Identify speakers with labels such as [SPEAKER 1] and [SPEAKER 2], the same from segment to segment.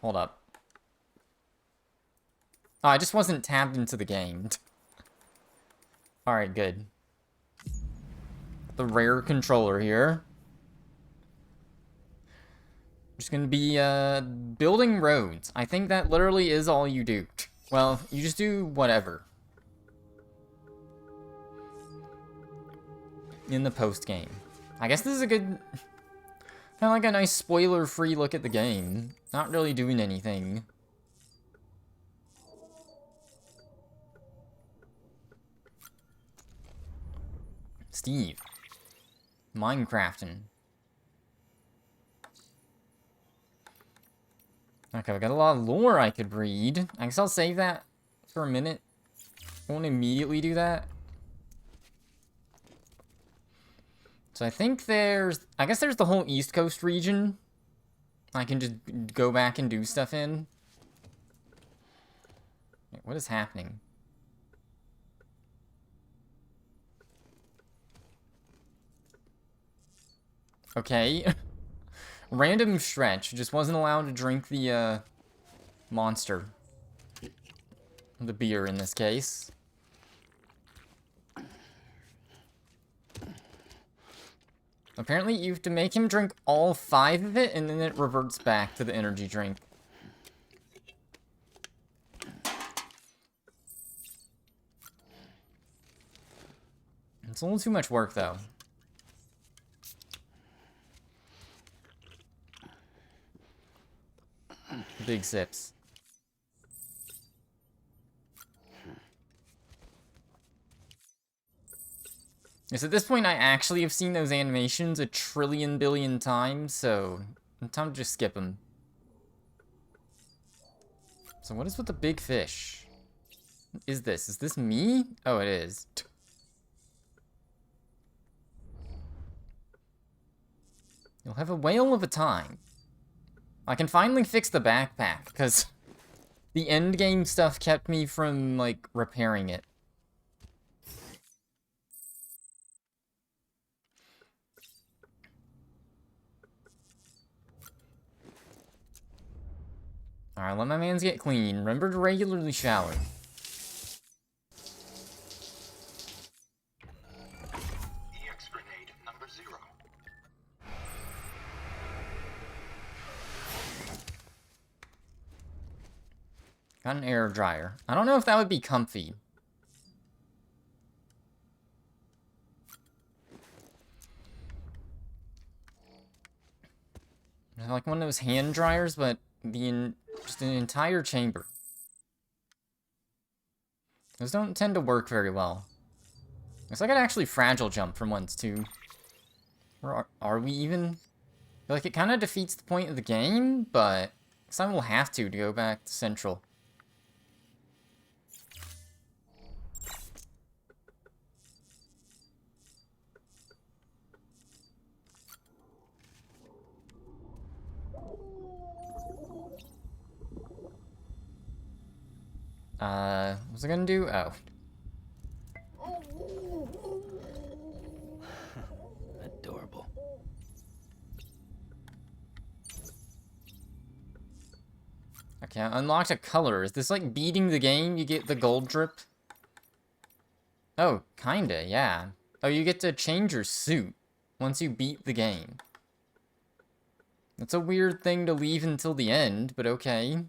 [SPEAKER 1] Hold up. Oh, I just wasn't tabbed into the game. Alright, good. The rare controller here. Just gonna be, building roads. I think that literally is all you do. Well, you just do whatever. In the post-game. I guess this is a good... kind of like a nice spoiler-free look at the game. Not really doing anything. Steve. Minecrafting. Okay, we got a lot of lore I could read. I guess I'll save that for a minute. I won't immediately do that. So I think there's... I guess there's the whole East Coast region. I can just go back and do stuff in. Wait, what is happening? Okay. Random stretch. Just wasn't allowed to drink the, monster. The beer, in this case. Apparently, you have to make him drink all 5 of it, and then it reverts back to the energy drink. It's a little too much work, though. Big sips. Yes, at this point, I actually have seen those animations a trillion billion times, so time to just skip them. So what is with the big fish? What is this? Is this me? Oh, it is. You'll have a whale of a time. I can finally fix the backpack, because the endgame stuff kept me from, like, repairing it. Alright, let my mans get clean. Remember to regularly shower.
[SPEAKER 2] EX grenade number 0.
[SPEAKER 1] Got an air dryer. I don't know if that would be comfy. Like one of those hand dryers, but just an entire chamber. Those don't tend to work very well. Looks like I could actually fragile jump from once, too. Or are we even? I feel like it kind of defeats the point of the game, but some will have to go back to Central. What's it gonna do? Oh.
[SPEAKER 3] Adorable.
[SPEAKER 1] Okay, I unlocked a color. Is this like beating the game? You get the gold drip? Oh, kinda, yeah. Oh, you get to change your suit once you beat the game. That's a weird thing to leave until the end, but okay.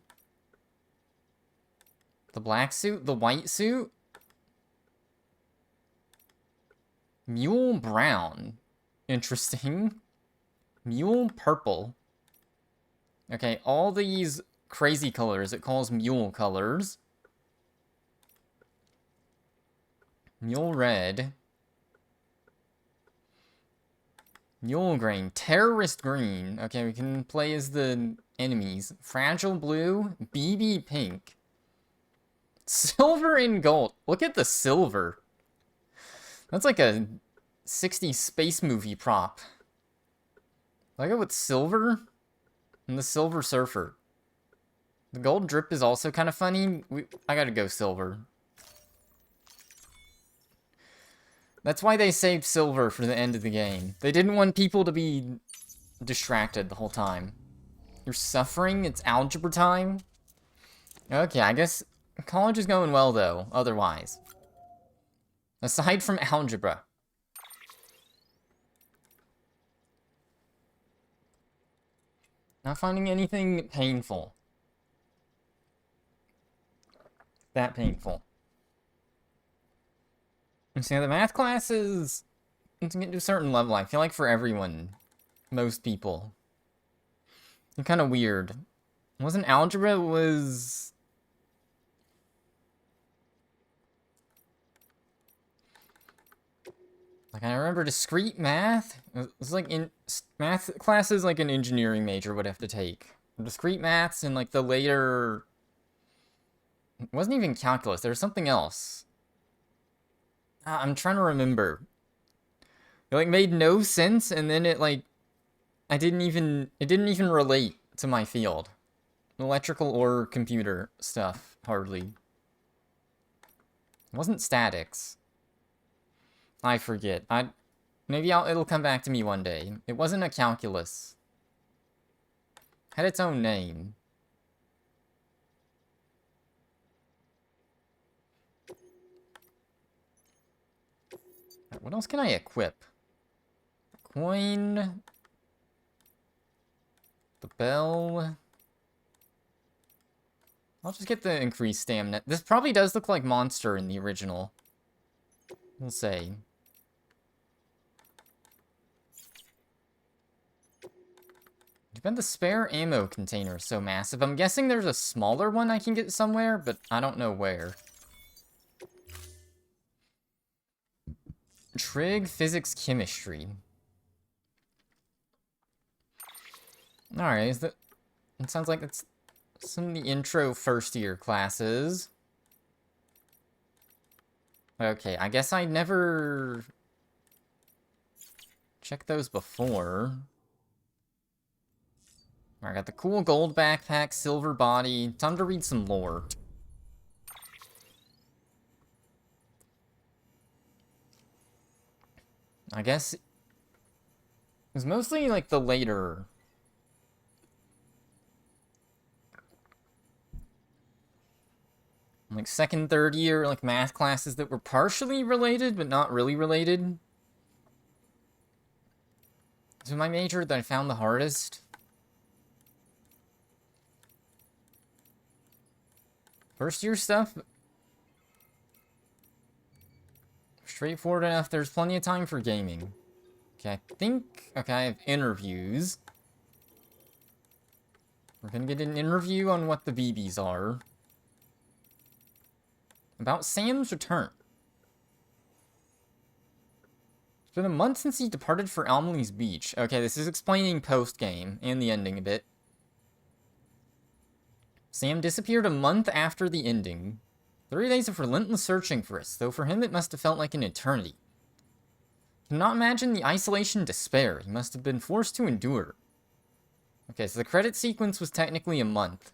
[SPEAKER 1] The black suit? The white suit? Mule brown. Interesting. Mule purple. Okay, all these crazy colors it calls mule colors. Mule red. Mule green. Terrorist green. Okay, we can play as the enemies. Fragile blue. BB pink. Silver and gold. Look at the silver. That's like a 60s space movie prop. I go with silver and the Silver Surfer. The gold drip is also kind of funny. I gotta go silver. That's why they saved silver for the end of the game. They didn't want people to be distracted the whole time. You're suffering? It's algebra time? Okay, I guess college is going well, though, otherwise. Aside from algebra. Not finding anything painful. That painful. And so the math classes, to get to a certain level, I feel like for everyone, most people, they're kind of weird. It wasn't algebra, it was... Like, I remember discrete math. It was like in math classes, like an engineering major would have to take. Discrete maths and like the later... It wasn't even calculus, there was something else. I'm trying to remember. It like made no sense, and then it like... it didn't even relate to my field. Electrical or computer stuff, hardly. It wasn't statics. I forget. Maybe it'll come back to me one day. It wasn't a calculus. Had its own name. Right, what else can I equip? Coin. The bell. I'll just get the increased stamina. This probably does look like Monster in the original. We'll say. But the spare ammo container is so massive. I'm guessing there's a smaller one I can get somewhere, but I don't know where. Trig, physics, chemistry. Alright, it sounds like it's some of the intro first year classes. Okay, I guess I never checked those before. I got the cool gold backpack, silver body. Time to read some lore. I guess it was mostly like the later... like second, third year, like math classes that were partially related, but not really related. So my major that I found the hardest. First year stuff. Straightforward enough, there's plenty of time for gaming. Okay, okay, I have interviews. We're gonna get an interview on what the BBs are. About Sam's return. It's been a month since he departed for Almley's Beach. Okay, this is explaining post-game and the ending a bit. Sam disappeared a month after the ending. 30 days of relentless searching for us, though for him it must have felt like an eternity. Cannot imagine the isolation and despair he must have been forced to endure. Okay, so the credit sequence was technically a month.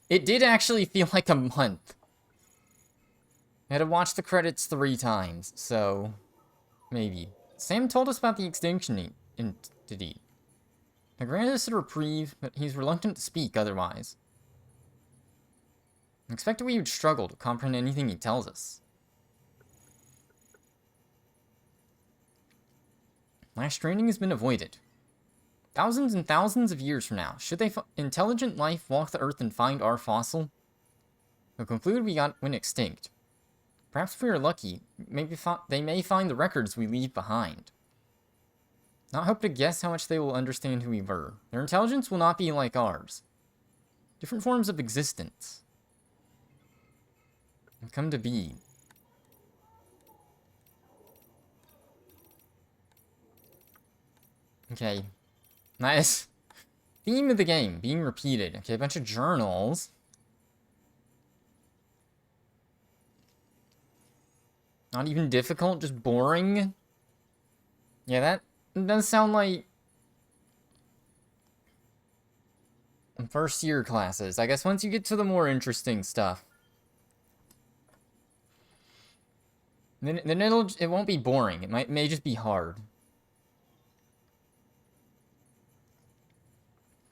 [SPEAKER 1] It did actually feel like a month. I had to watch the credits 3 times, so... maybe. Sam told us about the extinction entity. He granted us a reprieve, but he's reluctant to speak otherwise. I expected we would struggle to comprehend anything he tells us. Last Stranding has been avoided. Thousands and thousands of years from now, should intelligent life walk the Earth and find our fossil, they'll conclude went extinct. Perhaps if we are lucky, they may find the records we leave behind. Not hope to guess how much they will understand who we were. Their intelligence will not be like ours. Different forms of existence have come to be. Okay. Nice. Theme of the game, being repeated. Okay, a bunch of journals. Not even difficult, just boring. Yeah, that does sound like first year classes. I guess once you get to the more interesting stuff, then it won't be boring. It may just be hard.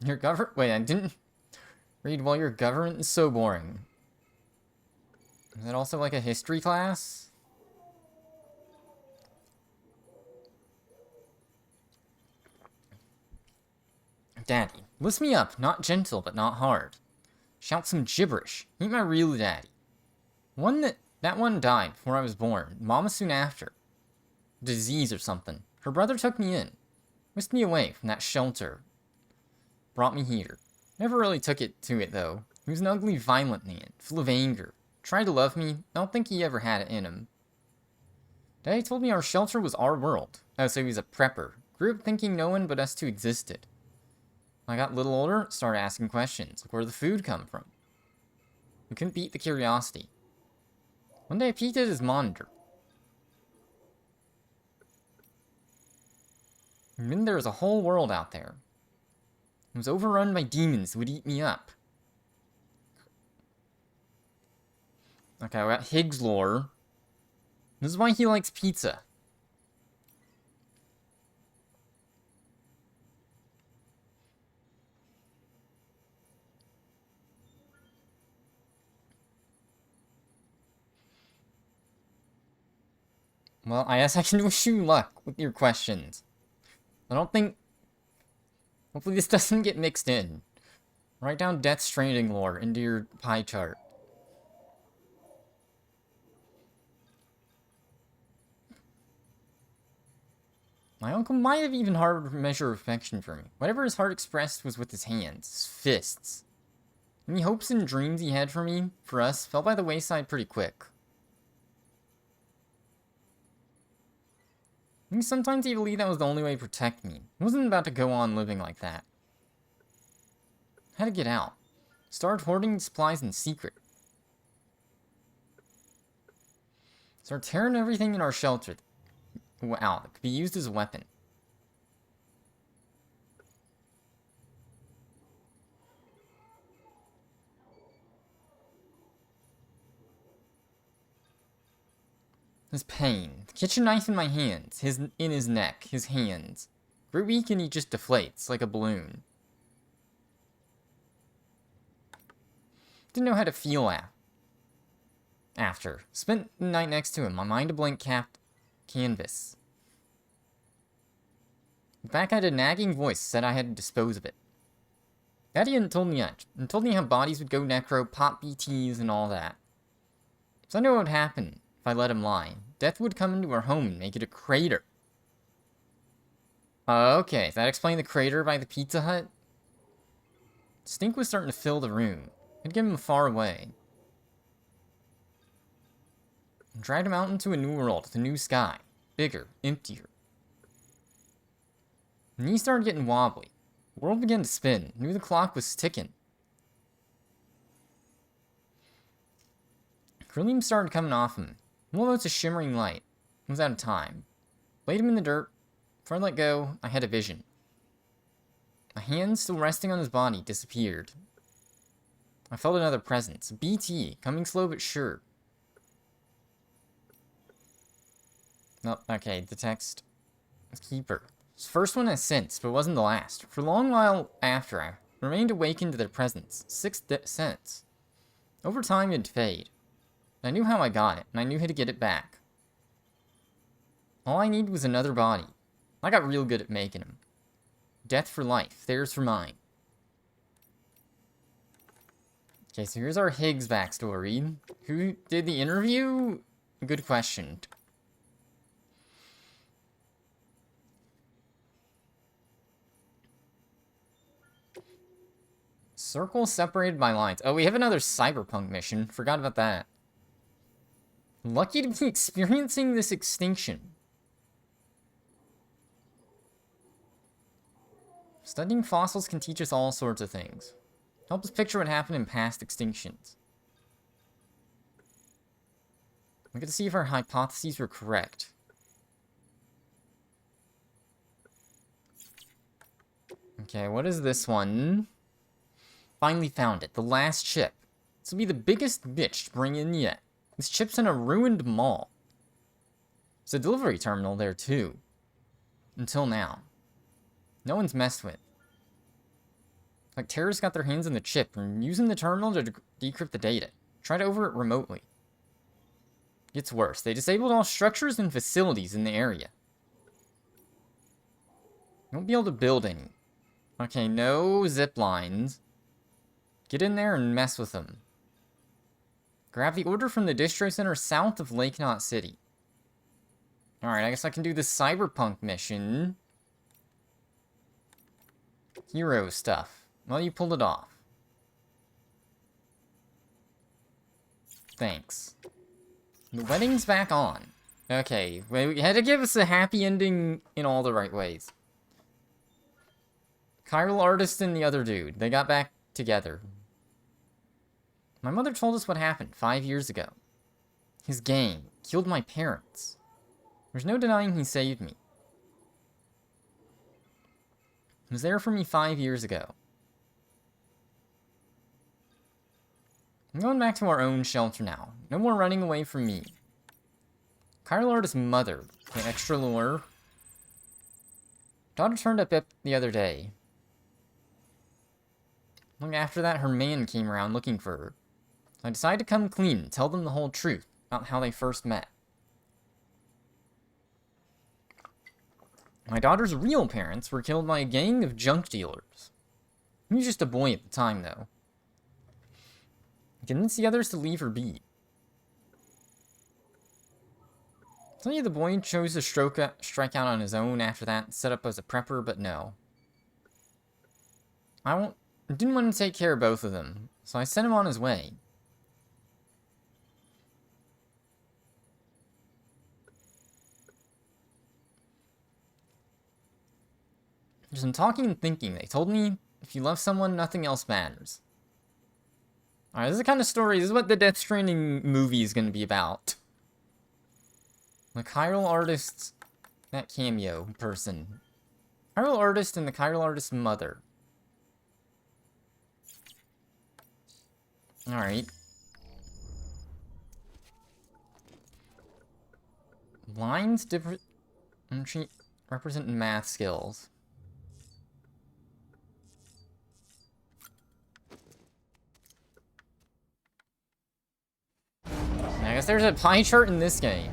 [SPEAKER 1] Your government... Wait, I didn't read while your government is so boring. Is that also like a history class? Daddy, list me up, not gentle, but not hard. Shout some gibberish. Meet my real daddy. That one died before I was born. Mama soon after. Disease or something. Her brother took me in. Whisked me away from that shelter. Brought me here. Never really took it to it, though. He was an ugly, violent man, full of anger. Tried to love me. I don't think he ever had it in him. Daddy told me our shelter was our world. Oh, so he was a prepper. Grew up thinking no one but us two existed. When I got a little older, started asking questions, like where did the food come from? We couldn't beat the curiosity. One day I peeked at his monitor. And then there was a whole world out there. It was overrun by demons who would eat me up. Okay, we got Higgs lore. This is why he likes pizza. Well, I guess I can wish you luck with your questions. I don't think... Hopefully this doesn't get mixed in. Write down Death Stranding lore into your pie chart. My uncle might have even harbored a measure of affection for me. Whatever his heart expressed was with his hands, his fists. Any hopes and dreams he had for me, for us, fell by the wayside pretty quick. I think sometimes he believed that was the only way to protect me. I wasn't about to go on living like that. I had to get out. Started hoarding supplies in secret. Started tearing everything in our shelter out that could be used as a weapon. His pain. The kitchen knife in my hands. In his neck. His hands. Grew weak and he just deflates like a balloon. Didn't know how to feel after. Spent the night next to him. My mind a blank canvas. Back I had a nagging voice said I had to dispose of it. Daddy hadn't told me much. And told me how bodies would go necro, pop BTs, and all that. So I knew what would happen if I let him lie. Death would come into our home and make it a crater. Okay, that explained the crater by the Pizza Hut? Stink was starting to fill the room. I'd get him far away. And dragged him out into a new world with a new sky. Bigger, emptier. And he started getting wobbly. The world began to spin. Knew the clock was ticking. Grillium started coming off him. Almost a shimmering light. It was out of time. Laid him in the dirt. Before I let go, I had a vision. My hand, still resting on his body, disappeared. I felt another presence. BT, coming slow but sure. No, okay, the text. Keeper. This first one I sensed, but wasn't the last. For a long while after, I remained awakened to their presence. Sixth sense. Over time, it'd fade. I knew how I got it, and I knew how to get it back. All I needed was another body. I got real good at making them. Death for life, theirs for mine. Okay, so here's our Higgs backstory. Who did the interview? Good question. Circle separated by lines. Oh, we have another cyberpunk mission. Forgot about that. Lucky to be experiencing this extinction. Studying fossils can teach us all sorts of things. Help us picture what happened in past extinctions. We get to see if our hypotheses were correct. Okay, what is this one? Finally found it. The last chip. This will be the biggest bitch to bring in yet. This chip's in a ruined mall. There's a delivery terminal there too. Until now. No one's messed with. Like, terrorists got their hands on the chip and using the terminal to decrypt the data. Try to over it remotely. Gets worse. They disabled all structures and facilities in the area. You won't be able to build any. Okay, no zip lines. Get in there and mess with them. Grab the order from the distro center south of Lake Knot City. Alright, I guess I can do this cyberpunk mission. Hero stuff. Well, you pulled it off. Thanks. The wedding's back on. Okay, we had to give us a happy ending in all the right ways. Chiral artist and the other dude, they got back together. My mother told us what happened 5 years ago. His gang killed my parents. There's no denying he saved me. He was there for me 5 years ago. I'm going back to our own shelter now. No more running away from me. Chiral artist's mother, the extra lure. Daughter turned up the other day. Long after that, her man came around looking for her. So I decided to come clean and tell them the whole truth about how they first met. My daughter's real parents were killed by a gang of junk dealers. He was just a boy at the time, though. I convinced the others to leave her be. Tell you the boy chose to strike out on his own after that, set up as a prepper, but no. I didn't want to take care of both of them, so I sent him on his way. There's some talking and thinking. They told me, if you love someone, nothing else matters. Alright, this is the kind of story, this is what the Death Stranding movie is going to be about. The chiral artist, that cameo person. Chiral artist and the chiral artist's mother. Alright. Lines represent math skills. I guess there's a pie chart in this game.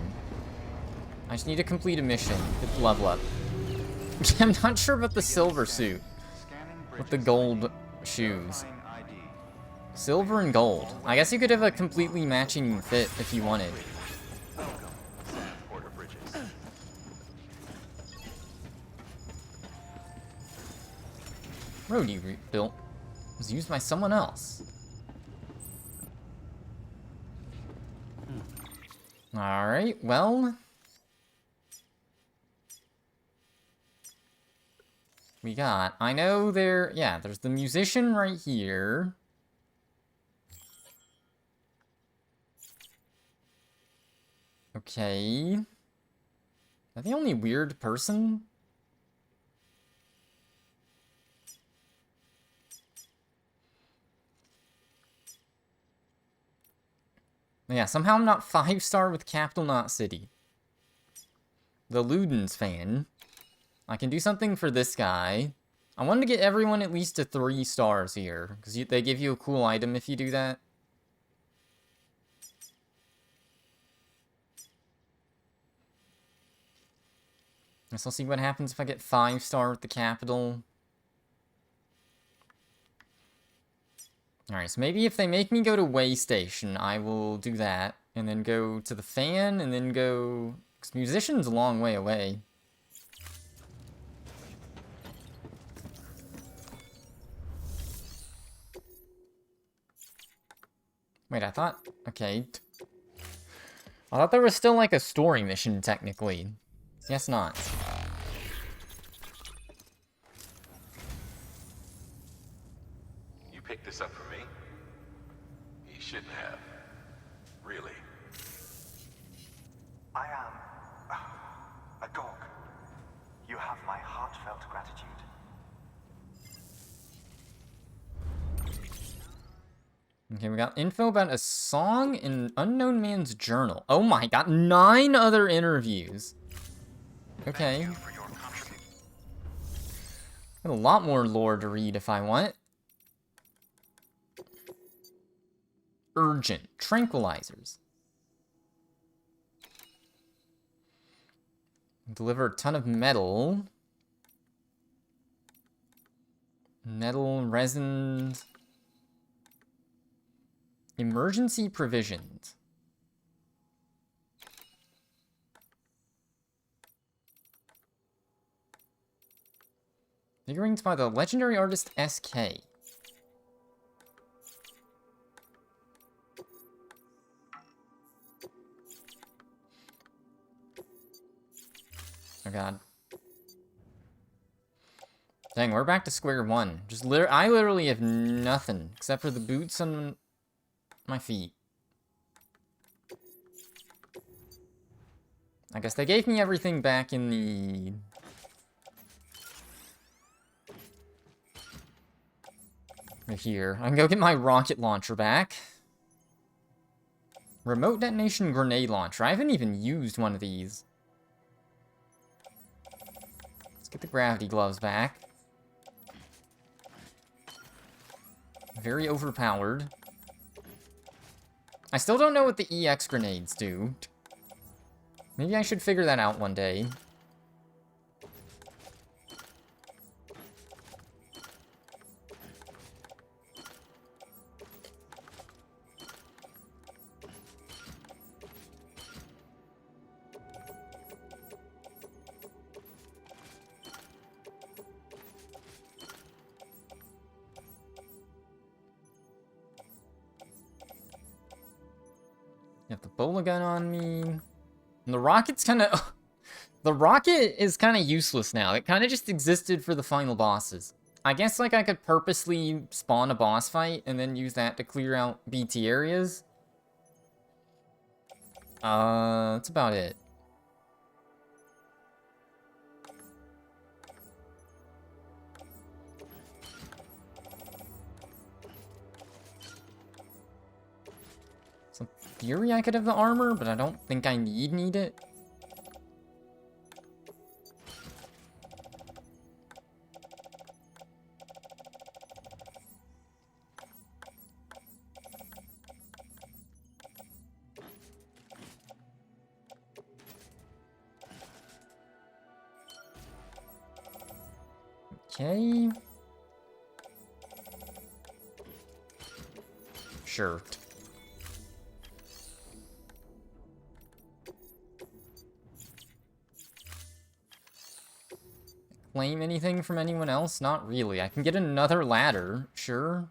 [SPEAKER 1] I just need to complete a mission. Get the level up. I'm not sure about the silver suit. With the gold shoes. Silver and gold. I guess you could have a completely matching fit if you wanted. Road you built was used by someone else. Alright, well. We got, I know there's the musician right here. Okay. Is that the only weird person? Yeah, somehow I'm not 5-star with Capital Knot City. The Ludens fan. I can do something for this guy. I wanted to get everyone at least to 3 stars here, because they give you a cool item if you do that. Guess I'll see what happens if I get 5-star with the Capital. Alright, so maybe if they make me go to Way Station, I will do that. And then go to the fan, and then go... Because Musician's a long way away. Wait, I thought... Okay. I thought there was still, like, a story mission, technically. Guess not.
[SPEAKER 4] You picked this up for me? You shouldn't have. Really.
[SPEAKER 2] I am a dog. You have my heartfelt gratitude.
[SPEAKER 1] Okay, we got info about a song in an unknown man's journal. Oh my god, 9 other interviews. Okay.
[SPEAKER 2] Thank you for your contribution.
[SPEAKER 1] Got a lot more lore to read if I want. urgent. Tranquilizers. Deliver a ton of metal. Metal, resins. Emergency provisions. Figurines by the legendary artist SK. Oh god. Dang, we're back to square one. I literally have nothing except for the boots on my feet. I guess they gave me everything back in the... right here. I can go get my rocket launcher back. Remote detonation grenade launcher. I haven't even used one of these. Let's get the gravity gloves back. Very overpowered. I still don't know what the EX grenades do. Maybe I should figure that out one day. Got the bola gun on me. And the rocket's kind of... the rocket is kind of useless now. It kind of just existed for the final bosses. I guess, like, I could purposely spawn a boss fight and then use that to clear out BT areas. That's about it. Some theory I could have the armor, but I don't think I need it. Okay. Sure. Claim anything from anyone else? Not really. I can get another ladder, sure.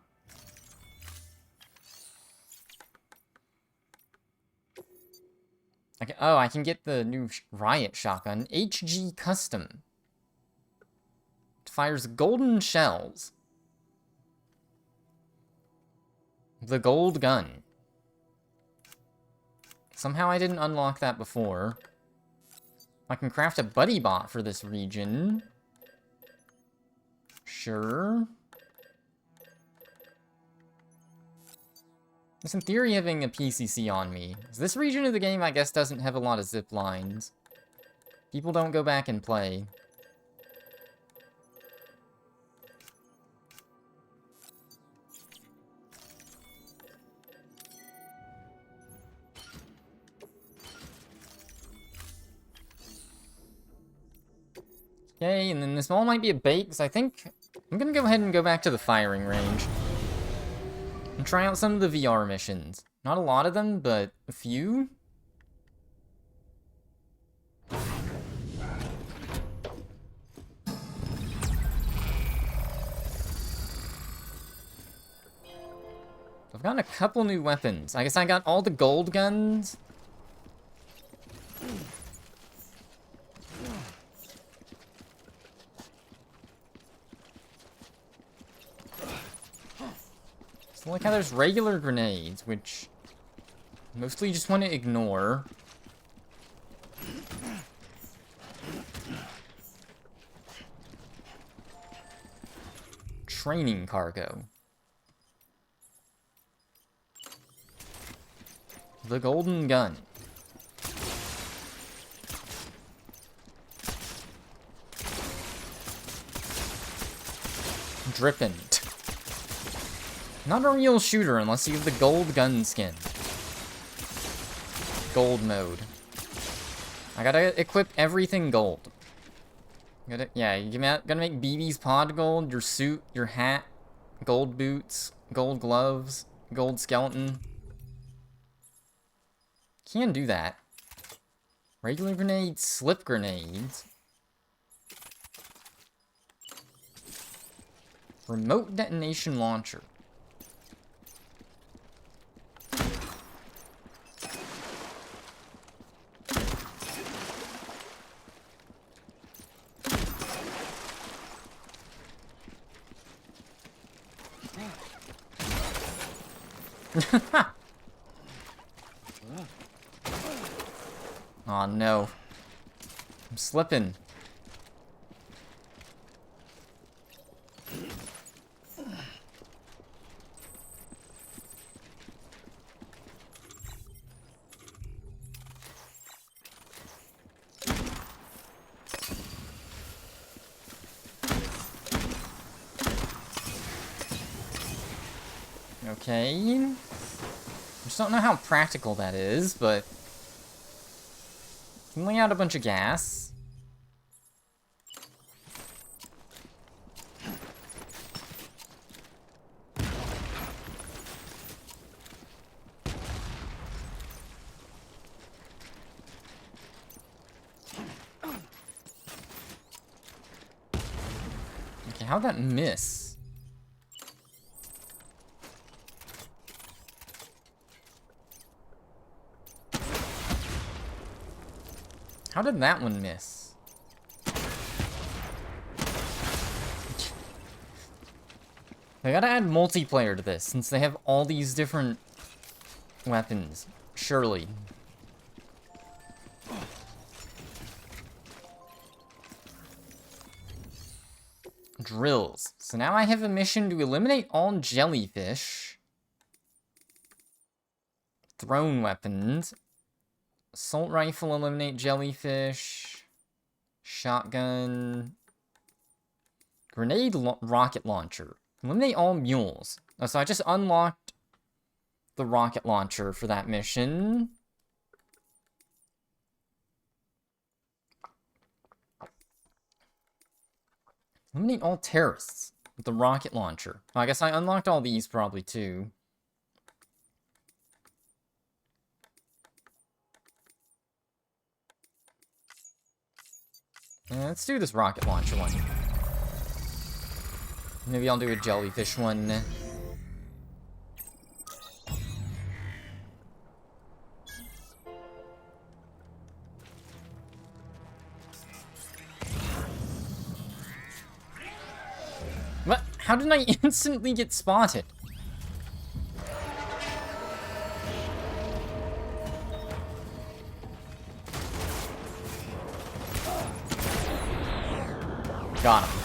[SPEAKER 1] I can get the new riot shotgun. HG Custom. It fires golden shells. The gold gun. Somehow I didn't unlock that before. I can craft a buddy bot for this region. Sure. There's in theory having a PCC on me. This region of the game, I guess, doesn't have a lot of zip lines. People don't go back and play. Okay, and then this wall might be a bait, because I think I'm gonna go ahead and go back to the firing range. And try out some of the VR missions. Not a lot of them, but a few. I've gotten a couple new weapons. I guess I got all the gold guns. So like how there's regular grenades, which mostly you just want to ignore. Training cargo. The golden gun. Drippin'. Not a real shooter unless you have the gold gun skin. Gold mode. I gotta equip everything gold. Yeah, you gotta make BB's pod gold, your suit, your hat, gold boots, gold gloves, gold skeleton. Can do that. Regular grenades, slip grenades. Remote detonation launcher. Oh no. I'm slipping. Okay. I just don't know how practical that is, but can lay out a bunch of gas. Okay, how'd that miss? How did that one miss? They gotta add multiplayer to this, since they have all these different weapons. Surely. Drills. So now I have a mission to eliminate all jellyfish. Thrown weapons. Assault rifle, eliminate jellyfish. Shotgun. Grenade rocket launcher. Eliminate all mules. Oh, so I just unlocked the rocket launcher for that mission. Eliminate all terrorists with the rocket launcher. Oh, I guess I unlocked all these probably too. Let's do this rocket launcher one. Maybe I'll do a jellyfish one. What? How did I instantly get spotted? Got him.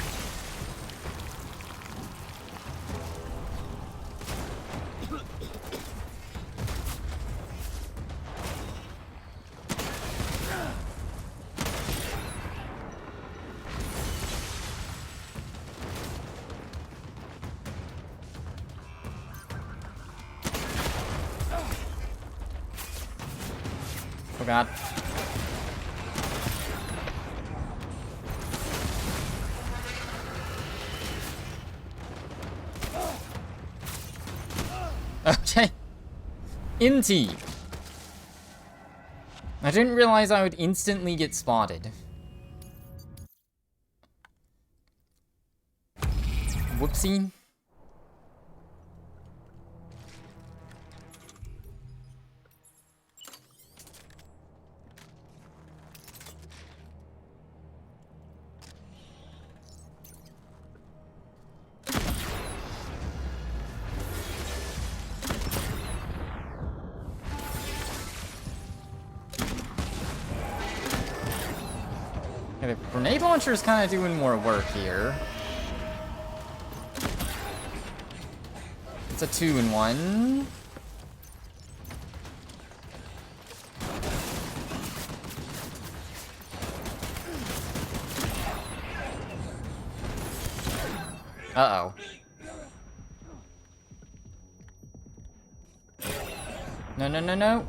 [SPEAKER 1] Oh god. Okay. Inty. I didn't realize I would instantly get spotted. Whoopsie. Okay, the grenade launcher is kind of doing more work here. It's a 2-in-1. Uh-oh. No, no, no, no.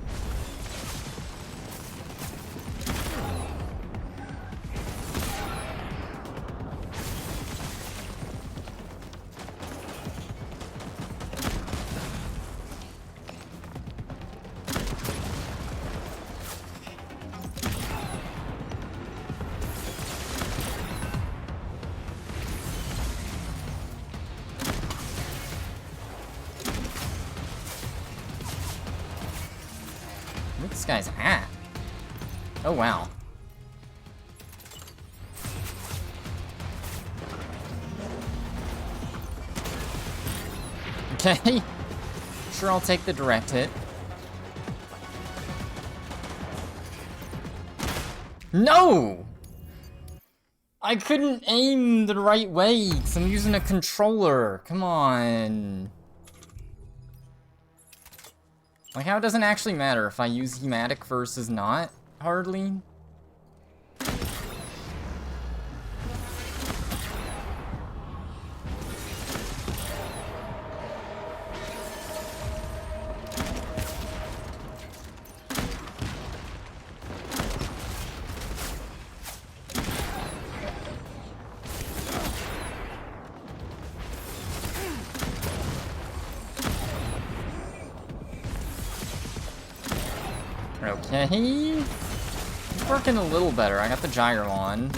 [SPEAKER 1] Where this guy's at? Oh, wow. Okay. Sure, I'll take the direct hit. No! I couldn't aim the right way because I'm using a controller. Come on. Like, how it doesn't actually matter if I use hematic versus not, hardly. Okay. It's working a little better. I got the gyro on.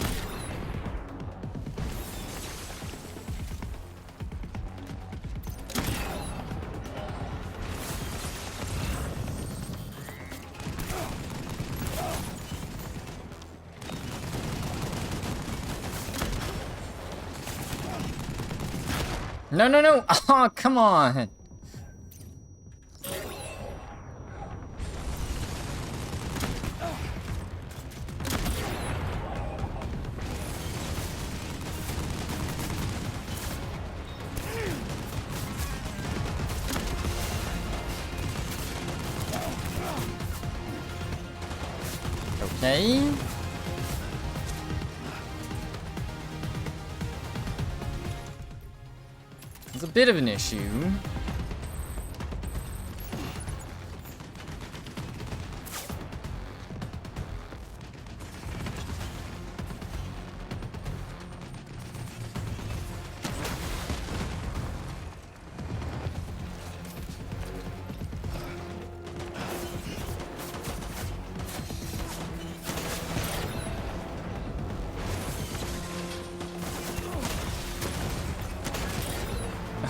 [SPEAKER 1] No, no, no! Oh, come on! Okay. It's a bit of an issue.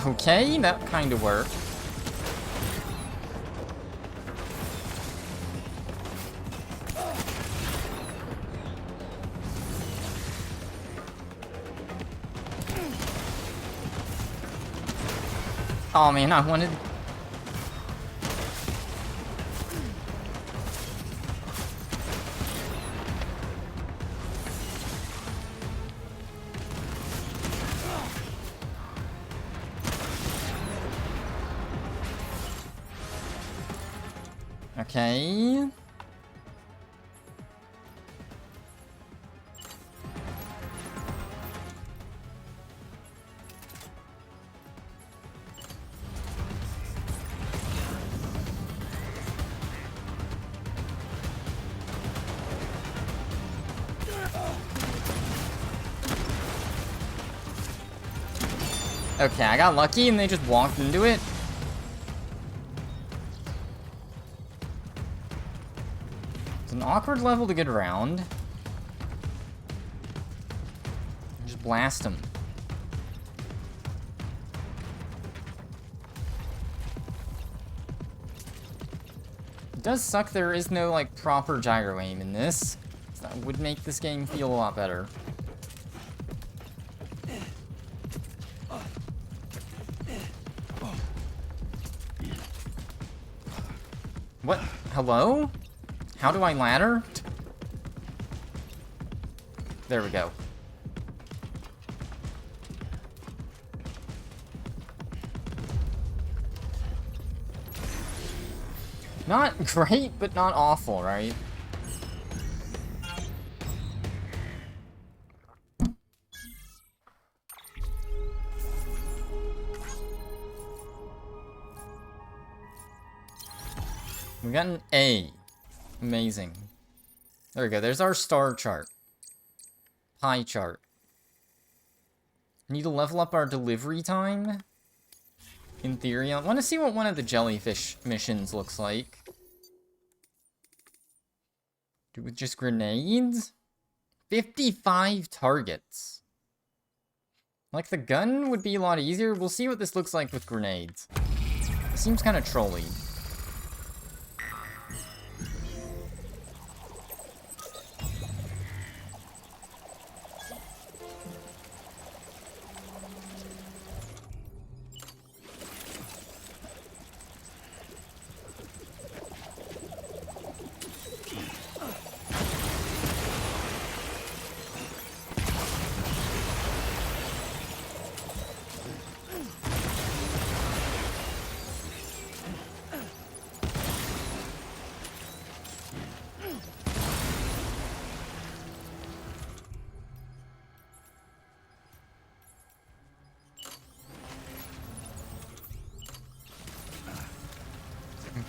[SPEAKER 1] Okay, that kind of worked. Oh man, I wanted... Okay. Okay, I got lucky and they just walked into it. It's an awkward level to get around. Just blast him. It does suck there is no, like, proper gyro aim in this. So that would make this game feel a lot better. What? Hello? How do I ladder? There we go. Not great, but not awful, right? We got an A. Amazing. There we go. There's our star chart. Pie chart. Need to level up our delivery time. In theory, I want to see what one of the jellyfish missions looks like. Do it with just grenades? 55 targets. Like, the gun would be a lot easier. We'll see what this looks like with grenades. It seems kind of trolly.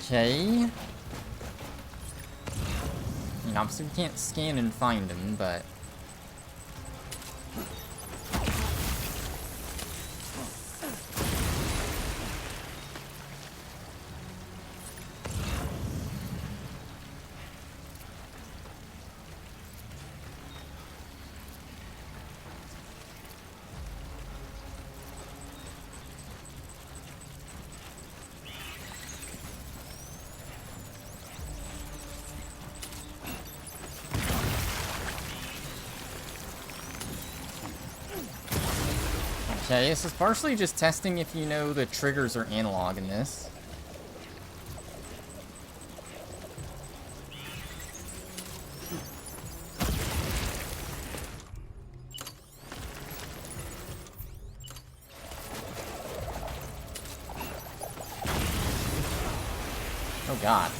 [SPEAKER 1] Okay. I mean, obviously we can't scan and find him, but... Okay, this is partially just testing if you know the triggers are analog in this. Oh god.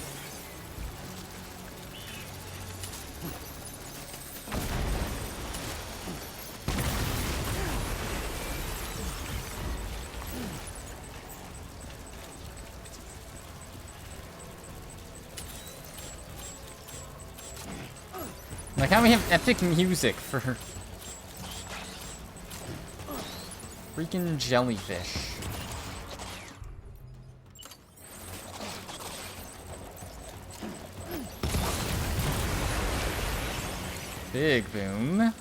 [SPEAKER 1] Like how we have epic music for freaking jellyfish. Big boom.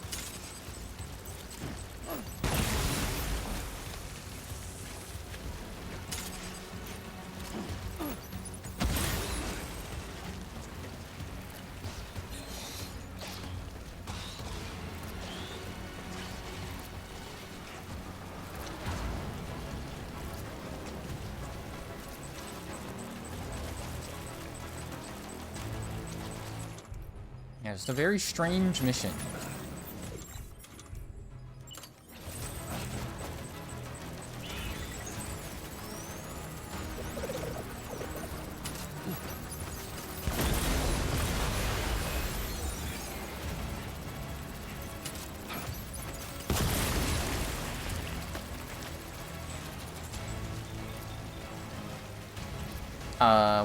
[SPEAKER 1] Yeah, just a very strange mission.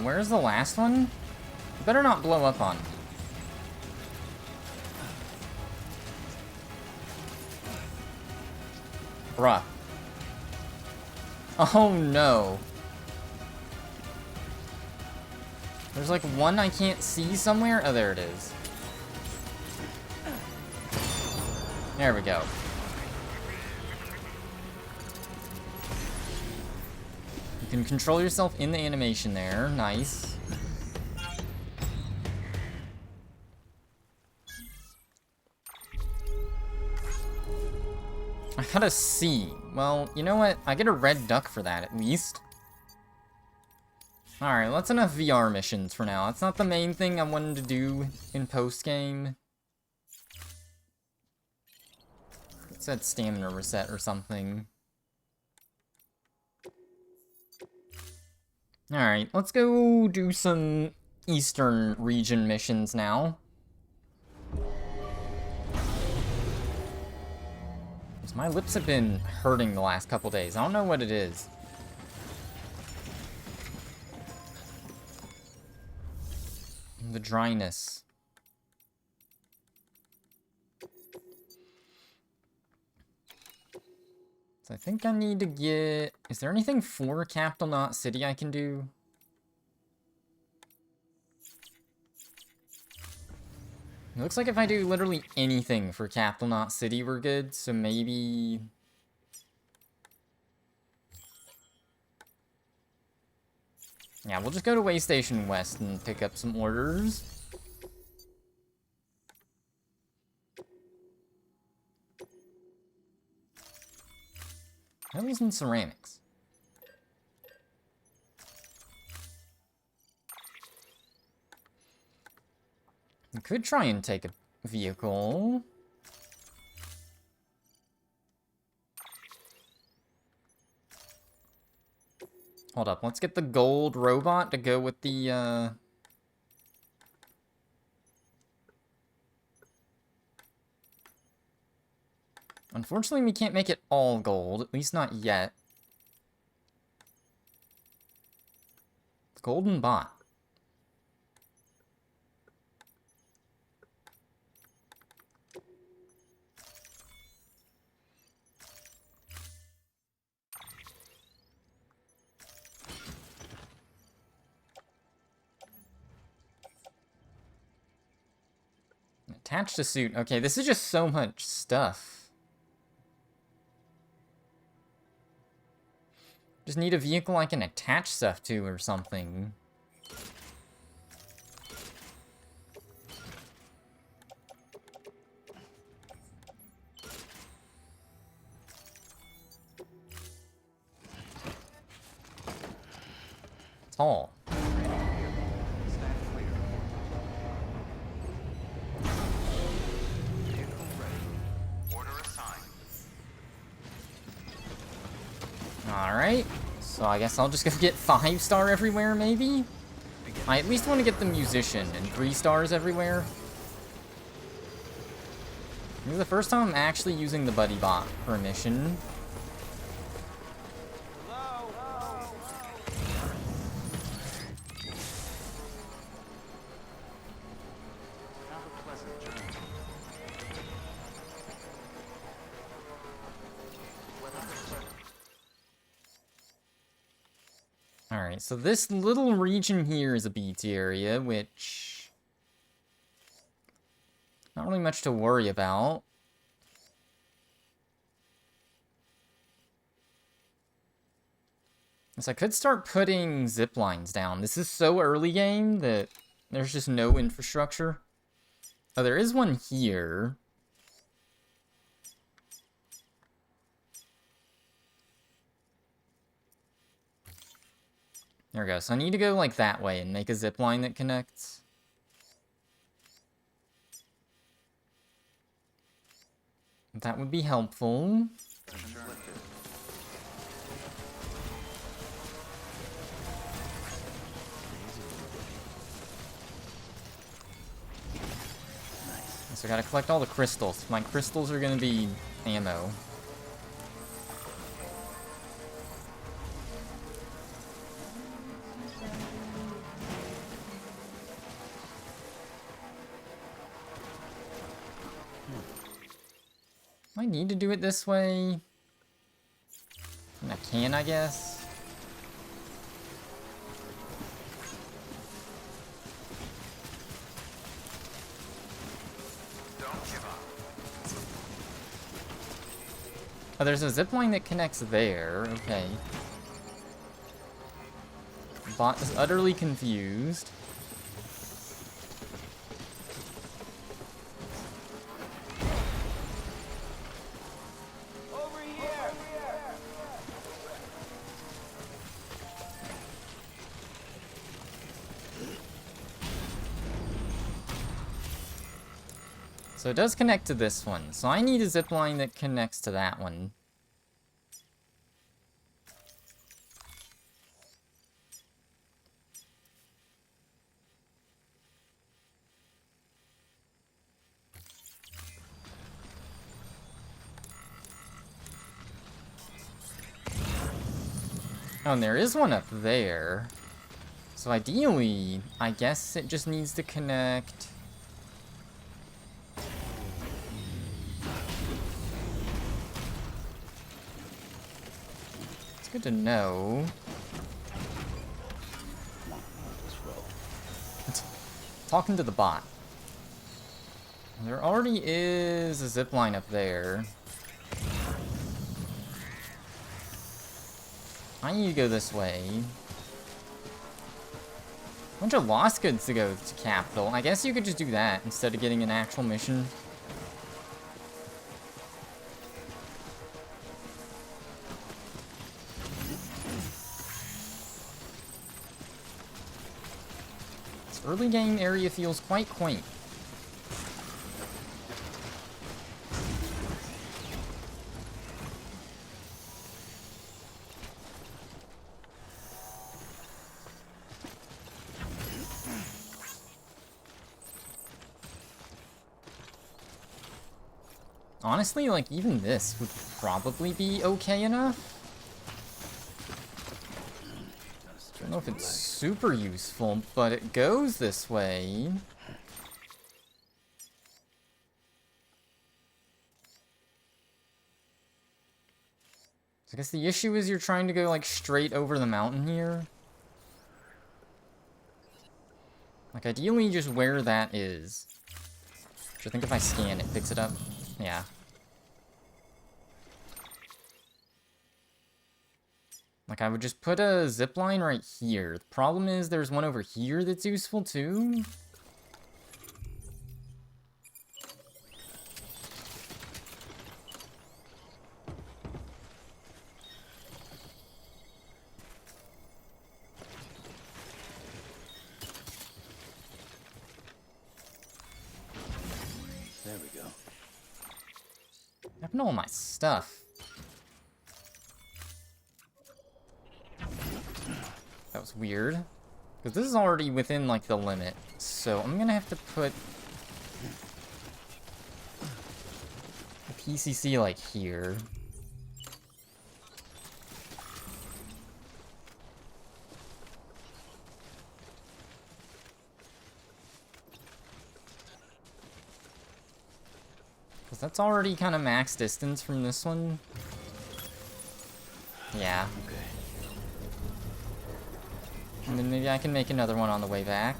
[SPEAKER 1] Where's the last one? You better not blow up on. Bruh. Oh no. There's like one I can't see somewhere. Oh, there it is. There we go. You can control yourself in the animation there. Nice. I got a C. Well, you know what? I get a red duck for that, at least. Alright, that's enough VR missions for now. That's not the main thing I wanted to do in postgame. It said stamina reset or something. Alright, let's go do some Eastern region missions now. My lips have been hurting the last couple days. I don't know what it is. The dryness. So I think I need to get... Is there anything for Capital Knot City I can do? It looks like if I do literally anything for Capital Knot City, we're good. So maybe... Yeah, we'll just go to Waystation West and pick up some orders. Metals and ceramics. I could try and take a vehicle. Hold up, let's get the gold robot to go with the, Unfortunately, we can't make it all gold, at least not yet. Golden bot. Attach to suit. Okay, this is just so much stuff. Just need a vehicle I can attach stuff to or something. Tall. Alright, so I guess I'll just go get 5-star everywhere, maybe? I at least want to get the musician and 3 stars everywhere. This is the first time I'm actually using the buddy bot for a mission. Alright, so this little region here is a BT area, which... not really much to worry about. So I could start putting zip lines down. This is so early game that there's just no infrastructure. Oh, there is one here. There we go. So I need to go like that way and make a zip line that connects. That would be helpful. So I gotta collect all the crystals. My crystals are gonna be ammo. I need to do it this way. I can, I guess.
[SPEAKER 2] Don't give up.
[SPEAKER 1] Oh, there's a zipline that connects there. Okay. Bot is utterly confused. So it does connect to this one. So I need a zipline that connects to that one. Oh, and there is one up there. So ideally, I guess it just needs to connect. It's good to know. Talking to the bot. There already is a zip line up there. I need to go this way. Bunch of lost goods to go to Capital. I guess you could just do that instead of getting an actual mission. This early game area feels quite quaint. Honestly, like, even this would probably be okay enough. I don't know if it's super useful, but it goes this way. So I guess the issue is you're trying to go, like, straight over the mountain here. Like, ideally, just where that is. Which I think if I scan, it picks it up. Yeah. Like, I would just put a zipline right here. The problem is there's one over here that's useful, too.
[SPEAKER 3] There we go.
[SPEAKER 1] What happened to all my stuff? That was weird. Because this is already within, like, the limit. So I'm gonna have to put a PCC, like, here. Because that's already kind of max distance from this one. Yeah.
[SPEAKER 3] Okay.
[SPEAKER 1] And then maybe I can make another one on the way back.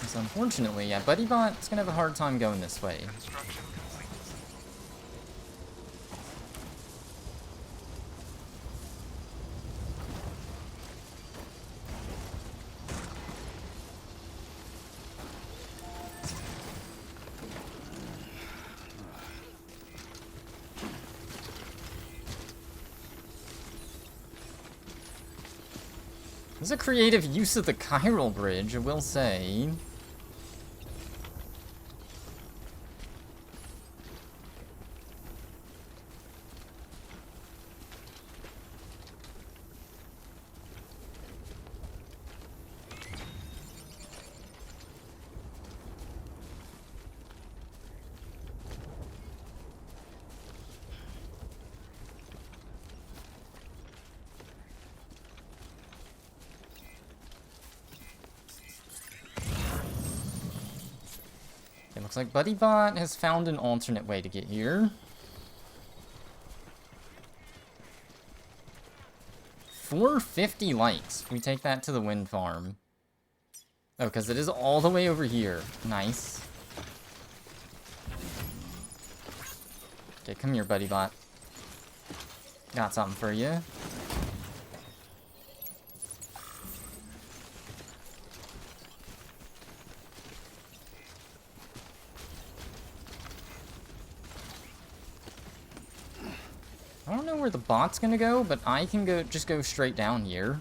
[SPEAKER 1] So unfortunately, yeah, BuddyBot's gonna have a hard time going this way.
[SPEAKER 2] Construction complete.
[SPEAKER 1] This is a creative use of the chiral bridge, I will say. It looks like BuddyBot has found an alternate way to get here. 450 likes. We take that to the wind farm. Oh, because it is all the way over here. Nice. Okay, come here, BuddyBot. Got something for you. I don't know where the bot's gonna go, but I can go just go straight down here.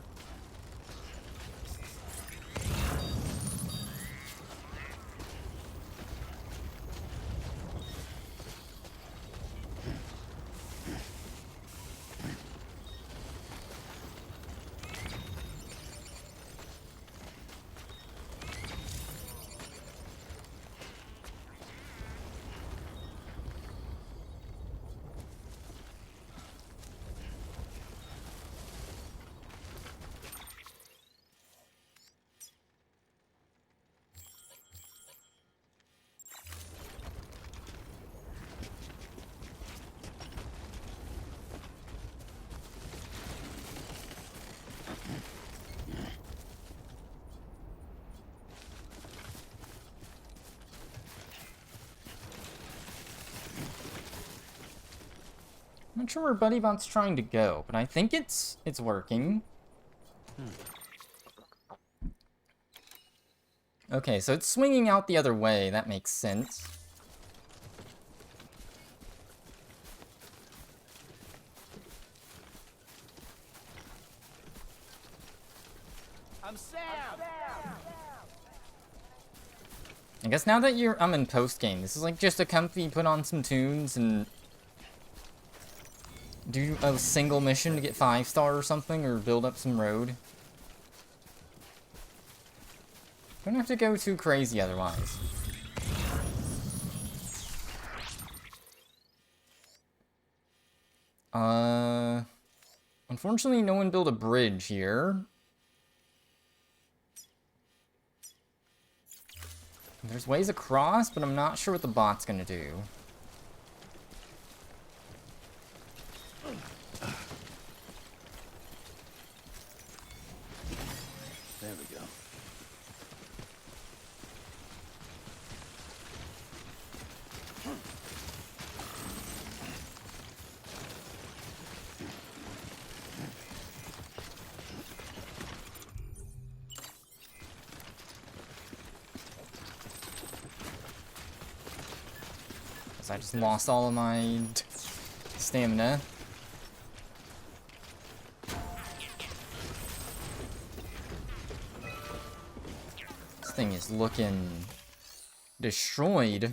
[SPEAKER 1] Not sure where BuddyBot's trying to go, but I think it's working. Okay, so it's swinging out the other way. That makes sense.
[SPEAKER 3] I'm Sam.
[SPEAKER 1] I guess now that I'm in post-game, this is like just a comfy put on some tunes and do a single mission to get 5-star or something, or build up some road. Don't have to go too crazy otherwise. Unfortunately, no one built a bridge here. There's ways across, but I'm not sure what the bot's gonna do.
[SPEAKER 3] There we go.
[SPEAKER 1] I just lost all of my stamina. This thing is looking destroyed.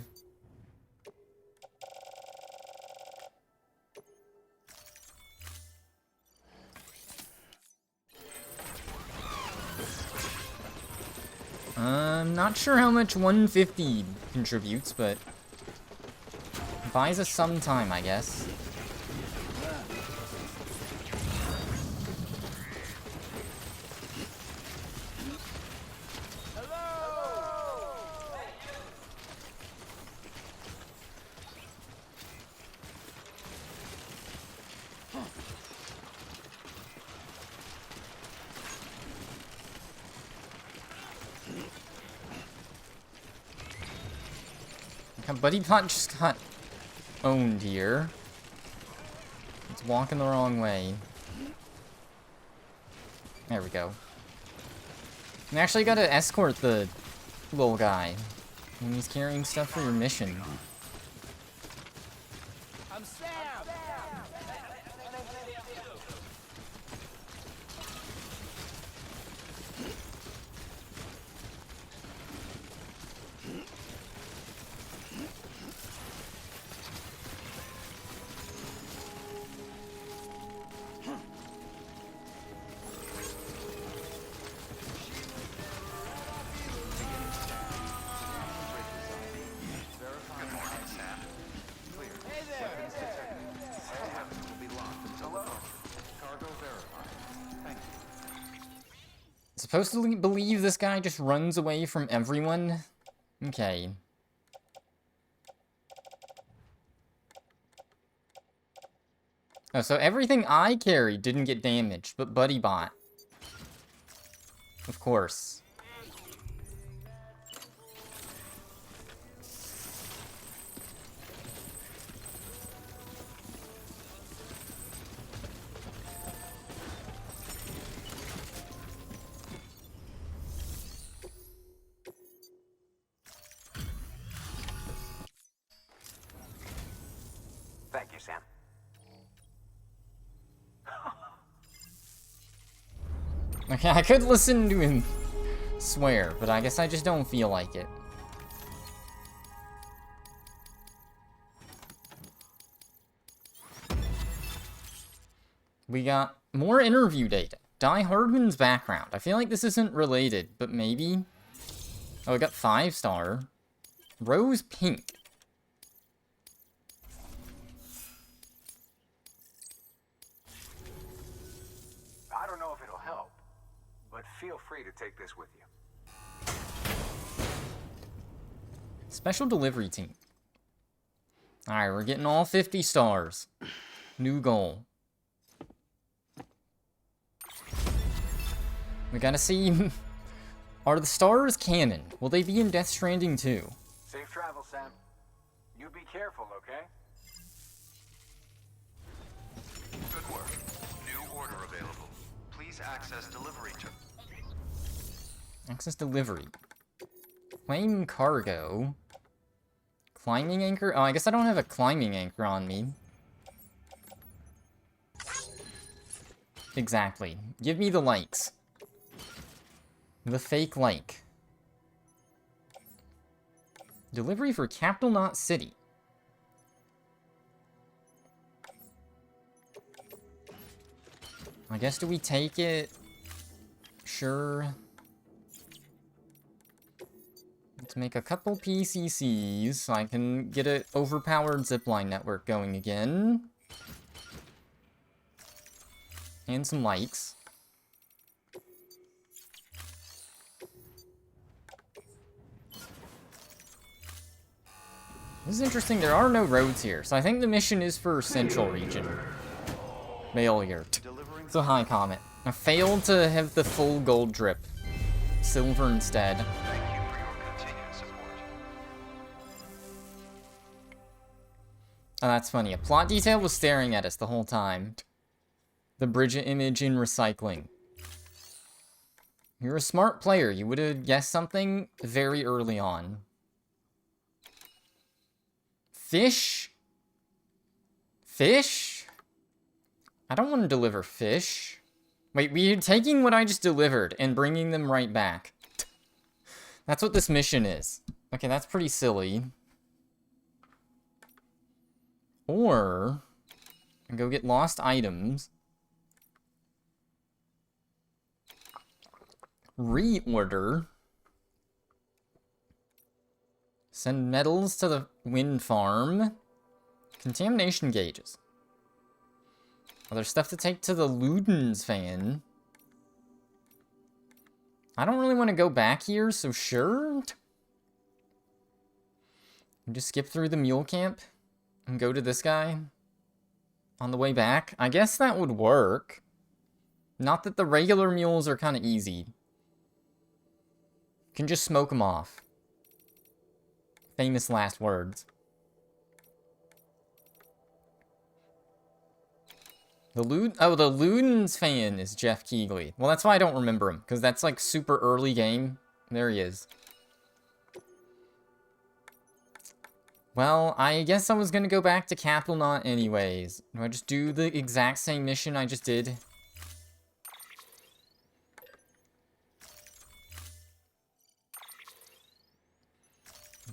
[SPEAKER 1] I'm not sure how much 150 contributes, but buys us some time, I guess. BuddyBot just got owned here. It's walking the wrong way. There we go. You actually gotta escort the little guy when he's carrying stuff for your mission.
[SPEAKER 3] I'm Sam.
[SPEAKER 1] Supposed to believe this guy just runs away from everyone? Okay. Oh, so everything I carried didn't get damaged, but BuddyBot. Of course.
[SPEAKER 2] Thank you, Sam.
[SPEAKER 1] Okay, I could listen to him swear, but I guess I just don't feel like it. We got more interview data. Die Hardman's background. I feel like this isn't related, but maybe. Oh, I got 5-star. Rose Pink.
[SPEAKER 2] I don't know if it'll help, but feel free to take this with you.
[SPEAKER 1] Special delivery team. Alright, we're getting all 50 stars. New goal. We gotta see... Are the stars canon? Will they be in Death Stranding too?
[SPEAKER 2] Safe travel, Sam. You be careful, okay? Good work. New order available. Please access delivery to...
[SPEAKER 1] Access delivery. Claim cargo. Climbing anchor? Oh, I guess I don't have a climbing anchor on me. Exactly. Give me the likes. The fake like. Delivery for Capital Knot City. I guess do we take it? Sure. Let's make a couple PCCs so I can get an overpowered zipline network going again. And some likes. This is interesting, there are no roads here, so I think the mission is for Central Region. Failure. It's a high comment. I failed to have the full gold drip. Silver instead.
[SPEAKER 2] Thank you for your continued support.
[SPEAKER 1] Oh, that's funny. A plot detail was staring at us the whole time. The Bridget image in recycling. You're a smart player. You would have guessed something very early on. Fish? Fish? I don't want to deliver fish. Wait, we're taking what I just delivered and bringing them right back. That's what this mission is. Okay, that's pretty silly. Or... go get lost items. Reorder. Send metals to the wind farm. Contamination gauges. Oh, there's stuff to take to the Ludens fan. I don't really want to go back here, so sure. Just skip through the mule camp and go to this guy on the way back. I guess that would work. Not that the regular mules are kind of easy. You can just smoke them off. Famous last words. The Ludens fan is Jeff Keighley. Well, that's why I don't remember him, because that's like super early game. There he is. Well, I guess I was gonna go back to Capital Knot anyways. Do I just do the exact same mission I just did?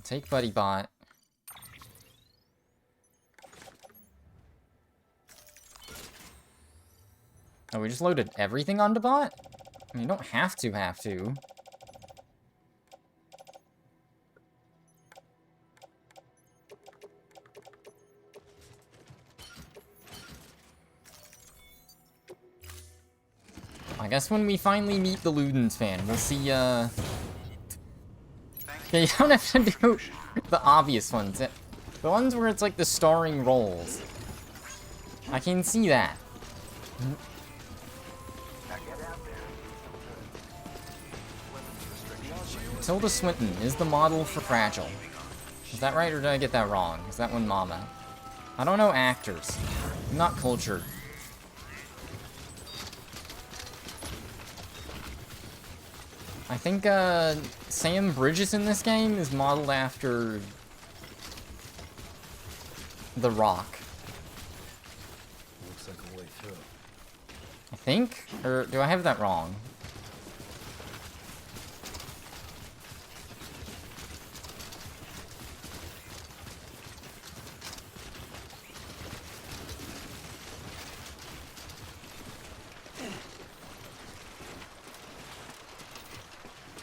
[SPEAKER 1] Take Buddy Bot. Oh, we just loaded everything onto bot? I mean, you don't have to. I guess when we finally meet the Ludens fan, we'll see, Okay, you don't have to do the obvious ones. The ones where it's like the starring roles. I can see that. Tilda Swinton is the model for Fragile. Is that right, or did I get that wrong? Is that one Mama? I don't know actors. I'm not cultured. I think, Sam Bridges in this game is modeled after The Rock.
[SPEAKER 3] Looks like a way through.
[SPEAKER 1] I think? Or do I have that wrong?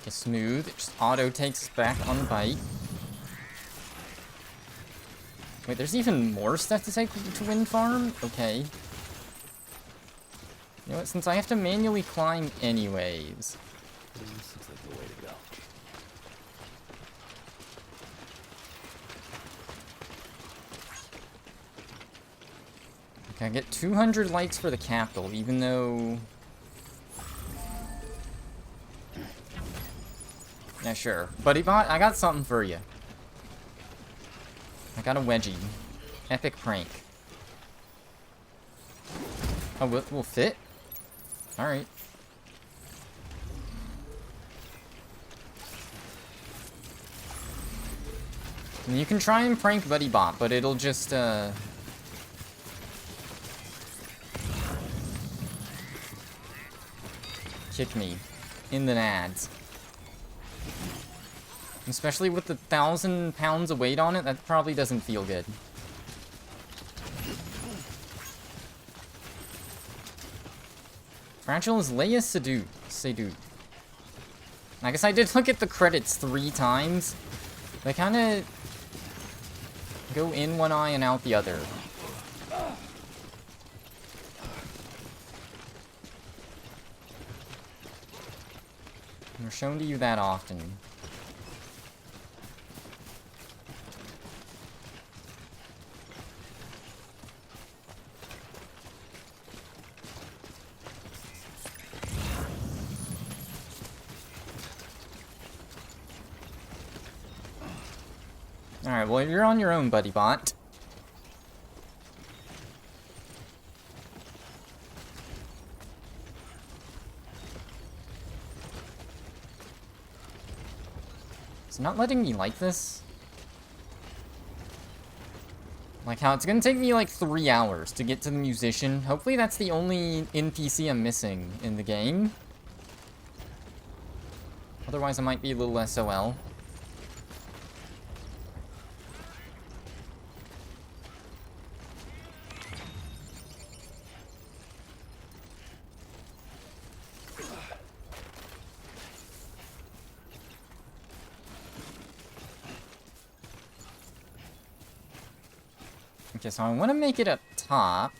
[SPEAKER 1] Okay, smooth. It just auto takes us back on the bike. Wait, there's even more stuff to take to Wind Farm? Okay. You know what, since I have to manually climb anyways.
[SPEAKER 3] This looks like the way to go.
[SPEAKER 1] Okay, I get 200 lights for the capital, even though... Yeah, sure. Buddy Bot, I got something for you. I got a wedgie. Epic prank. Oh, we'll fit? Alright. You can try and prank Buddy Bot, but it'll just, kick me in the nads. Especially with the 1,000 pounds of weight on it, that probably doesn't feel good. Fragile is Leia Seydoux. I guess I did look at the credits 3 times. They kind of go in one eye and out the other. They're shown to you that often. Alright, well, you're on your own, Buddy Bot. It's not letting me like this. Like how it's gonna take me like 3 hours to get to the musician. Hopefully that's the only NPC I'm missing in the game. Otherwise I might be a little SOL. Okay, so I want to make it up top.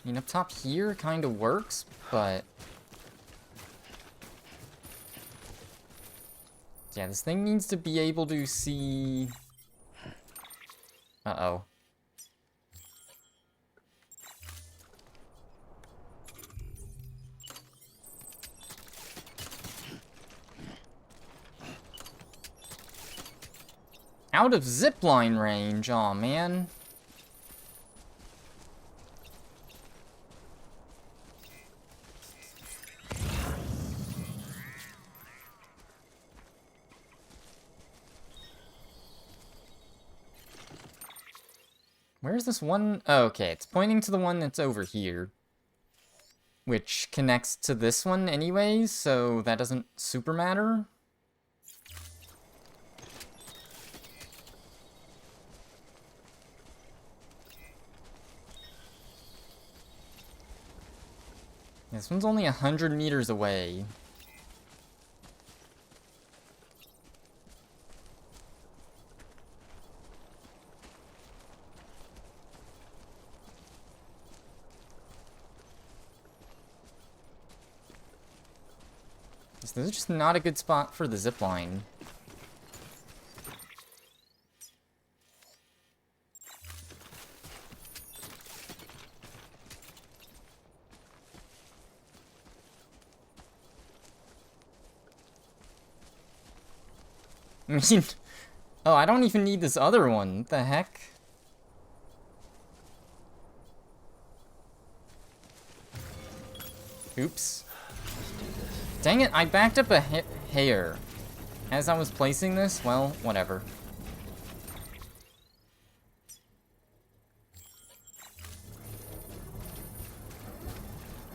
[SPEAKER 1] I mean, up top here kind of works, but... yeah, this thing needs to be able to see... Uh-oh. Out of zipline range, aw man. Where's this one? Oh, okay, it's pointing to the one that's over here. Which connects to this one anyways, so that doesn't super matter. This one's only 100 meters away. This is just not a good spot for the zipline. I mean, oh, I don't even need this other one. What the heck? Oops. Dang it, I backed up a hair. As I was placing this, well, whatever.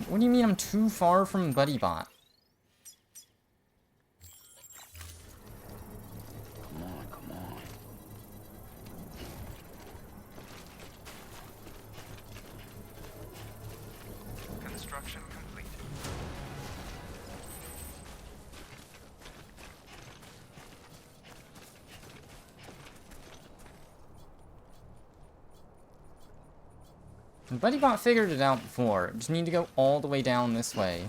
[SPEAKER 1] What do you mean I'm too far from Buddy Bot? BuddyBot figured it out before. Just need to go all the way down this way.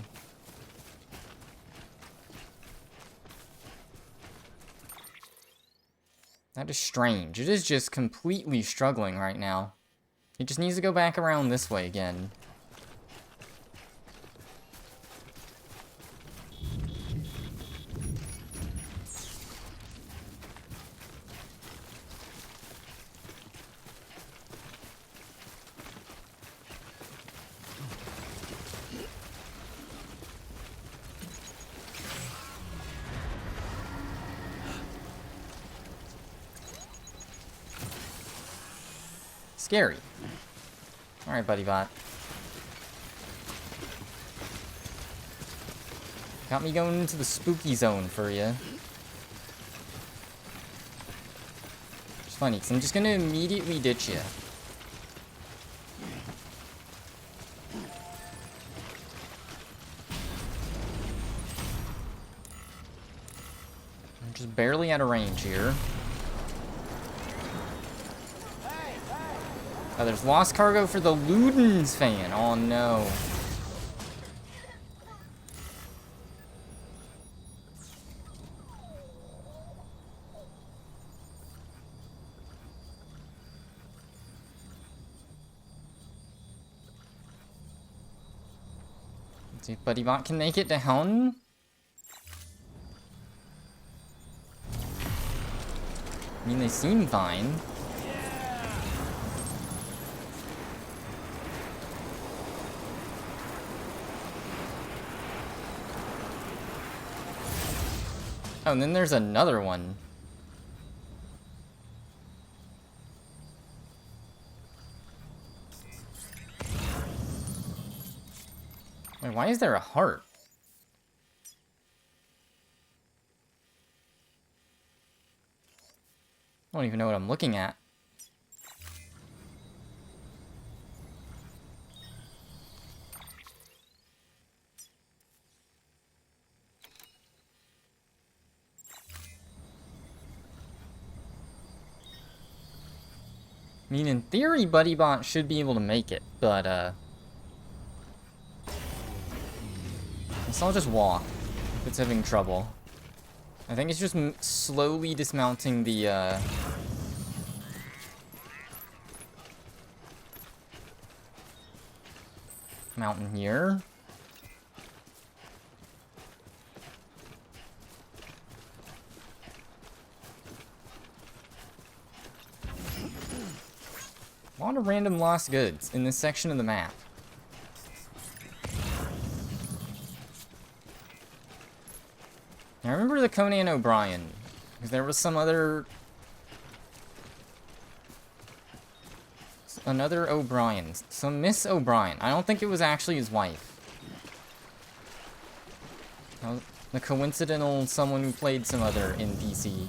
[SPEAKER 1] That is strange. It is just completely struggling right now. It just needs to go back around this way again. Scary. Alright, buddy bot. Got me going into the spooky zone for you. It's funny, because I'm just going to immediately ditch you. I'm just barely out of range here. Oh, there's lost cargo for the Ludens fan. Oh, no. Let's see if Buddy Bot can make it down. I mean, they seem fine. Oh, and then there's another one. Wait, why is there a heart? I don't even know what I'm looking at. I mean, in theory, Buddy Bot should be able to make it, but, guess I'll just walk if it's having trouble. I think it's just slowly dismounting the, mountain here. A lot of random lost goods in this section of the map. I remember the Conan O'Brien, because there was some other... another O'Brien. Some Miss O'Brien. I don't think it was actually his wife. The coincidental someone who played some other NPC.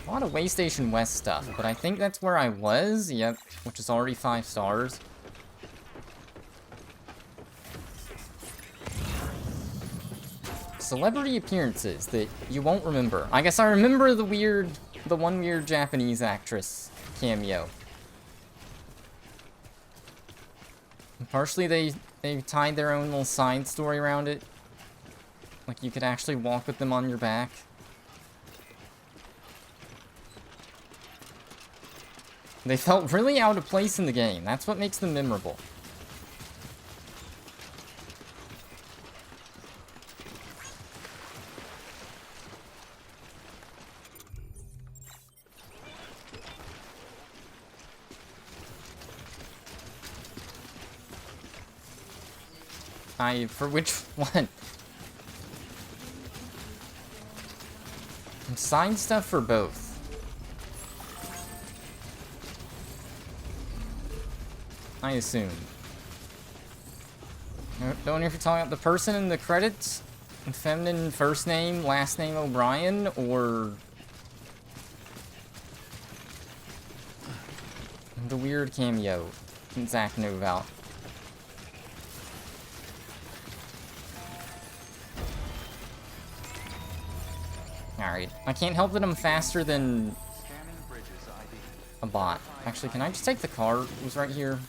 [SPEAKER 1] A lot of Waystation West stuff, but I think that's where I was. Yep, which is already 5 stars. Celebrity appearances that you won't remember. I guess I remember the one weird Japanese actress cameo. And partially they tied their own little side story around it. Like you could actually walk with them on your back. They felt really out of place in the game. That's what makes them memorable. For which one? Side stuff for both. I assume. Don't know if you're talking about the person in the credits, feminine first name, last name O'Brien, or the weird cameo Zach knew about. Alright, I can't help that I'm faster than a bot. Actually, can I just take the car? It was right here.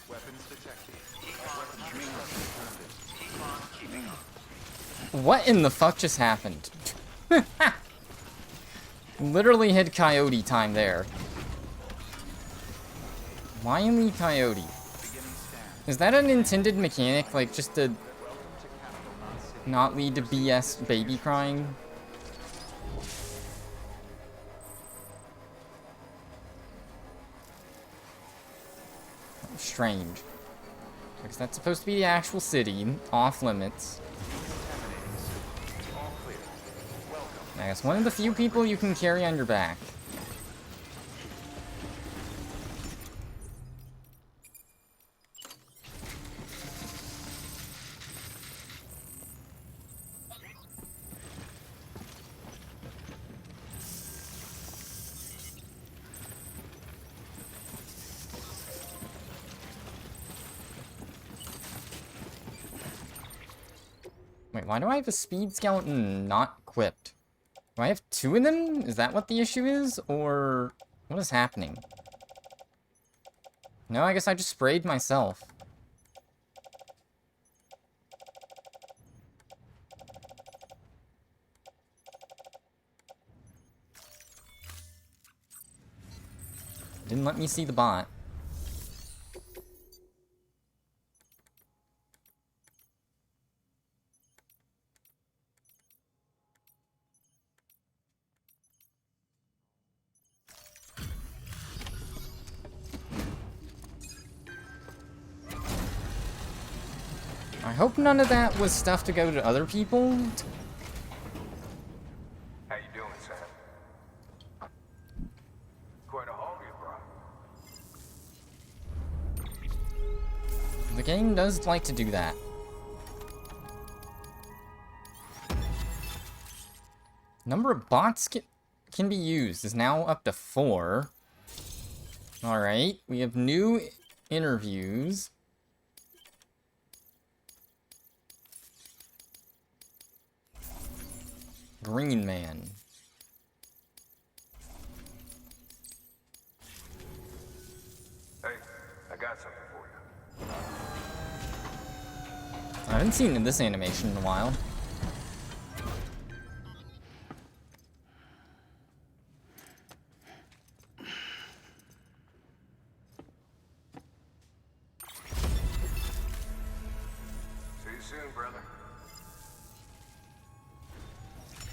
[SPEAKER 1] What in the fuck just happened? Literally hit coyote time there. Wily coyote. Is that an intended mechanic? Like, just to not lead to BS baby crying? Strange. Because that's supposed to be the actual city, off limits. I guess one of the few people you can carry on your back. Wait, why do I have a speed skeleton not equipped? Do I have 2 of them? Is that what the issue is? Or what is happening? No, I guess I just sprayed myself. Didn't let me see the bot. I hope none of that was stuff to go to other people.
[SPEAKER 2] How you doing, Sam? Quite a haul you brought.
[SPEAKER 1] The game does like to do that. Number of bots can be used is now up to 4. Alright, we have new interviews. Green Man.
[SPEAKER 2] Hey, I got something for you.
[SPEAKER 1] I haven't seen this animation in a while.
[SPEAKER 2] See you soon, brother.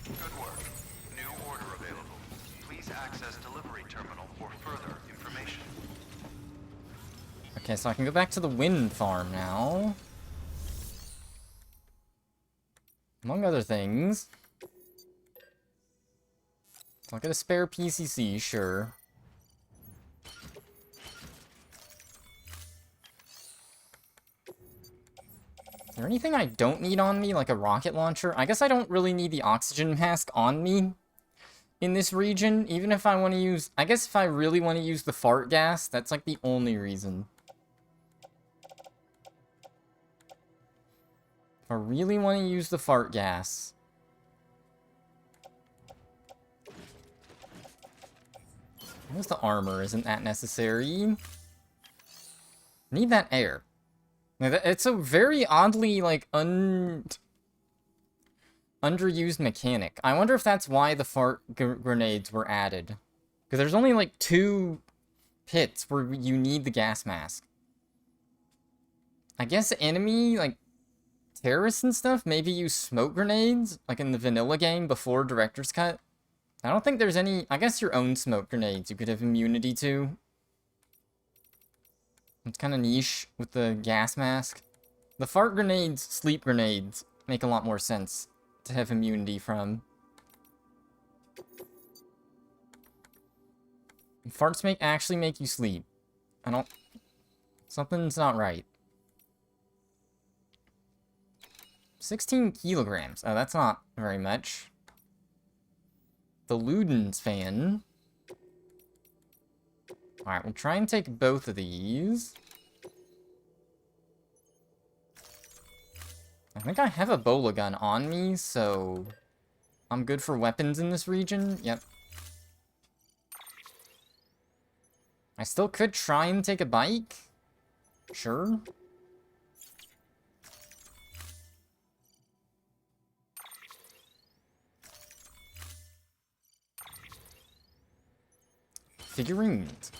[SPEAKER 5] Good work. New order available. Please access delivery terminal for further information.
[SPEAKER 1] Okay, so I can go back to the wind farm now. Among other things. I'll get a spare PCC, sure. Is there anything I don't need on me, like a rocket launcher? I guess I don't really need the oxygen mask on me in this region, even if I want to use... I guess if I really want to use the fart gas, that's like the only reason. If I really want to use the fart gas. Where's the armor? Isn't that necessary? Need that air. It's a very oddly, like, underused mechanic. I wonder if that's why the fart grenades were added. Because there's only, like, 2 pits where you need the gas mask. I guess enemy, like, terrorists and stuff maybe use smoke grenades, like in the vanilla game before Director's Cut. I don't think there's any... I guess your own smoke grenades you could have immunity to. It's kind of niche with the gas mask. The fart grenades, sleep grenades, make a lot more sense to have immunity from. Farts actually make you sleep. I don't... Something's not right. 16 kilograms. Oh, that's not very much. The Ludens fan. Alright, we'll try and take both of these. I think I have a bola gun on me, so... I'm good for weapons in this region. Yep. I still could try and take a bike. Sure. Figurines.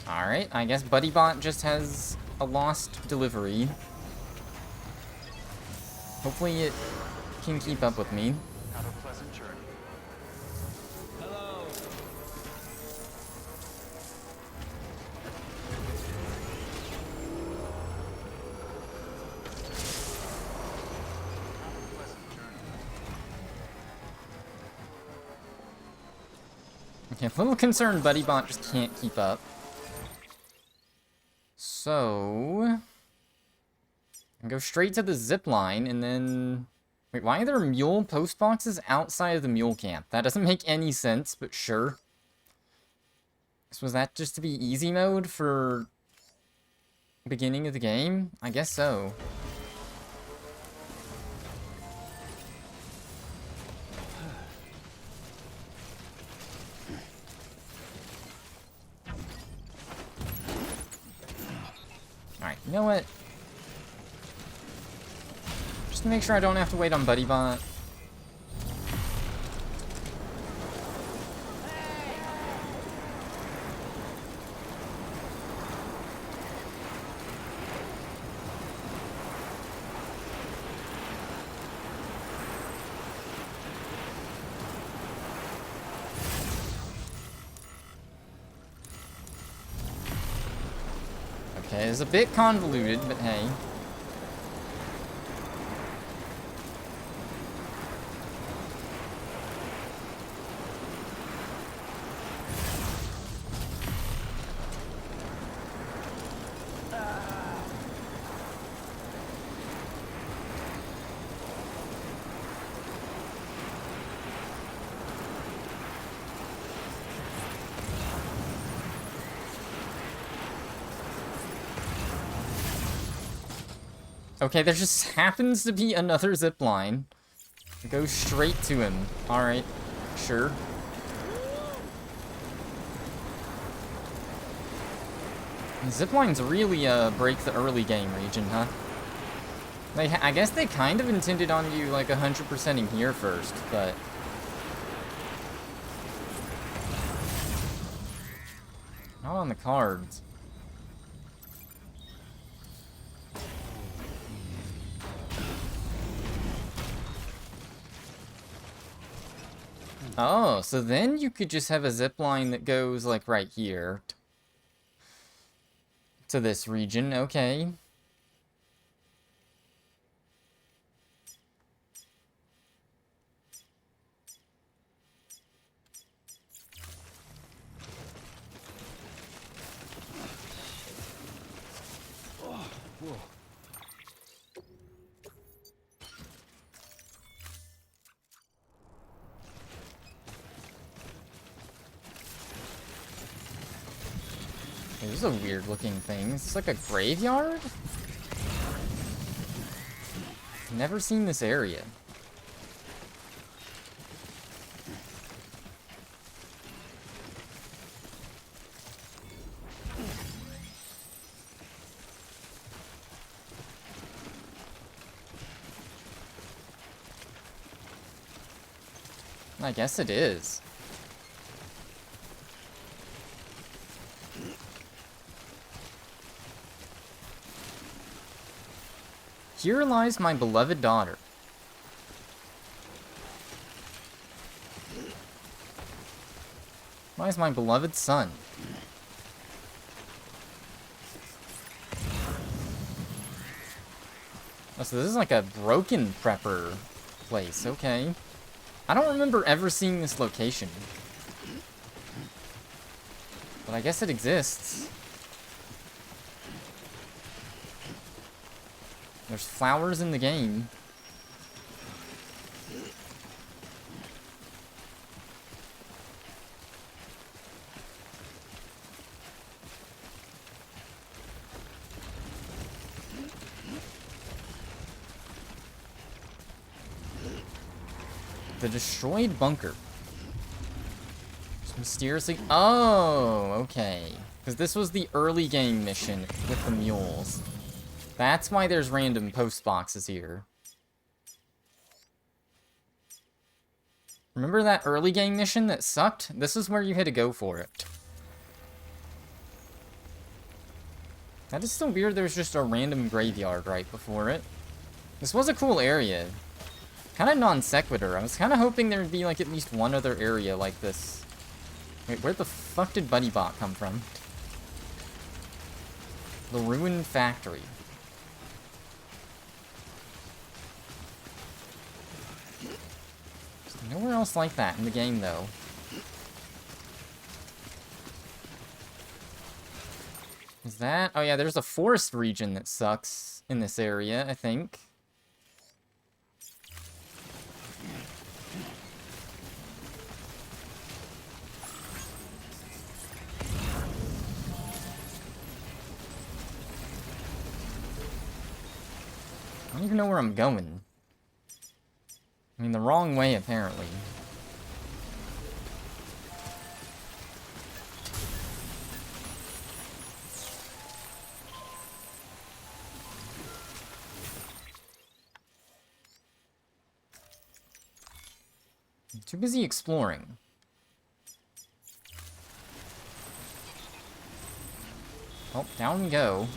[SPEAKER 1] Alright, I guess BuddyBot just has a lost delivery. Hopefully it can keep up with me.
[SPEAKER 5] Have a pleasant journey.
[SPEAKER 3] Hello.
[SPEAKER 5] Have a pleasant journey.
[SPEAKER 1] Okay, I'm a little concerned BuddyBot just can't keep up. So... I go straight to the zip line, and then... Wait, why are there mule post boxes outside of the mule camp? That doesn't make any sense, but sure. So was that just to be easy mode for... beginning of the game? I guess so. Alright, you know what? Just to make sure I don't have to wait on BuddyBot. Okay, it's a bit convoluted, but hey. Okay, there just happens to be another zip line. Go straight to him. Alright, sure. Zip lines really break the early game region, huh? I guess they kind of intended on you like 100%ing here first, but... not on the cards. Oh, so then you could just have a zip line that goes like right here to this region. Okay. Hey, this is a weird looking thing. Is this like a graveyard? Never seen this area. I guess it is. Here lies my beloved daughter. Lies my beloved son. Oh, so this is like a broken prepper place, okay. I don't remember ever seeing this location. But I guess it exists. There's flowers in the game. The destroyed bunker. Just mysteriously... Oh, okay. Because this was the early game mission with the mules. That's why there's random post boxes here. Remember that early game mission that sucked? This is where you had to go for it. That is still weird there's just a random graveyard right before it. This was a cool area. Kind of non sequitur. I was kind of hoping there would be like at least one other area like this. Wait, where the fuck did Buddy Bot come from? The ruined factory. There's nowhere else like that in the game, though. Is that? Oh yeah, there's a forest region that sucks in this area, I think. I don't even know where I'm going. I mean, the wrong way, apparently. I'm too busy exploring. Oh, down we go.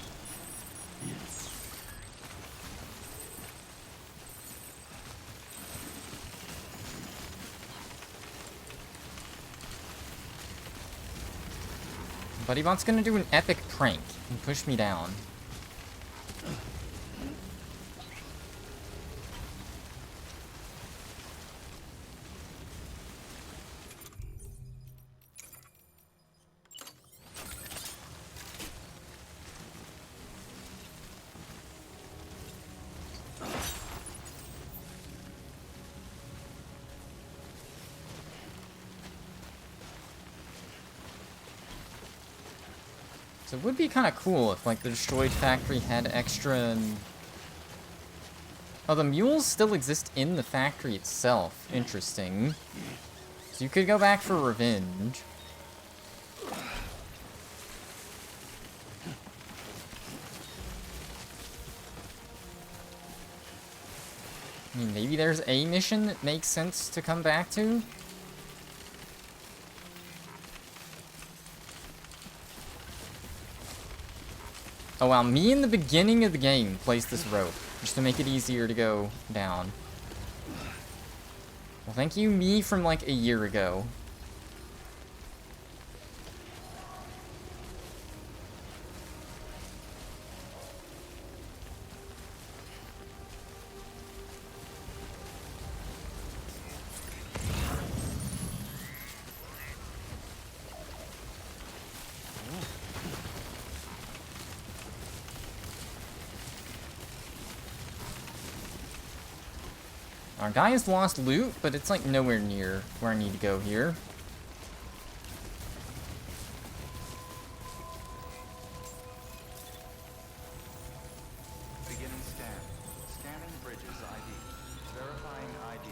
[SPEAKER 1] BuddyBot's gonna do an epic prank and push me down. So it would be kind of cool if, like, the destroyed factory had extra... Oh, the mules still exist in the factory itself. Interesting. So you could go back for revenge. I mean, maybe there's a mission that makes sense to come back to? Oh wow, me in the beginning of the game placed this rope, just to make it easier to go down. Well, thank you, me from like a year ago. Our guy has lost loot, but it's like nowhere near where I need to go here.
[SPEAKER 5] Beginning scan. Scanning bridges ID. Verifying ID.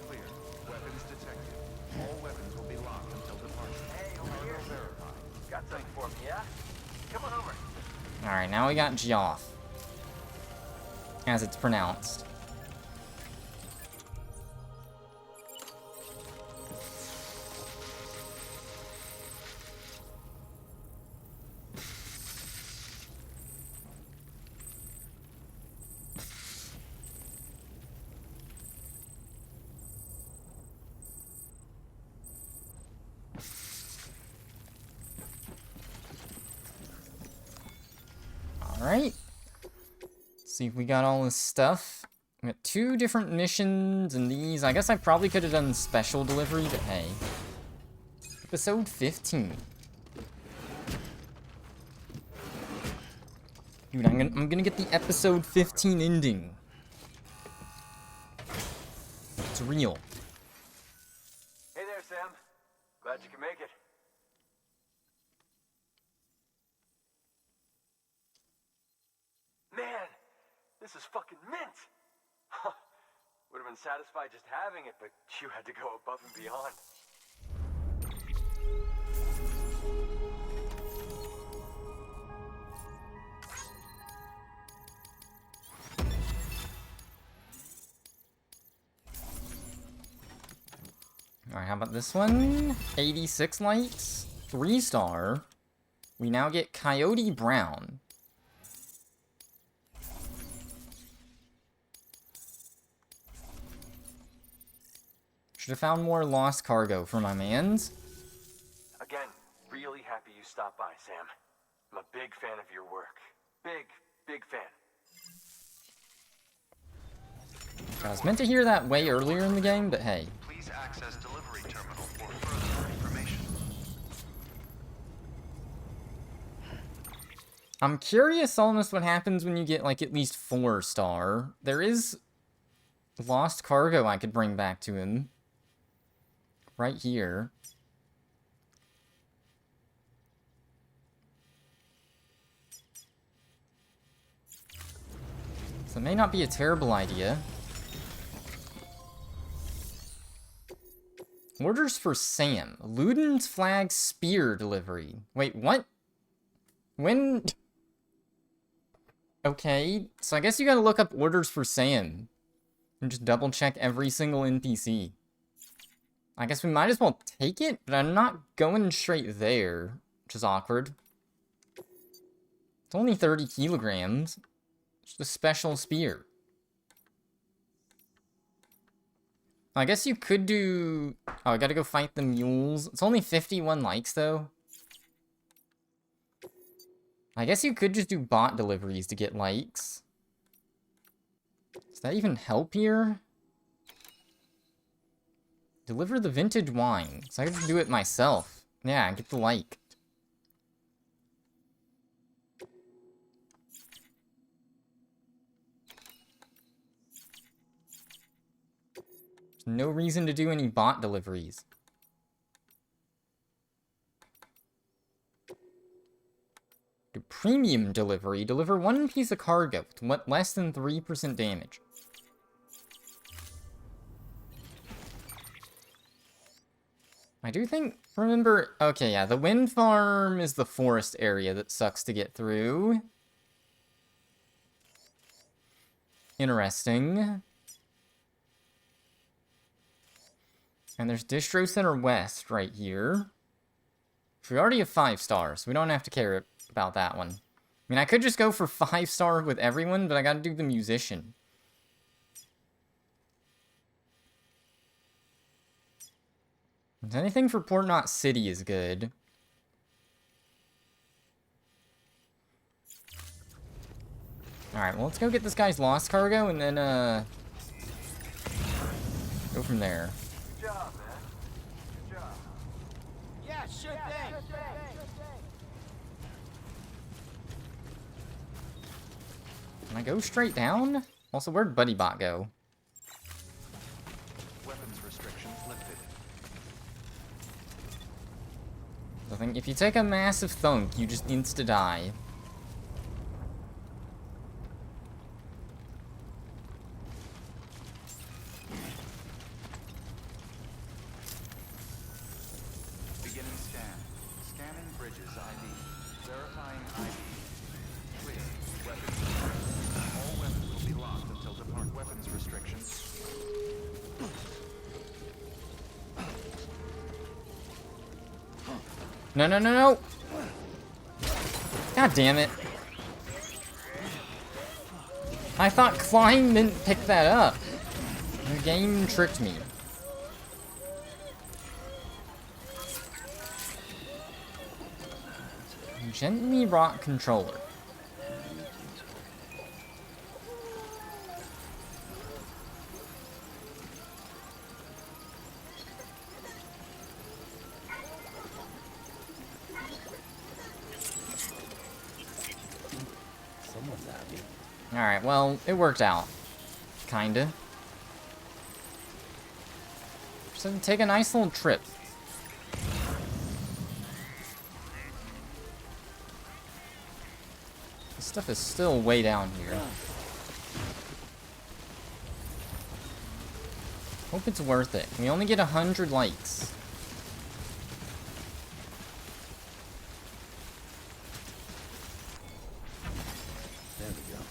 [SPEAKER 5] Clear. Weapons detected. All weapons will be locked until departure.
[SPEAKER 2] Hey, over here.
[SPEAKER 5] Verified.
[SPEAKER 2] Got something for me, yeah? Come on over.
[SPEAKER 1] Alright, now we got Geoff. As it's pronounced. Alright. See if we got all this stuff. We got 2 different missions and these. I guess I probably could have done special delivery, but hey. Episode 15. Dude, I'm gonna get the episode 15 ending. It's real.
[SPEAKER 2] Hey there, Sam. Glad you can make it. Man, this is fucking mint. Would have been satisfied just having it, but you had to go above and beyond.
[SPEAKER 1] Alright, how about this one? 86 lights, 3-star. We now get Coyote Brown. Should have found more lost cargo for my mans.
[SPEAKER 2] Again, really happy you stopped by, Sam. I'm a big fan of your work. Big fan.
[SPEAKER 1] I was meant to hear that way earlier in the game, but hey.
[SPEAKER 5] Please access delivery terminal for further information.
[SPEAKER 1] I'm curious almost what happens when you get, like, at least 4-star. There is lost cargo I could bring back to him. Right here. So it may not be a terrible idea. Orders for Sam. Luden's flag spear delivery. Wait, what? When? Okay, so I guess you gotta look up orders for Sam. And just double check every single NPC. I guess we might as well take it, but I'm not going straight there, which is awkward. It's only 30 kilograms. It's a special spear. I guess you could do... Oh, I gotta go fight the mules. It's only 51 likes, though. I guess you could just do bot deliveries to get likes. Does that even help here? Deliver the vintage wine. So I can just do it myself. Yeah, get the like. There's no reason to do any bot deliveries. Do premium delivery. Deliver 1 piece of cargo with less than 3% damage. I do think, remember, okay, yeah, the wind farm is the forest area that sucks to get through. Interesting. And there's Distro Center West right here. We already have 5 stars, so we don't have to care about that one. I mean, I could just go for 5-star with everyone, but I gotta do the musician. Anything for Port Knot City is good. Alright, well, let's go get this guy's lost cargo and then, go from there.
[SPEAKER 2] Good job, man. Good job.
[SPEAKER 6] Yeah, sure thing.
[SPEAKER 1] Can I go straight down? Also, where'd BuddyBot go?
[SPEAKER 5] Weapons restrictions lifted.
[SPEAKER 1] I think if you take a massive thunk, you just insta-die.
[SPEAKER 5] Beginning scan. Scanning bridges ID. Verifying ID. Clear. Weapons restricted. All weapons will be locked until depart weapons restrictions.
[SPEAKER 1] No, no, no, no! God damn it. I thought Klein didn't pick that up. The game tricked me. Gently rock controller.
[SPEAKER 3] Someone's happy.
[SPEAKER 1] Alright, well, it worked out. Kinda. So take a nice little trip. This stuff is still way down here. Hope it's worth it. We only get 100 likes.
[SPEAKER 3] There we go.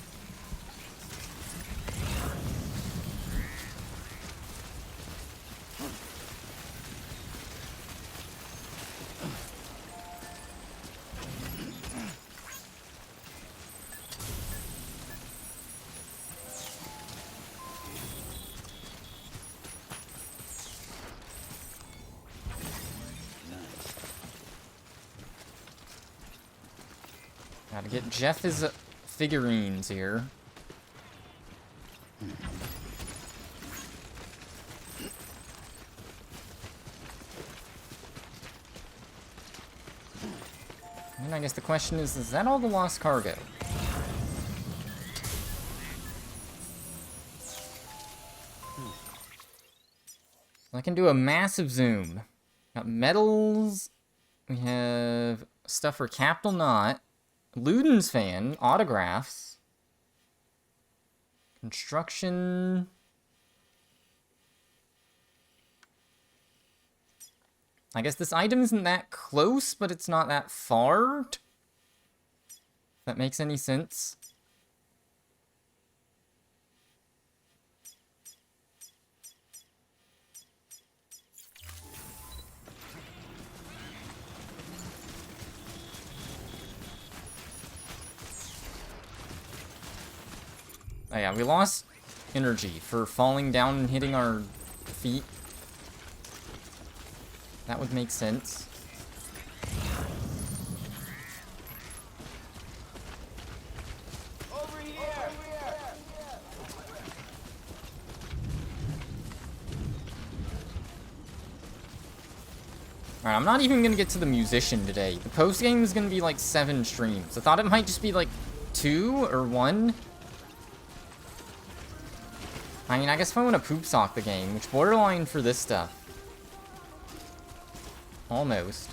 [SPEAKER 1] Gotta get Jeff his figurines here. And I guess the question is that all the lost cargo? I can do a massive zoom. Got medals. We have stuff for Capital Knot. Luden's fan. Autographs. Construction. I guess this item isn't that close, but it's not that far. If that makes any sense. Oh yeah, we lost energy for falling down and hitting our feet. That would make sense.
[SPEAKER 6] Over here!
[SPEAKER 1] Alright, I'm not even gonna get to the musician today. The post game is gonna be like 7 streams. I thought it might just be like 2 or 1. I mean, I guess if I want to poop sock the game, which borderline for this stuff. Almost.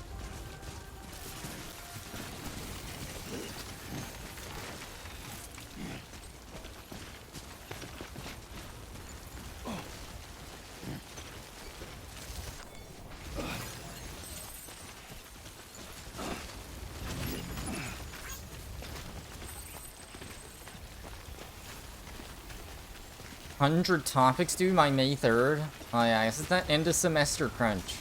[SPEAKER 1] $100 topics due by May 3rd. Oh yeah, I guess it's that end of semester crunch.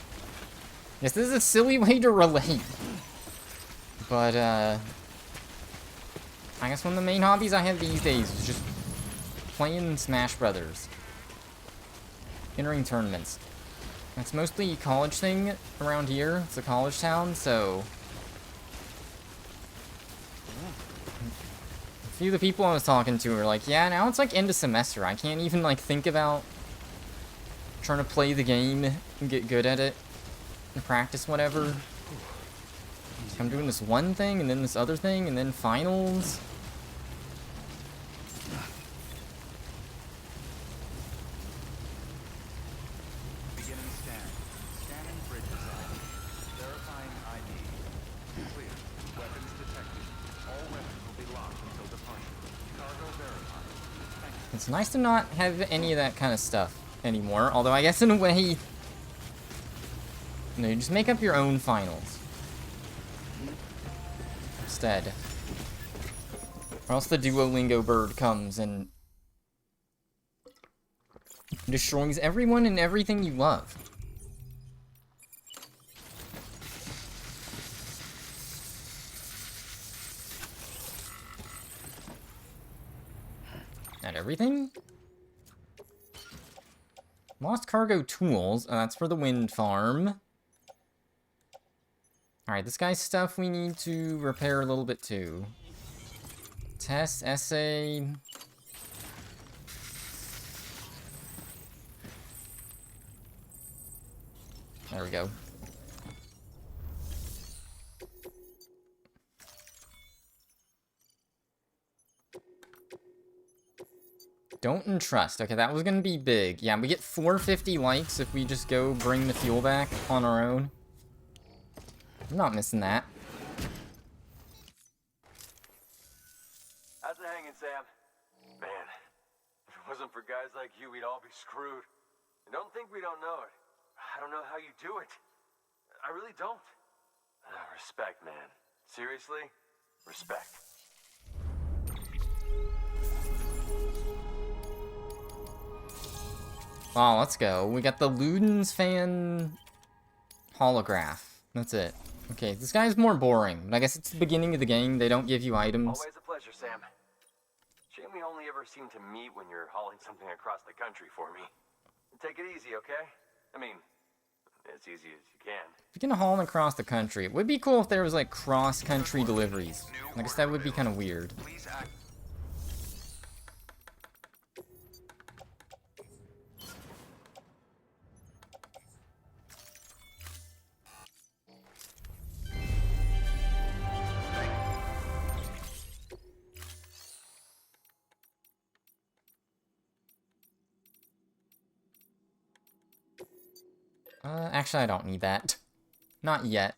[SPEAKER 1] Yes, this is a silly way to relate. But, I guess one of the main hobbies I have these days is just playing Smash Brothers. Entering tournaments. That's mostly a college thing around here. It's a college town, so... A few of the people I was talking to were like, yeah, now it's like end of semester. I can't even, like, think about trying to play the game and get good at it. And practice whatever. I'm doing this one thing, and then this other thing, and then finals.
[SPEAKER 5] Beginning scan. Scanning bridges ID. Verifying ID. Clear. Weapons detected. All weapons will be locked until departure. Cargo verified. Thank you.
[SPEAKER 1] It's nice to not have any of that kind of stuff anymore, although I guess in a way... No, you just make up your own finals. Instead. Or else the Duolingo bird comes and... destroys everyone and everything you love. Not everything? Lost cargo tools. That's for the wind farm. Alright, this guy's stuff we need to repair a little bit too. Test, essay... There we go. Don't entrust. Okay, that was gonna be big. Yeah, we get 450 likes if we just go bring the fuel back on our own. I'm not missing that.
[SPEAKER 2] How's it hanging, Sam? Man, if it wasn't for guys like you, we'd all be screwed. And don't think we don't know it. I don't know how you do it. I really don't. Respect, man. Seriously, respect.
[SPEAKER 1] Oh, let's go. We got the Luden's fan holograph. That's it. Okay, this guy's more boring, but I guess it's the beginning of the game. They don't give you items.
[SPEAKER 2] Always a pleasure, Sam. Shame we only ever seem to meet when you're hauling something across the country for me. Take it easy, okay? I mean, as easy as you can.
[SPEAKER 1] If you can haul them across the country, it would be cool if there was like cross-country deliveries. I guess that would be kind of weird.
[SPEAKER 5] Please act.
[SPEAKER 1] Actually, I don't need that. Not yet.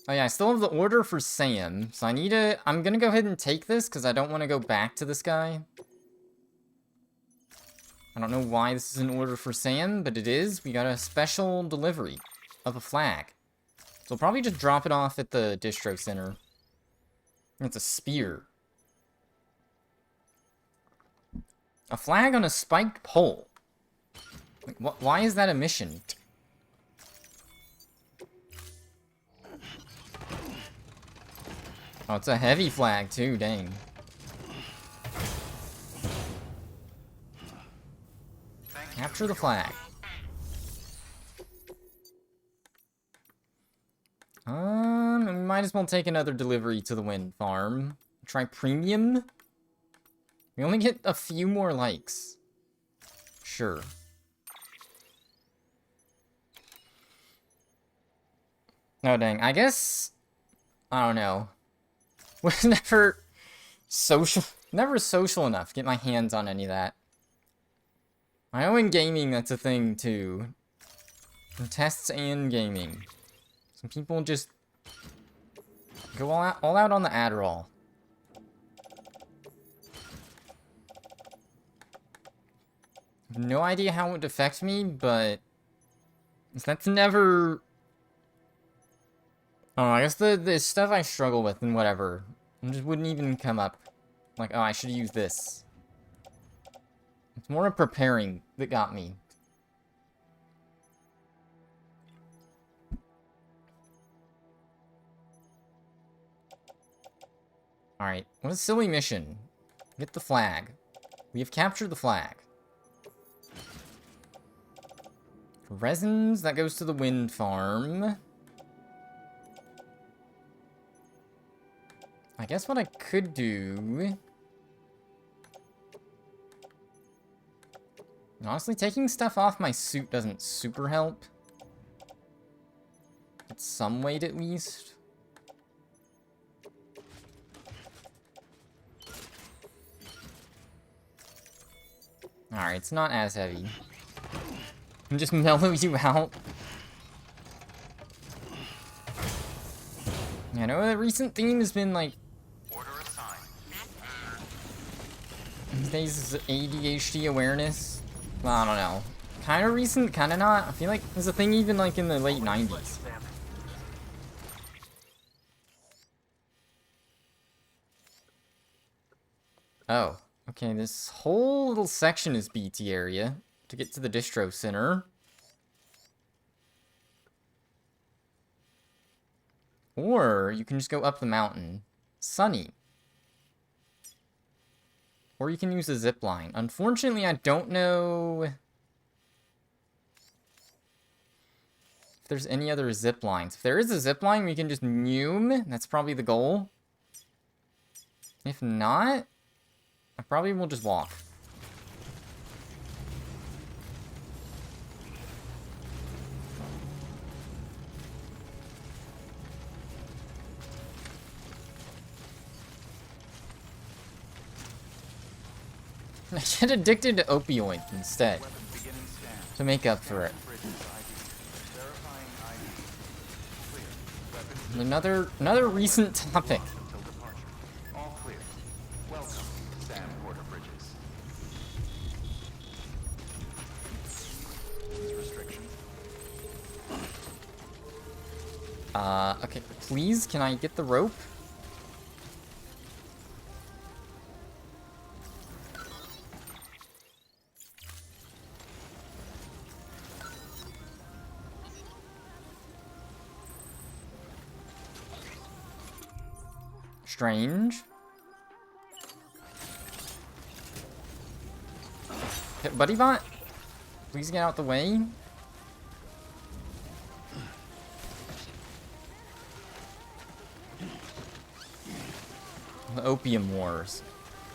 [SPEAKER 1] Oh yeah, I still have the order for Sam, so I'm gonna go ahead and take this, because I don't want to go back to this guy. I don't know why this is an order for Sam, but it is. We got a special delivery of a flag. So I'll probably just drop it off at the distro center. It's a spear. A flag on a spiked pole. Like, why is that a mission? Oh, it's a heavy flag too, dang. Capture the flag. We might as well take another delivery to the wind farm. Try premium. We only get a few more likes. Sure. Oh dang, I guess I don't know. Was never social enough to get my hands on any of that. I know in gaming that's a thing too. In tests and gaming. Some people just go all out on the Adderall. No idea how it would affect me, but that's never... Oh, I guess the stuff I struggle with and whatever just wouldn't even come up. Like, oh, I should use this. It's more of preparing that got me. Alright, what a silly mission. Get the flag. We have captured the flag. Resins, that goes to the wind farm. I guess what I could do... Honestly, taking stuff off my suit doesn't super help. It's some weight at least. Alright, it's not as heavy. And just mellow you out. I know the recent theme has been like...
[SPEAKER 5] Order assigned.
[SPEAKER 1] These days is ADHD awareness. Well, I don't know. Kind of recent, kind of not. I feel like there's a thing even like in the late 90s. Oh, okay, this whole little section is BT area to get to the distro center. Or you can just go up the mountain. Sunny. Or you can use a zip line. Unfortunately, I don't know if there's any other zip lines. If there is a zip line, we can just Noom. That's probably the goal. If not, I probably will just walk. I get addicted to opioids instead to make up for it. Another recent topic.
[SPEAKER 5] All clear. Welcome, Sam Porter Bridges. Restrictions.
[SPEAKER 1] Okay, please, can I get the rope? Strange. Okay, BuddyBot, please get out the way. The Opium Wars.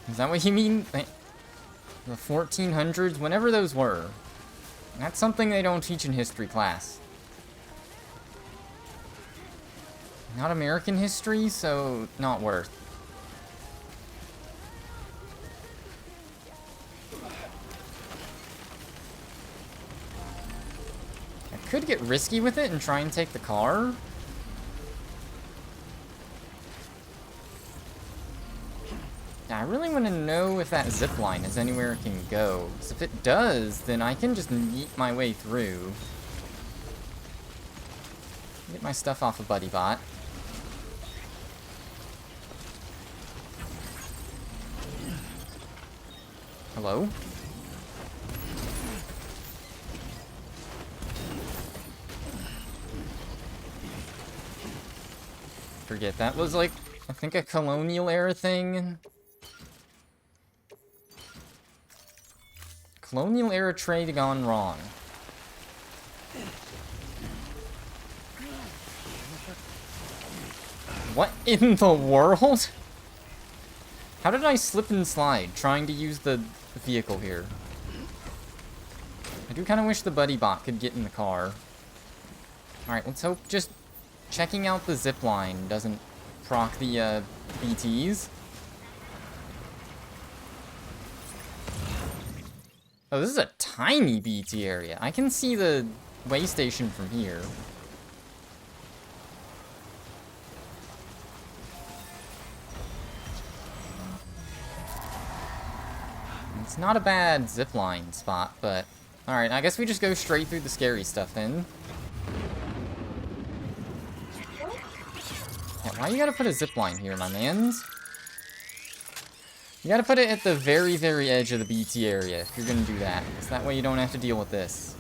[SPEAKER 1] Is that what you mean? The 1400s? Whenever those were. That's something they don't teach in history class. Not American history, so not worth. I could get risky with it and try and take the car. I really want to know if that zipline is anywhere it can go. Because if it does, then I can just yeet my way through. Get my stuff off of Buddy Bot. Hello? Forget that was like, I think a colonial era thing. Colonial era trade gone wrong. What in the world? How did I slip and slide trying to use the vehicle here? I do kind of wish the Buddy Bot could get in the car. Alright, let's hope just checking out the zipline doesn't proc the BTs. Oh, this is a tiny BT area. I can see the way station from here. It's not a bad zipline spot, but... Alright, I guess we just go straight through the scary stuff then. Yeah, why you gotta put a zipline here, my mans? You gotta put it at the very, very edge of the BT area if you're gonna do that. So that way you don't have to deal with this.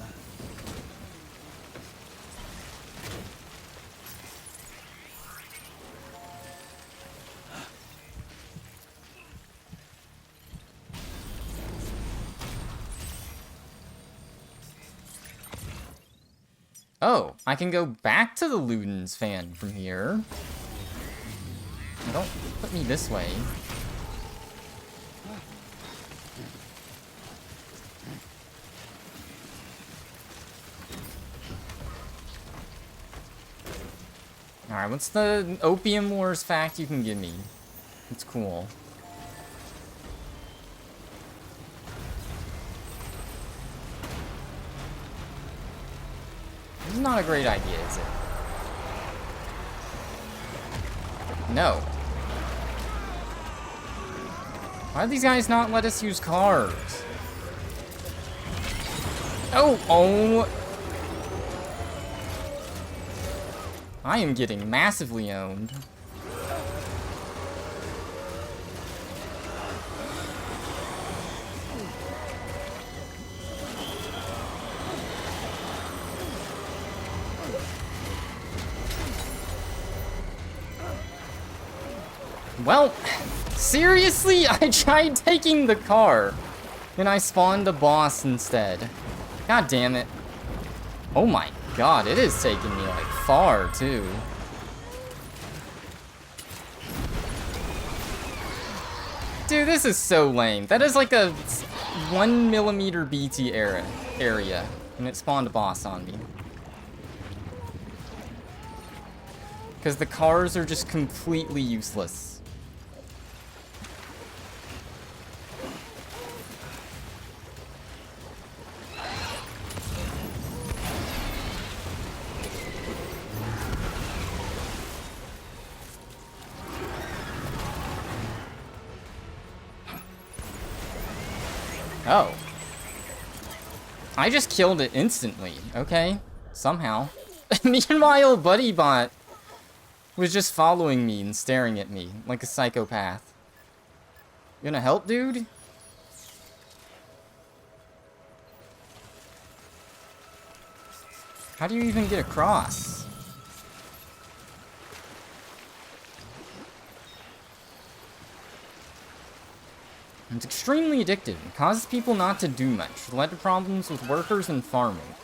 [SPEAKER 1] Oh, I can go back to the Ludens fan from here. Don't put me this way. Alright, what's the Opium Wars fact you can give me? It's cool. This is not a great idea, is it? No. Why do these guys not let us use cars? Oh! I am getting massively owned. Well, seriously? I tried taking the car, and I spawned a boss instead. God damn it. Oh my god, it is taking me, like, far, too. Dude, this is so lame. That is like a 1mm BT area, and it spawned a boss on me. Because the cars are just completely useless. Oh. I just killed it instantly, okay? Somehow. Meanwhile, Buddy Bot was just following me and staring at me like a psychopath. You gonna help, dude? How do you even get across? It's extremely addictive. It causes people not to do much. Led to problems with workers and farming.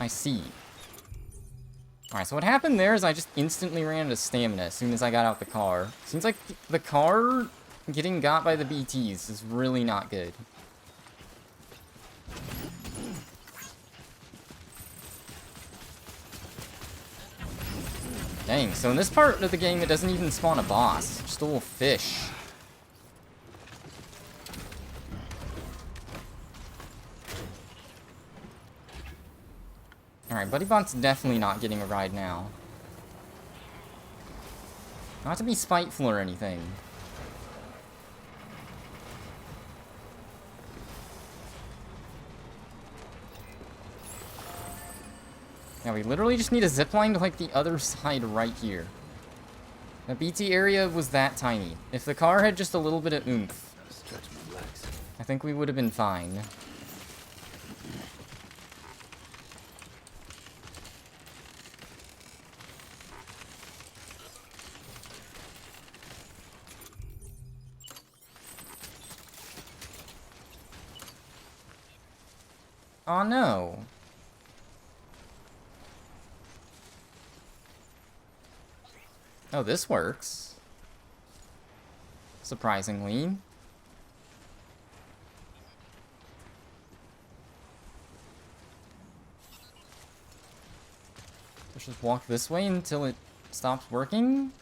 [SPEAKER 1] I see. Alright, so what happened there is I just instantly ran out of stamina as soon as I got out the car. Seems like the car getting got by the BTs is really not good. Dang, so in this part of the game it doesn't even spawn a boss, just a little fish. Alright, BuddyBot's definitely not getting a ride now. Not to be spiteful or anything. Yeah, we literally just need a zipline to, like, the other side right here. The BT area was that tiny. If the car had just a little bit of oomph,
[SPEAKER 3] Stretch my legs.
[SPEAKER 1] I think we would have been fine. Oh no. Oh, this works. Surprisingly. Let's just walk this way until it stops working.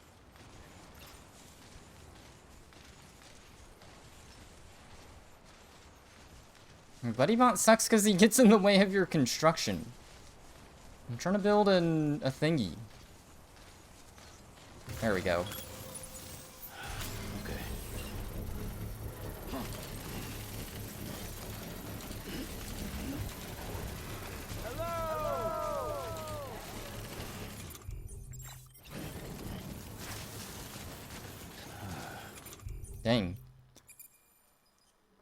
[SPEAKER 1] BuddyBot sucks because he gets in the way of your construction. I'm trying to build a thingy. There we go.
[SPEAKER 3] Okay.
[SPEAKER 1] Dang.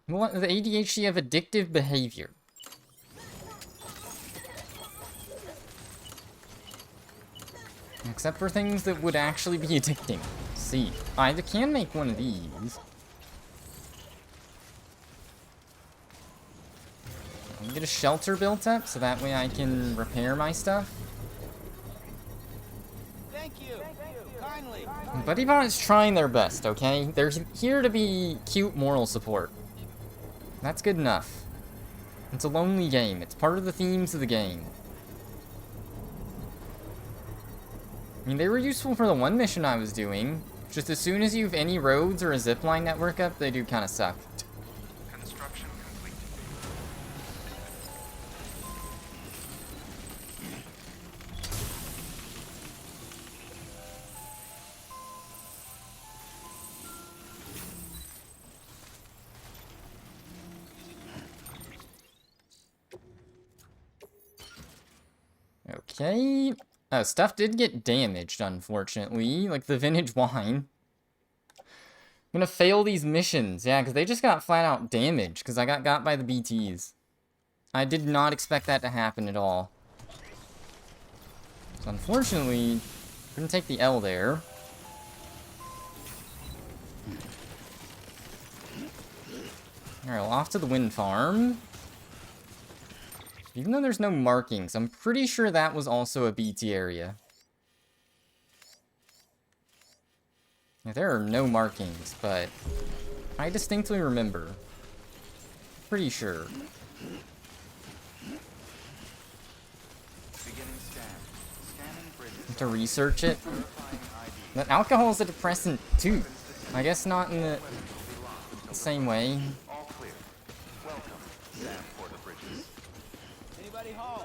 [SPEAKER 1] What, the ADHD have addictive behavior. Except for things that would actually be addicting. See, I can make one of these. I'll get a shelter built up so that way I can repair my stuff.
[SPEAKER 6] Thank you. Kindly.
[SPEAKER 1] BuddyBot is trying their best, okay? They're here to be cute moral support. That's good enough. It's a lonely game. It's part of the themes of the game. I mean, they were useful for the one mission I was doing. Just as soon as you have any roads or a zipline network up, they do kind of suck.
[SPEAKER 5] Construction complete.
[SPEAKER 1] Okay. Oh, stuff did get damaged, unfortunately. Like the vintage wine. I'm gonna fail these missions. Yeah, because they just got flat out damaged because I got by the BTs. I did not expect that to happen at all. So unfortunately, couldn't take the L there. Alright, well, off to the wind farm. Even though there's no markings, I'm pretty sure that was also a BT area. Yeah, there are no markings, but I distinctly remember. Pretty sure.
[SPEAKER 5] Beginning scan. Scanning bridges.
[SPEAKER 1] To research it.
[SPEAKER 5] Verifying ID.
[SPEAKER 1] But alcohol is a depressant too. I guess not in the same way.
[SPEAKER 5] All clear. Welcome, Sam Porter Bridges.
[SPEAKER 6] Anybody home?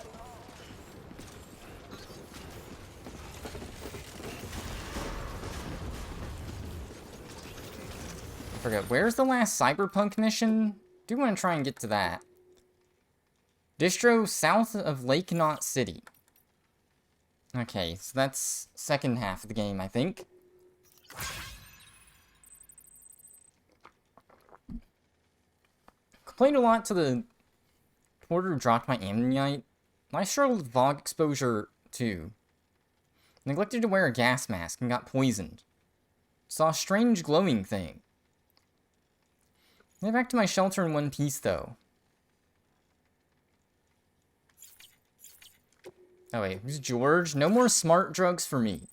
[SPEAKER 1] I forget, where's the last Cyberpunk mission? Do want to try and get to that. Distro south of Lake Knot City. Okay, so that's second half of the game, I think. Complained a lot to the porter who dropped my ammonite. I struggled with fog exposure, too. Neglected to wear a gas mask and got poisoned. Saw a strange glowing thing. Get back to my shelter in one piece, though. Oh wait, who's George? No more smart drugs for me.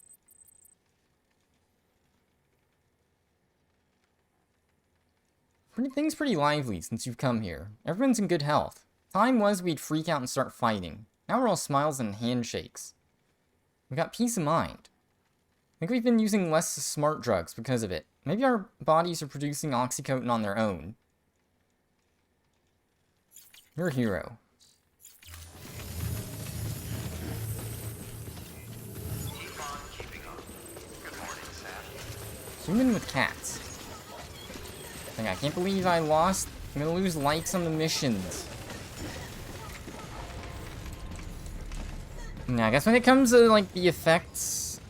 [SPEAKER 1] Things pretty lively since you've come here. Everyone's in good health. Time was we'd freak out and start fighting. Now we're all smiles and handshakes. We got peace of mind. I think we've been using less smart drugs because of it. Maybe our bodies are producing oxycodone on their own. You're a hero.
[SPEAKER 5] Keep on keeping on. Good morning, Sam.
[SPEAKER 1] Human with cats. I can't believe I lost. I'm gonna lose likes on the missions. Now, I guess when it comes to, like, the effects...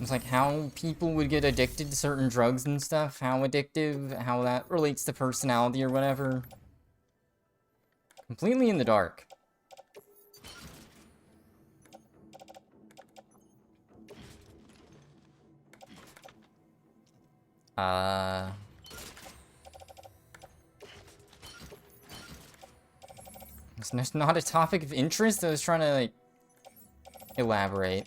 [SPEAKER 1] It's like how people would get addicted to certain drugs and stuff. How addictive, how that relates to personality or whatever. Completely in the dark. It's not a topic of interest. I was trying to, like, elaborate.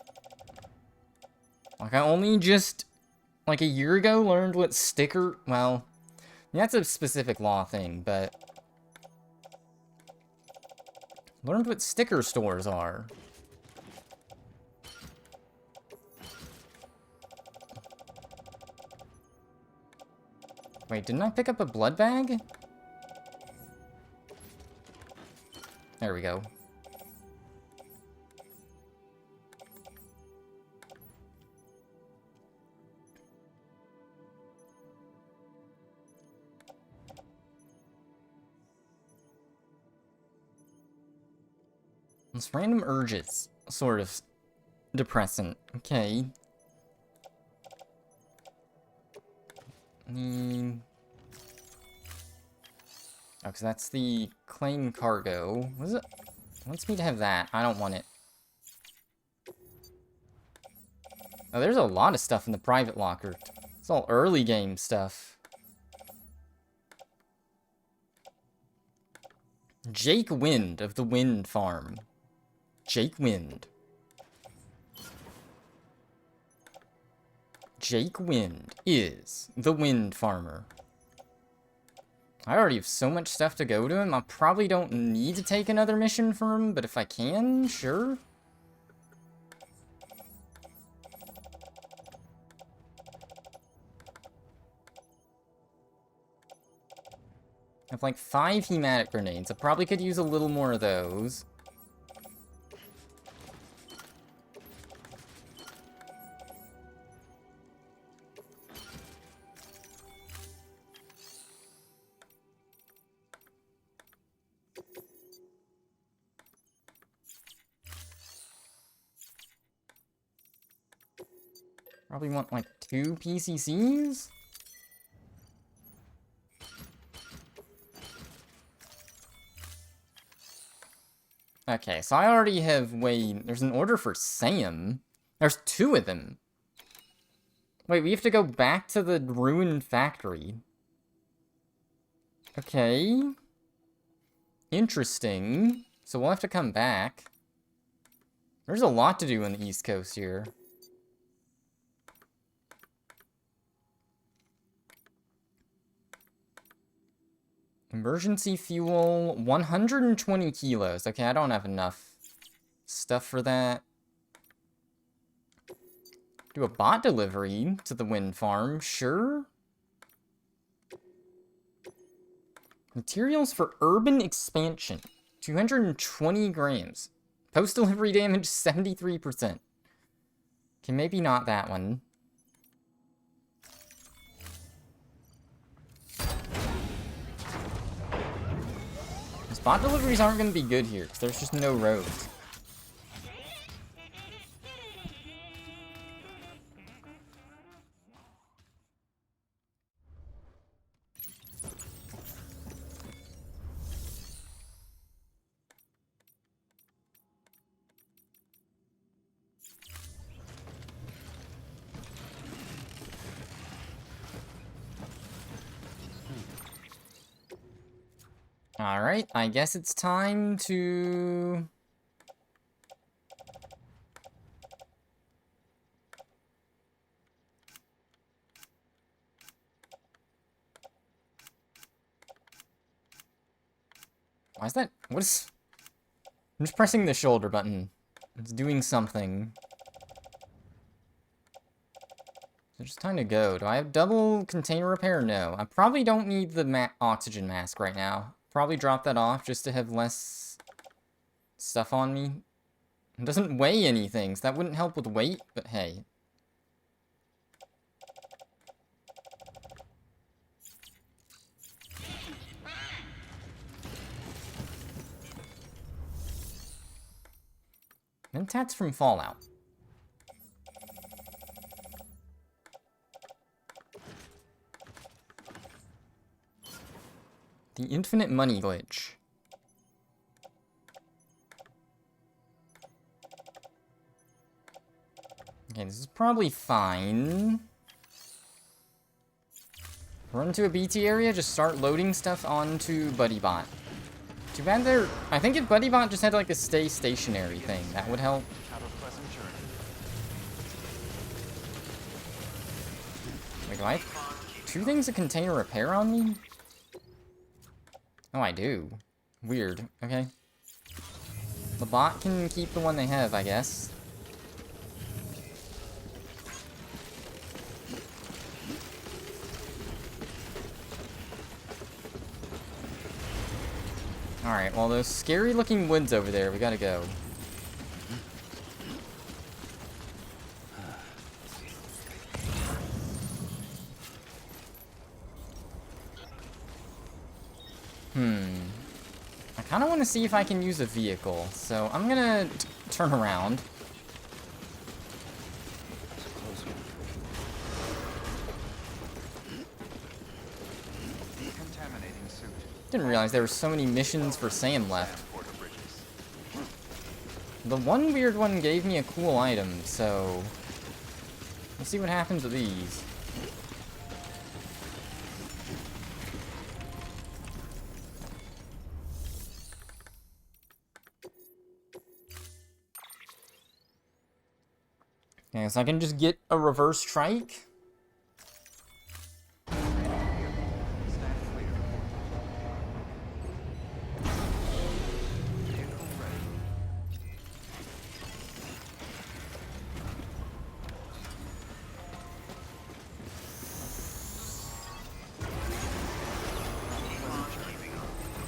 [SPEAKER 1] Like, I only just, like, a year ago learned what sticker... Well, that's a specific law thing, but... Learned what sticker stores are. Wait, didn't I pick up a blood bag? There we go. It's random urges. Sort of depressant. Okay. Oh, because that's the claim cargo. What is it? It wants me to have that. I don't want it. Oh, there's a lot of stuff in the private locker. It's all early game stuff. Jake Wind of the Wind Farm. Jake Wind. Jake Wind is the Wind Farmer. I already have so much stuff to go to him, I probably don't need to take another mission for him, but if I can, sure. I have like 5 hematic grenades. I probably could use a little more of those. Probably want like 2 PCCs? Okay, so I already have there's an order for Sam. There's 2 of them. Wait, we have to go back to the ruined factory. Okay. Interesting. So we'll have to come back. There's a lot to do on the East Coast here. Emergency fuel, 120 kilos. Okay, I don't have enough stuff for that. Do a bot delivery to the wind farm, sure. Materials for urban expansion, 220 grams. Post-delivery damage, 73%. Okay, maybe not that one. Spot deliveries aren't going to be good here, because there's just no roads. Alright, I guess it's time to... Why is that? What is... I'm just pressing the shoulder button. It's doing something. So just time to go. Do I have double container repair? No. I probably don't need the oxygen mask right now. Probably drop that off just to have less stuff on me. It doesn't weigh anything, so that wouldn't help with weight, but hey. Mentats from Fallout. The infinite money glitch. Okay, this is probably fine. Run to a BT area, just start loading stuff onto BuddyBot. Too bad there... I think if BuddyBot just had like a stay stationary thing, that would help.
[SPEAKER 5] Have a pleasant journey.
[SPEAKER 1] Wait, do I have 2 things of container repair on me? Oh, I do. Weird. Okay. The bot can keep the one they have, I guess. Alright, well, those scary-looking woods over there, we gotta go. I kinda wanna see if I can use a vehicle, so I'm gonna turn around.
[SPEAKER 5] Contaminating suit.
[SPEAKER 1] Didn't realize there were so many missions for Sam left.
[SPEAKER 5] Transporter bridges.
[SPEAKER 1] The one weird one gave me a cool item, so... Let's see what happens with these. Okay, so I can just get a reverse strike.
[SPEAKER 5] Stand clear. Vehicle ready.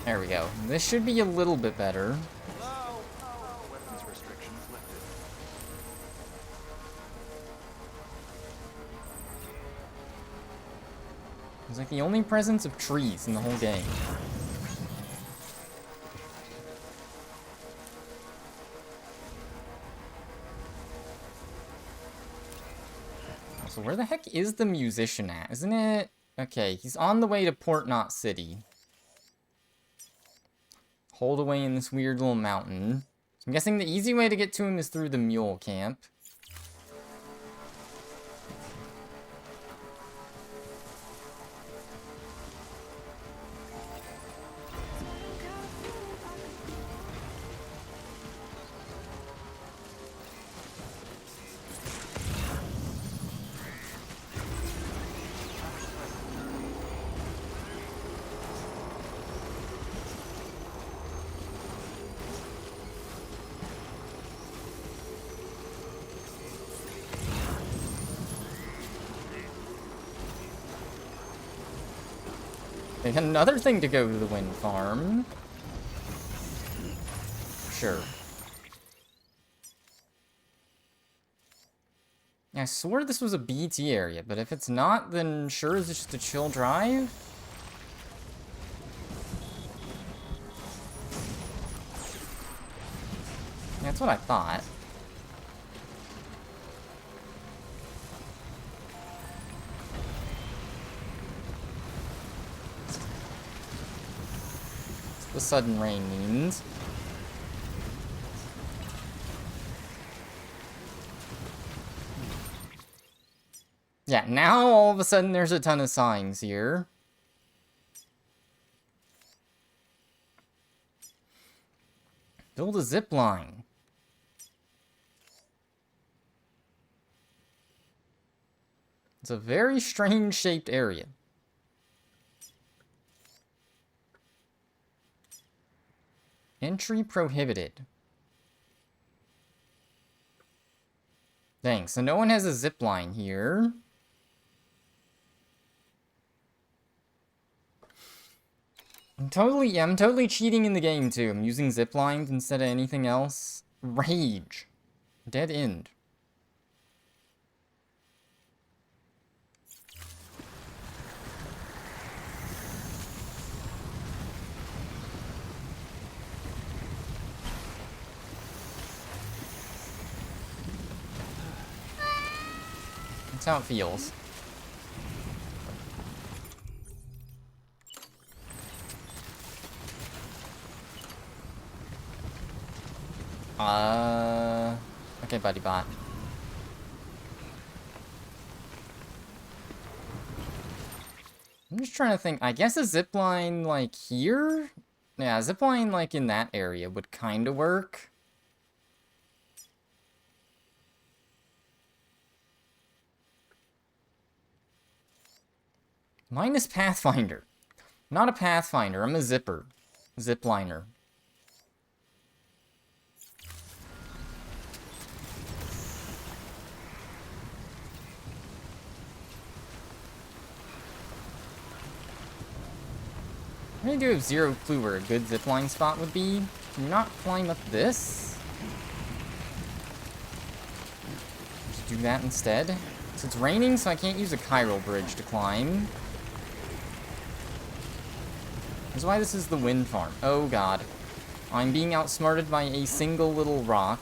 [SPEAKER 1] There we go. This should be a little bit better.
[SPEAKER 5] Weapons restrictions lifted.
[SPEAKER 1] It's like the only presence of trees in the whole game. So where the heck is the musician at? Isn't it? Okay, he's on the way to Port Knot City. Hold away in this weird little mountain. So I'm guessing the easy way to get to him is through the mule camp. They had another thing to go to the wind farm. Sure. Yeah, I swore this was a BT area, but if it's not, then sure, is it just a chill drive? Yeah, that's what I thought. The sudden rain means. Yeah, now all of a sudden there's a ton of signs here. Build a zip line. It's a very strange shaped area. Entry prohibited. Dang, so no one has a zip line here. I'm totally cheating in the game too. I'm using zip lines instead of anything else. Rage. Dead end. That's how it feels. Okay, buddy bot. I'm just trying to think. I guess a zipline, like, here? Yeah, a zipline, like, in that area would kind of work. Mine is Pathfinder. Not a Pathfinder, I'm a zipper. Zipliner. I really do have zero clue where a good zipline spot would be. Can you not climb up this? Just do that instead. So it's raining, so I can't use a chiral bridge to climb. That's why this is the wind farm. Oh god. I'm being outsmarted by a single little rock.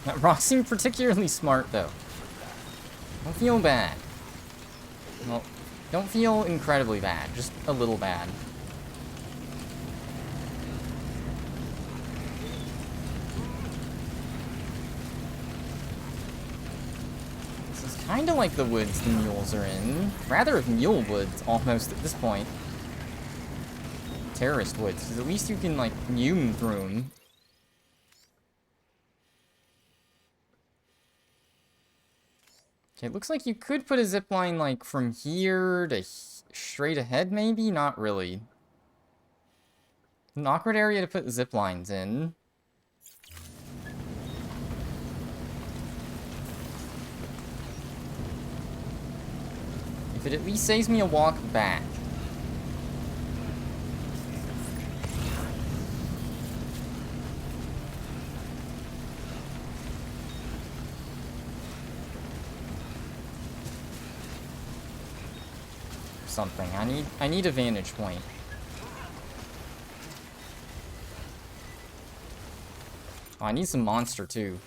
[SPEAKER 1] That rock seemed particularly smart, though. Don't feel bad. Well, don't feel incredibly bad, just a little bad. This is kind of like the woods the mules are in. Rather mule woods, almost, at this point. Terrorist woods, because at least you can, like, mume through them. Okay, it looks like you could put a zipline, like, from here to straight ahead, maybe? Not really. An awkward area to put ziplines in. If it at least saves me a walk back. Something. I need a vantage point. Oh, I need some monster too.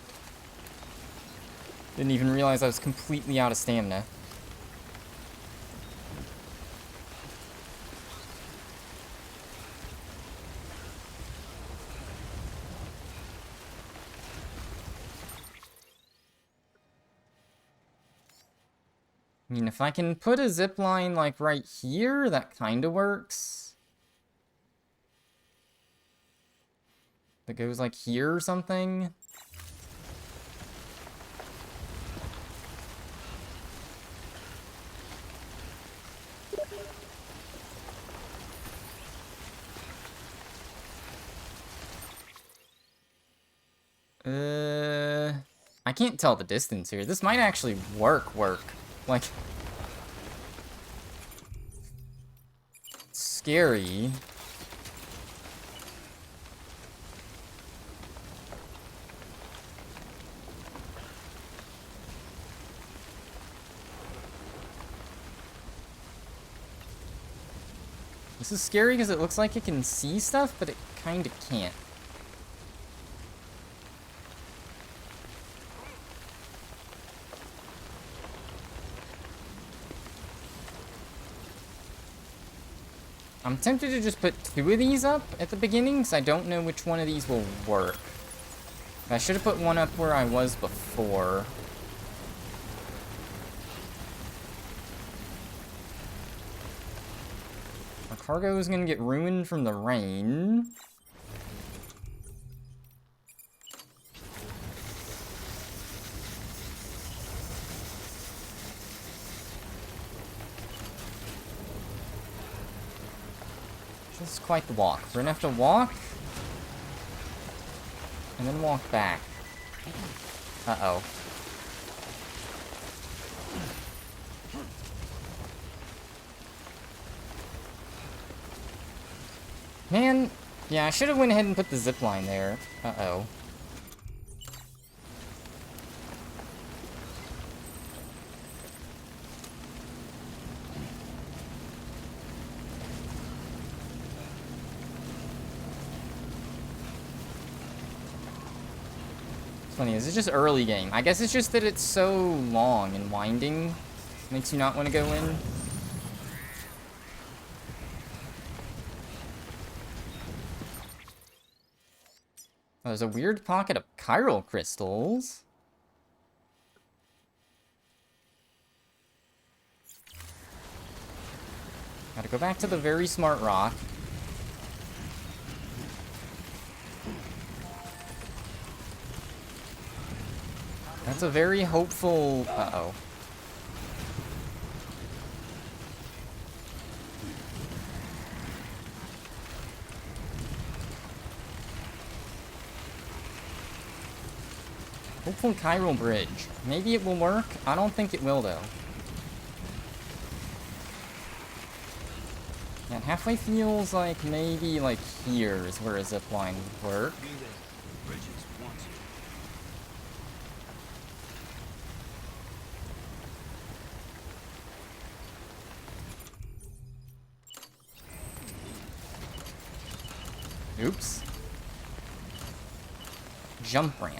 [SPEAKER 1] Didn't even realize I was completely out of stamina. I mean, if I can put a zipline, like, right here, that kind of works. That goes, like, here or something. I can't tell the distance here. This might actually work. Like, scary. This is scary because it looks like it can see stuff, but it kind of can't. I'm tempted to just put 2 of these up at the beginning, because I don't know which one of these will work. I should have put one up where I was before. Our cargo is going to get ruined from the rain. This is quite the walk. We're gonna have to walk, and then walk back. Uh-oh. Man, yeah, I should have went ahead and put the zip line there. Uh-oh. Funny, this is just early game. I guess it's just that it's so long and winding. Makes you not want to go in. Oh, there's a weird pocket of chiral crystals. Gotta go back to the very smart rock. That's a very hopeful... Uh-oh. Hopeful chiral bridge. Maybe it will work. I don't think it will, though. Yeah, halfway feels like maybe, like, here is where a zipline would work. Oops. Jump ramp.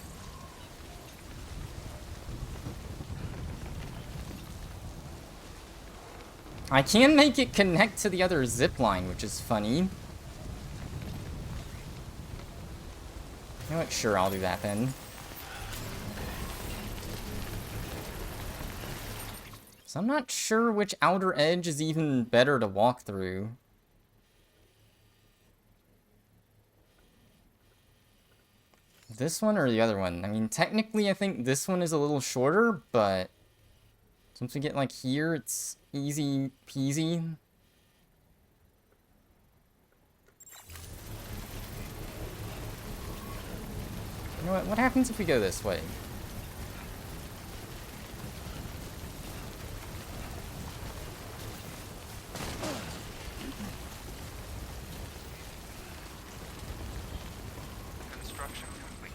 [SPEAKER 1] I can make it connect to the other zip line, which is funny. You know what? Sure, I'll do that then. So I'm not sure which outer edge is even better to walk through. This one or the other one? I mean, technically, I think this one is a little shorter, but once we get, like, here, it's easy peasy. You know what? What happens if we go this way?
[SPEAKER 5] Construction complete.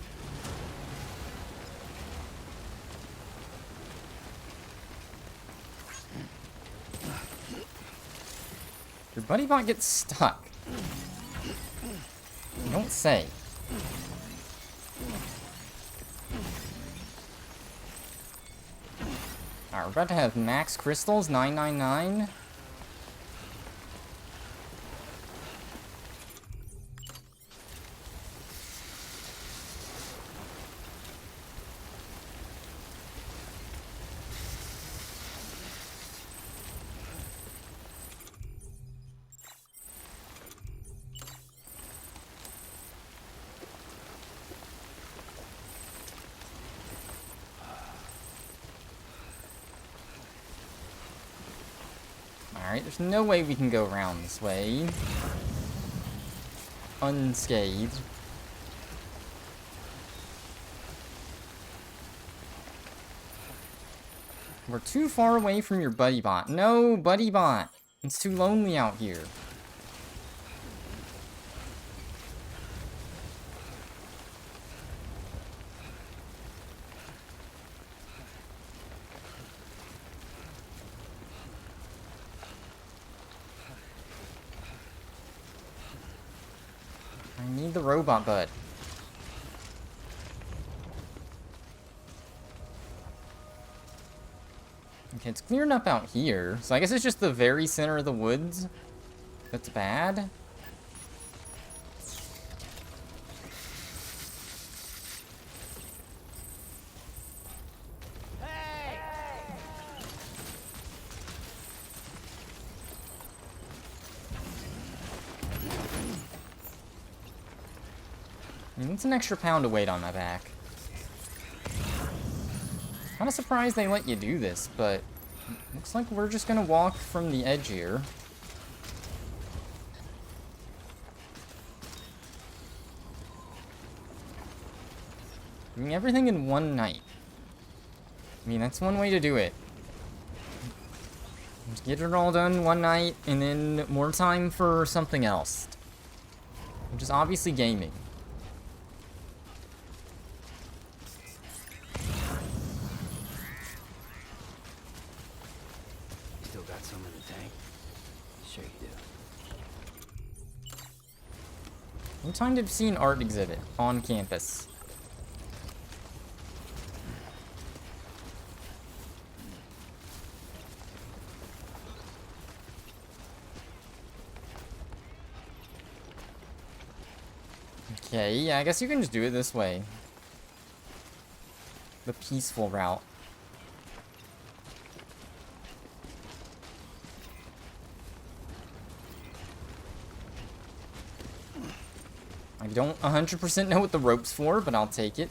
[SPEAKER 1] Your buddy bot gets stuck. You don't say. Alright, we're about to have max crystals, 999. Alright, there's no way we can go around this way unscathed. We're too far away from your buddy bot. No, buddy bot! It's too lonely out here. I need the robot bud. Okay, it's clear enough out here. So I guess it's just the very center of the woods. That's bad. I mean, it's an extra pound of weight on my back. Kinda surprised they let you do this, but looks like we're just gonna walk from the edge here. Doing everything in one night. I mean, that's one way to do it. Just get it all done one night, and then more time for something else. Which is obviously gaming.
[SPEAKER 3] Still got some in the tank? Sure you do.
[SPEAKER 1] What time to see an art exhibit on campus? Okay, yeah, I guess you can just do it this way. The peaceful route. I don't 100% know what the rope's for, but I'll take it.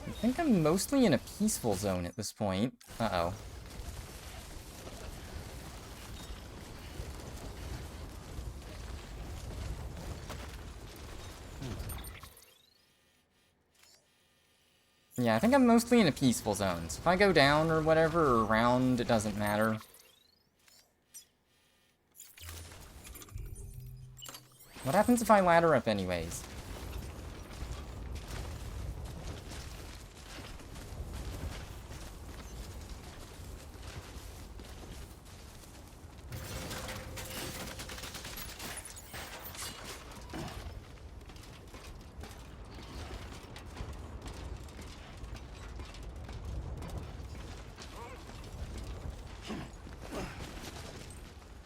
[SPEAKER 1] I think I'm mostly in a peaceful zone at this point. Uh-oh. Yeah, I think I'm mostly in a peaceful zone. So if I go down or whatever, or around, it doesn't matter. What happens if I ladder up anyways?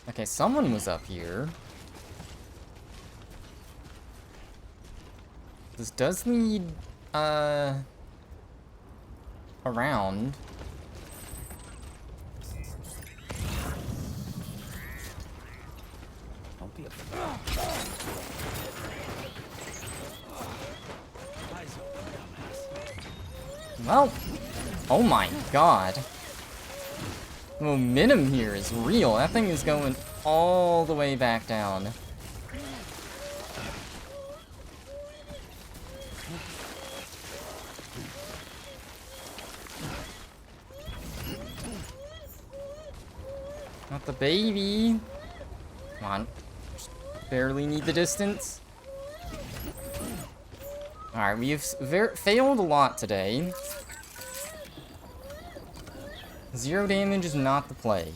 [SPEAKER 1] Okay, someone was up here. This does lead, around.
[SPEAKER 3] Don't be a
[SPEAKER 1] Well, oh my god. The momentum here is real. That thing is going all the way back down. Not the baby. Come on. Just barely need the distance. Alright, we've failed a lot today. 0 damage is not the play.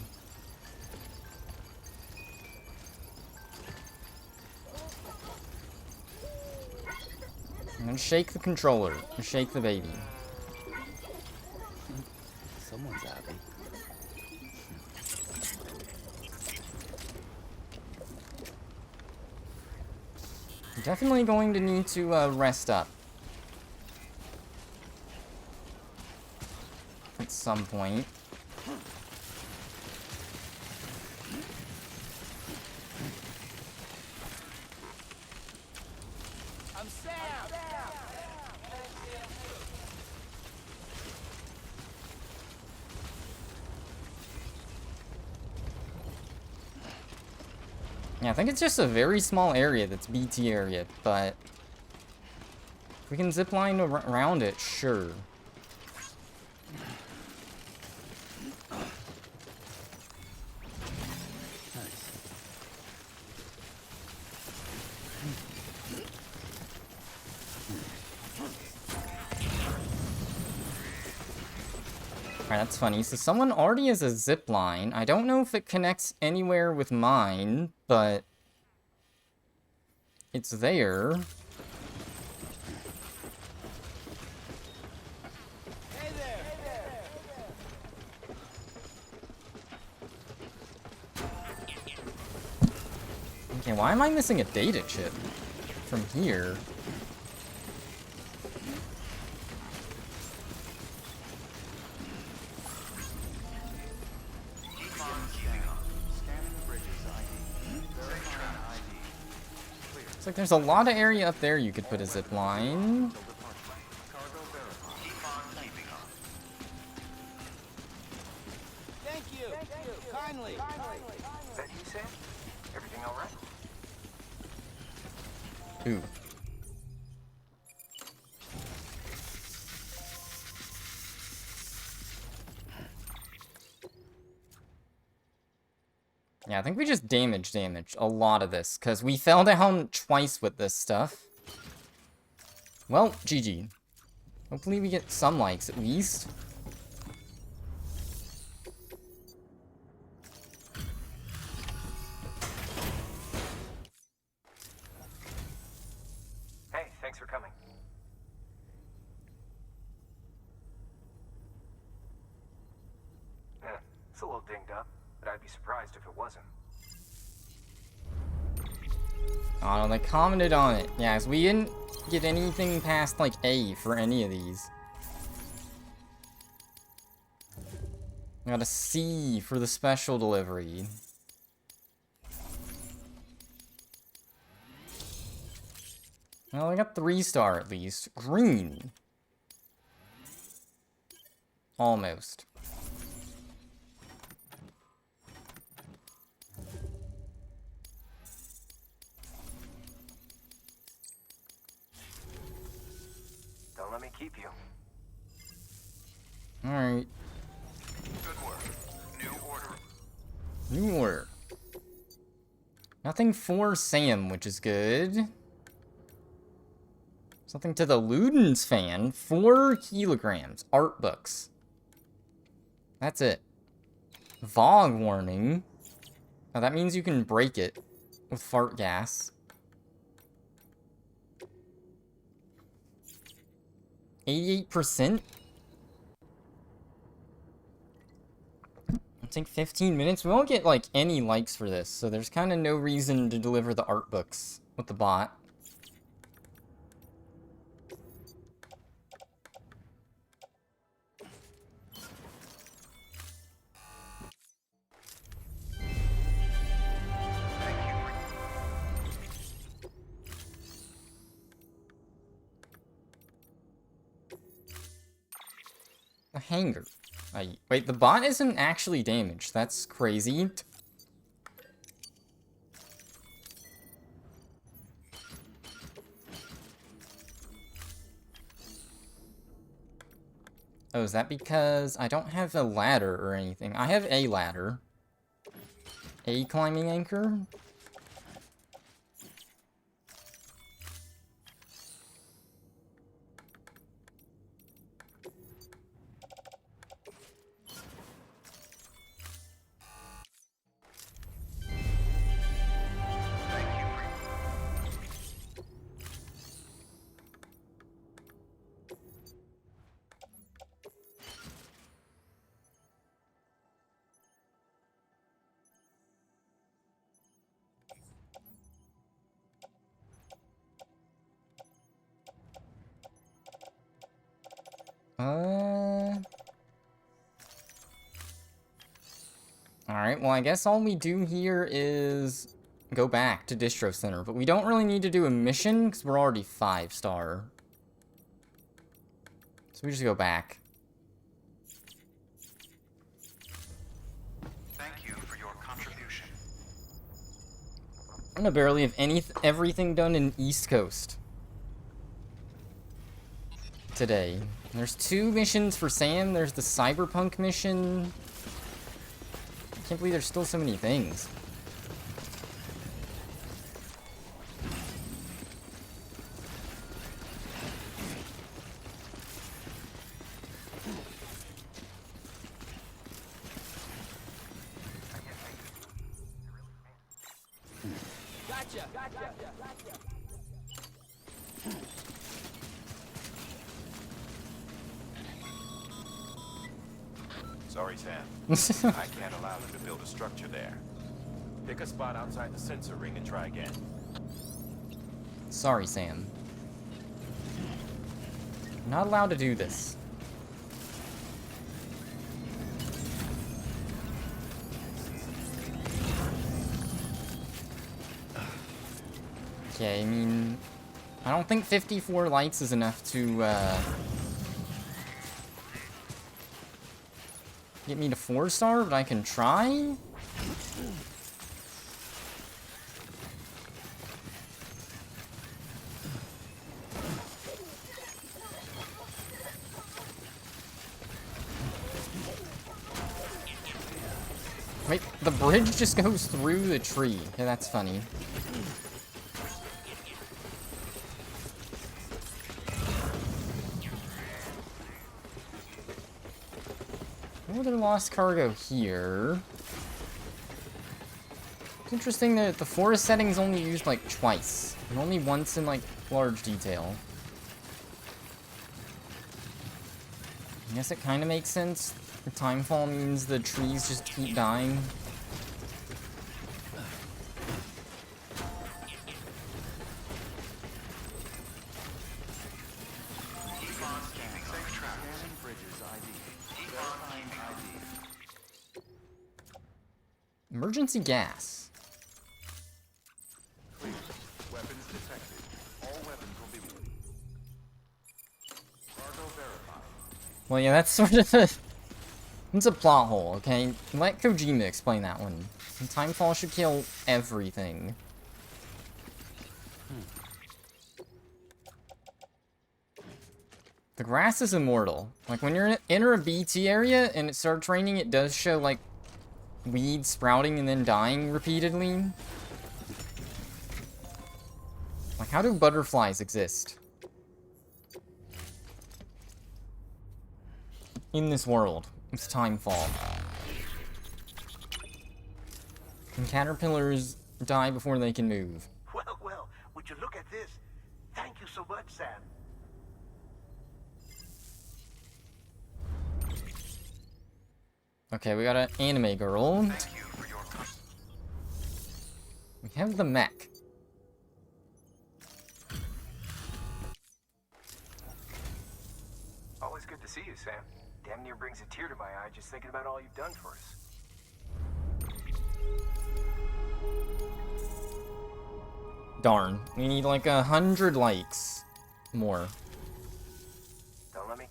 [SPEAKER 1] I'm gonna shake the controller. And shake the baby.
[SPEAKER 3] Someone's happy.
[SPEAKER 1] I'm definitely going to need to rest up. At some point.
[SPEAKER 6] I'm Sam.
[SPEAKER 1] Yeah, I think it's just a very small area that's BT area, but if we can zipline around it, sure. Alright, that's funny. So someone already has a zip line. I don't know if it connects anywhere with mine, but it's there.
[SPEAKER 6] Hey there.
[SPEAKER 1] Okay, why am I missing a data chip from here?
[SPEAKER 5] Scanning bridges ID. Verifying ID. Clear.
[SPEAKER 1] It's like there's a lot of area up there you could put a zip line.
[SPEAKER 5] Until departure. Cargo verified. Keep on keeping on.
[SPEAKER 6] Thank you. Kindly.
[SPEAKER 2] Is that you, Sam? Everything all right?
[SPEAKER 1] Ooh. Yeah, I think we just damaged a lot of this, because we fell down twice with this stuff. Well, GG. Hopefully we get some likes at least.
[SPEAKER 2] Hey, thanks for coming. Yeah, it's a little dinged up, but I'd be surprised if it wasn't.
[SPEAKER 1] Oh, no, they commented on it. Yeah, so we didn't get anything past, like, A for any of these. We got a C for the special delivery. Well, I got 3-star at least. Green. Almost.
[SPEAKER 2] Don't let me keep you.
[SPEAKER 1] Alright.
[SPEAKER 5] Good work. New order.
[SPEAKER 1] New order. Nothing for Sam, which is good. Something to the Ludens fan. 4 kilograms. Art books. That's it. Vog warning. Now that means you can break it with fart gas. 88%? It'll take 15 minutes. We won't get, like, any likes for this, so there's kind of no reason to deliver the art books with the bot. A hanger. Wait, the bot isn't actually damaged. That's crazy. Oh, is that because I don't have a ladder or anything? I have a ladder. A climbing anchor? Alright, well I guess all we do here is go back to Distro Center, but we don't really need to do a mission because we're already 5-star. So we just go back.
[SPEAKER 5] Thank you for your contribution.
[SPEAKER 1] I'm gonna barely have everything done in East Coast today. There's 2 missions for Sam. There's the Cyberpunk mission. I can't believe there's still so many things.
[SPEAKER 6] Gotcha.
[SPEAKER 7] Sorry, Sam. I can't allow them to build a structure there. Pick a spot outside the sensor ring and try again.
[SPEAKER 1] Sorry, Sam. I'm not allowed to do this. Okay, I mean, I don't think 54 lights is enough to, get me to 4-star, but I can try? Wait, the bridge just goes through the tree. Yeah, that's funny. No other lost cargo here. It's interesting that the forest setting is only used like twice, and only once in like large detail. I guess it kind of makes sense. The timefall means the trees just keep dying.
[SPEAKER 5] Scanning bridges ID. Verifying ID.
[SPEAKER 1] Emergency gas.
[SPEAKER 5] Clear. Weapons detected. All weapons will be moved. Cargo verified.
[SPEAKER 1] Well, yeah, that's sort of a... It's a plot hole, okay? Let Kojima explain that one. Timefall should kill everything. The grass is immortal. Like, when you're in a BT area and it starts raining, it does show, like, weeds sprouting and then dying repeatedly. Like, how do butterflies exist in this world? It's Timefall. And caterpillars die before they can move.
[SPEAKER 8] Well, would you look at this? Thank you so much, Sam.
[SPEAKER 1] Okay, we got an anime girl.
[SPEAKER 5] Thank you for your...
[SPEAKER 1] We have the mech.
[SPEAKER 2] Always good to see you, Sam. Damn near brings a tear to my eye just thinking about all you've done for us.
[SPEAKER 1] Darn. We need like 100 likes more.
[SPEAKER 2] Don't let me...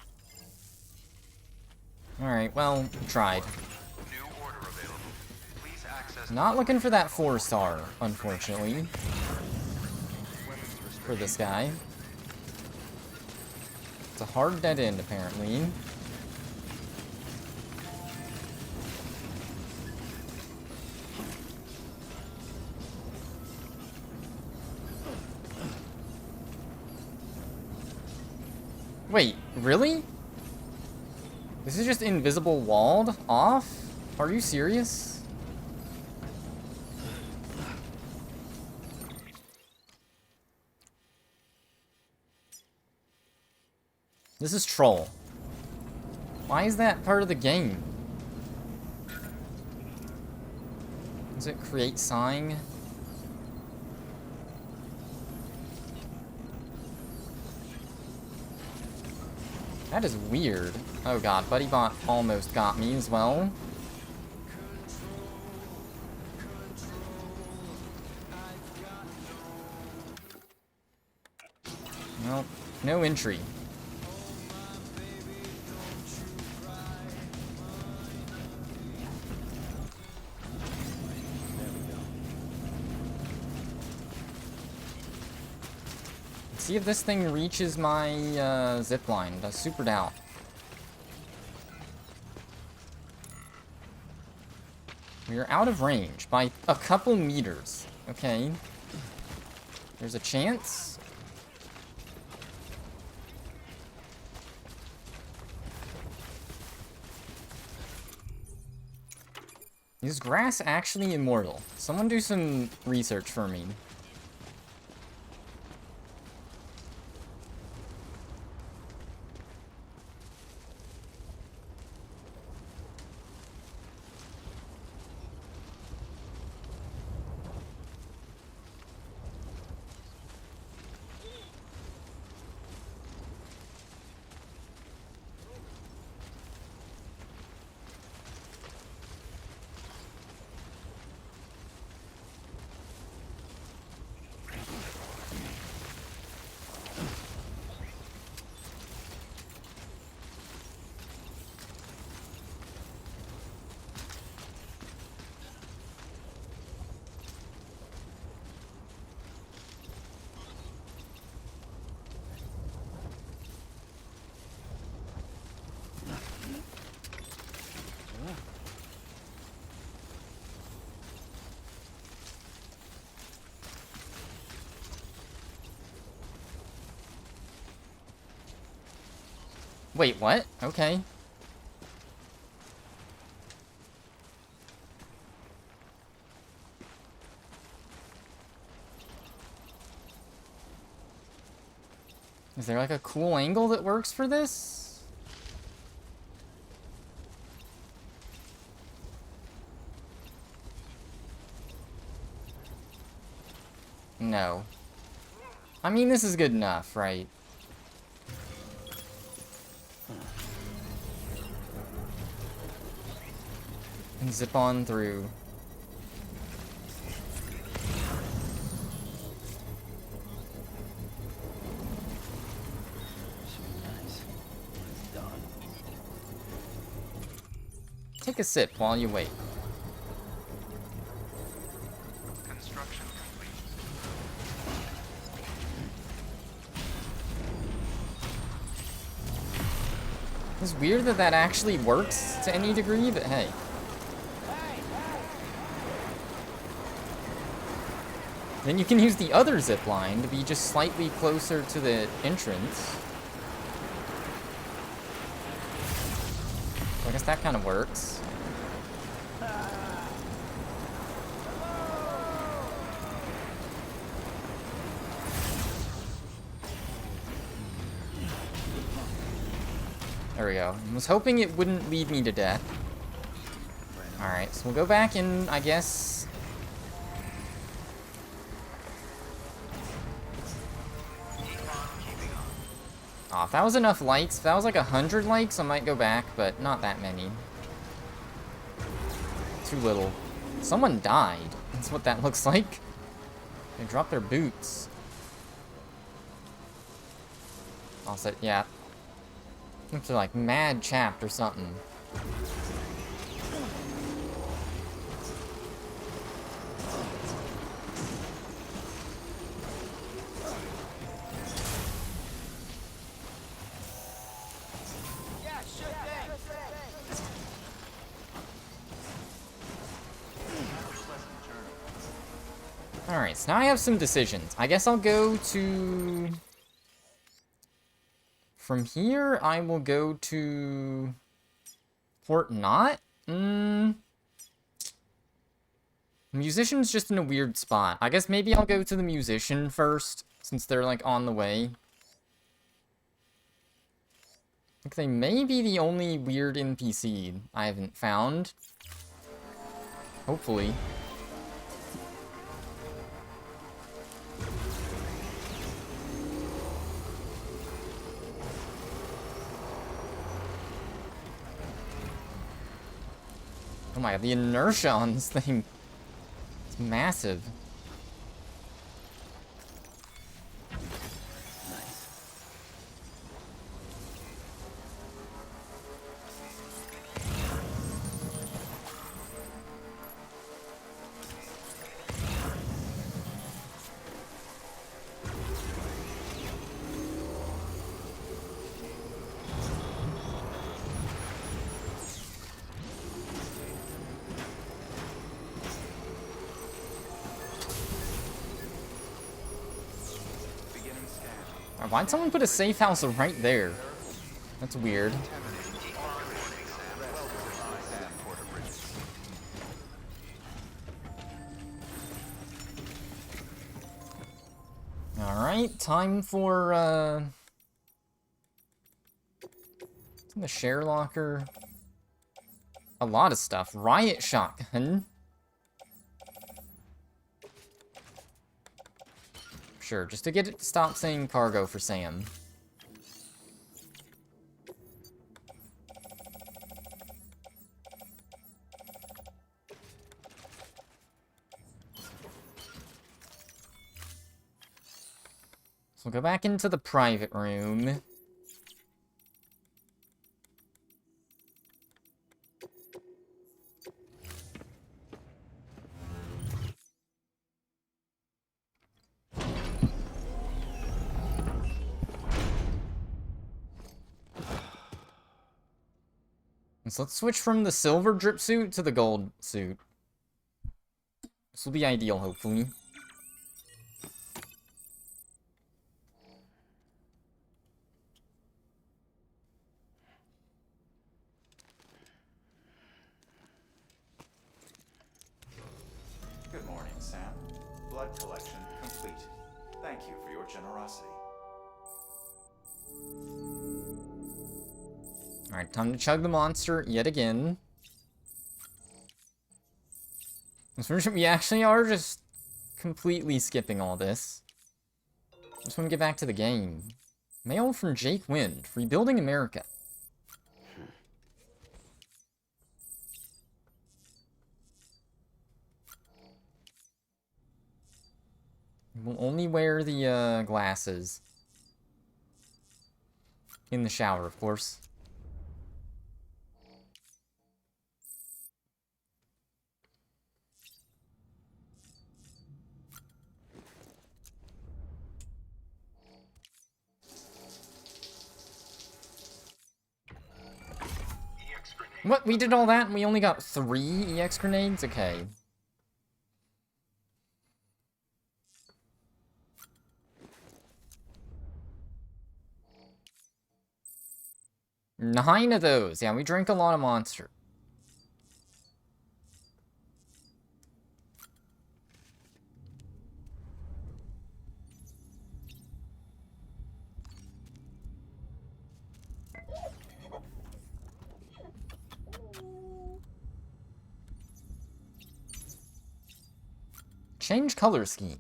[SPEAKER 1] Alright, well, tried.
[SPEAKER 5] New order available. Please access...
[SPEAKER 1] Not looking for that 4-star, unfortunately. For this guy. It's a hard dead end, apparently. Wait, really? This is just invisible walled off? Are you serious? This is troll. Why is that part of the game? Does it create sighing? That is weird. Oh god, BuddyBot almost got me as well. Well, no entry. See if this thing reaches my zip line. That's super doubt. We are out of range by a couple meters. Okay. There's a chance. Is grass actually immortal? Someone do some research for me. Wait, what? Okay. Is there like a cool angle that works for this? No. I mean, this is good enough, right? And zip on through. Take a sip while you wait.
[SPEAKER 5] Construction complete.
[SPEAKER 1] It's weird that that actually works to any degree, but hey. Then you can use the other zip line to be just slightly closer to the entrance. I guess that kind of works. There we go. I was hoping it wouldn't lead me to death. Alright, so we'll go back and, I guess... Aw, if that was enough likes, if that was like 100 likes, I might go back, but not that many. Too little. Someone died. That's what that looks like. They dropped their boots. Also, yeah. Looks like mad chapped or something. Alright, so now I have some decisions. I guess I'll go to... From here, I will go to... Fort Knot? Musician's just in a weird spot. I guess maybe I'll go to the musician first, since they're, like, on the way. Like, they may be the only weird NPC I haven't found. Hopefully. Oh my god, the inertia on this thing is massive. Why'd someone put a safe house right there? That's weird. Alright, time for, it's in the share locker. A lot of stuff. Riot shotgun. Sure, just to get it to stop saying cargo for Sam. So we'll go back into the private room. So let's switch from the silver drip suit to the gold suit. This will be ideal, hopefully.
[SPEAKER 5] Good morning, Sam. Blood collection complete. Thank you for your generosity.
[SPEAKER 1] Alright, time to chug the monster yet again. We actually are just completely skipping all this. Just want to get back to the game. Mail from Jake Wind, Rebuilding America. We'll only wear the glasses. In the shower, of course. What? We did all that and we only got 3 EX grenades? Okay. Nine of those. Yeah, we drank a lot of Monster. Change color scheme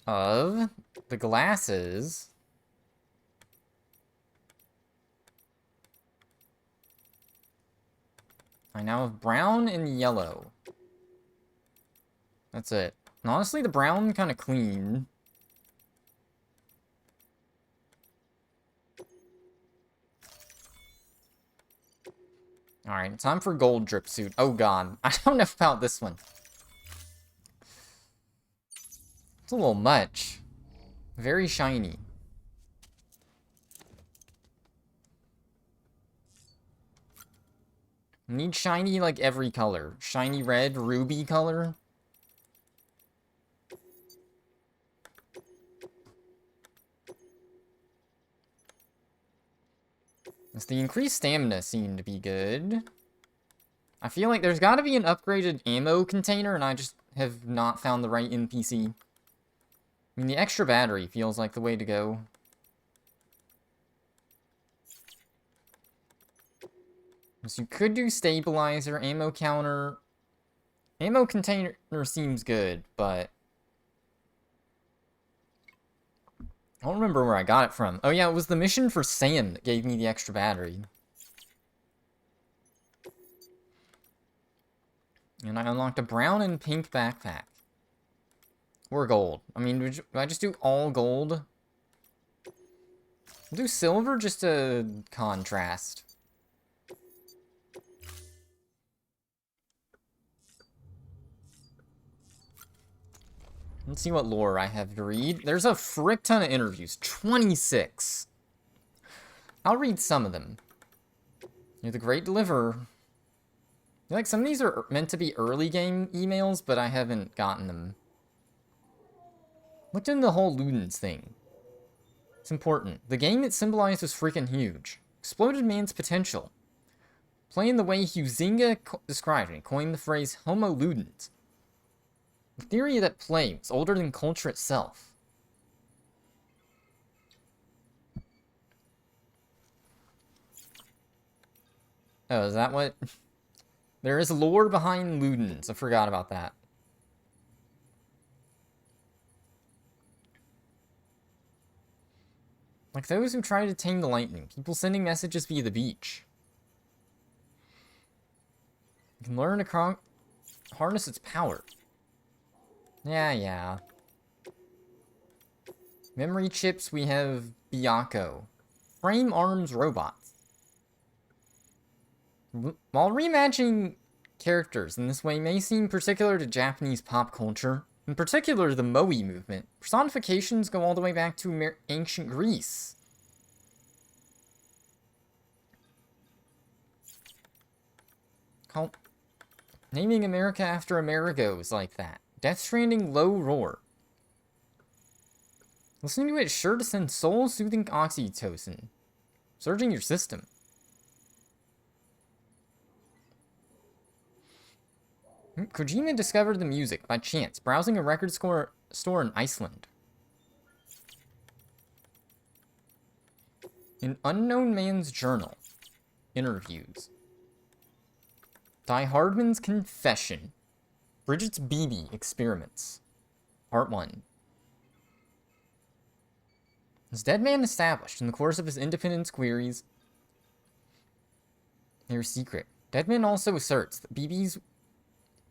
[SPEAKER 1] of the glasses. I now have brown and yellow. That's it. And honestly, the brown kind of clean. Alright, time for gold drip suit. Oh god, I don't know about this one. It's a little much. Very shiny. Need shiny like every color. Shiny red, ruby color. As the increased stamina seemed to be good. I feel like there's gotta be an upgraded ammo container and I just have not found the right NPC. I mean, the extra battery feels like the way to go. So you could do stabilizer, ammo counter. Ammo container seems good, but I don't remember where I got it from. Oh yeah, it was the mission for Sam that gave me the extra battery. And I unlocked a brown and pink backpack. Or gold. I mean, would I just do all gold? I'll do silver just to contrast. Let's see what lore I have to read. There's a frick ton of interviews. 26. I'll read some of them. You're the great deliverer. I feel like some of these are meant to be early game emails, but I haven't gotten them. Looked into the whole Ludens thing. It's important. The game it symbolized was freaking huge. Exploded man's potential. Playing the way Huizinga described it, coined the phrase Homo Ludens. The theory that play was older than culture itself. Oh, is that what? There is lore behind Ludens. I forgot about that. Like those who try to tame the lightning. People sending messages via the beach. You can learn to harness its power. Yeah. Memory chips, we have Byaku. Frame arms robots. While reimagining characters in this way may seem particular to Japanese pop culture, in particular the Moe movement, personifications go all the way back to ancient Greece. Naming America after Amerigos like that. Death Stranding low roar. Listening to it is sure to send soul-soothing oxytocin. Surging your system. Kojima discovered the music by chance, browsing a record store in Iceland. An unknown man's journal. Interviews. Die Hardman's confession. Bridget's BB experiments. Part 1. As Deadman established in the course of his independence queries, they were secret. Deadman also asserts that BBs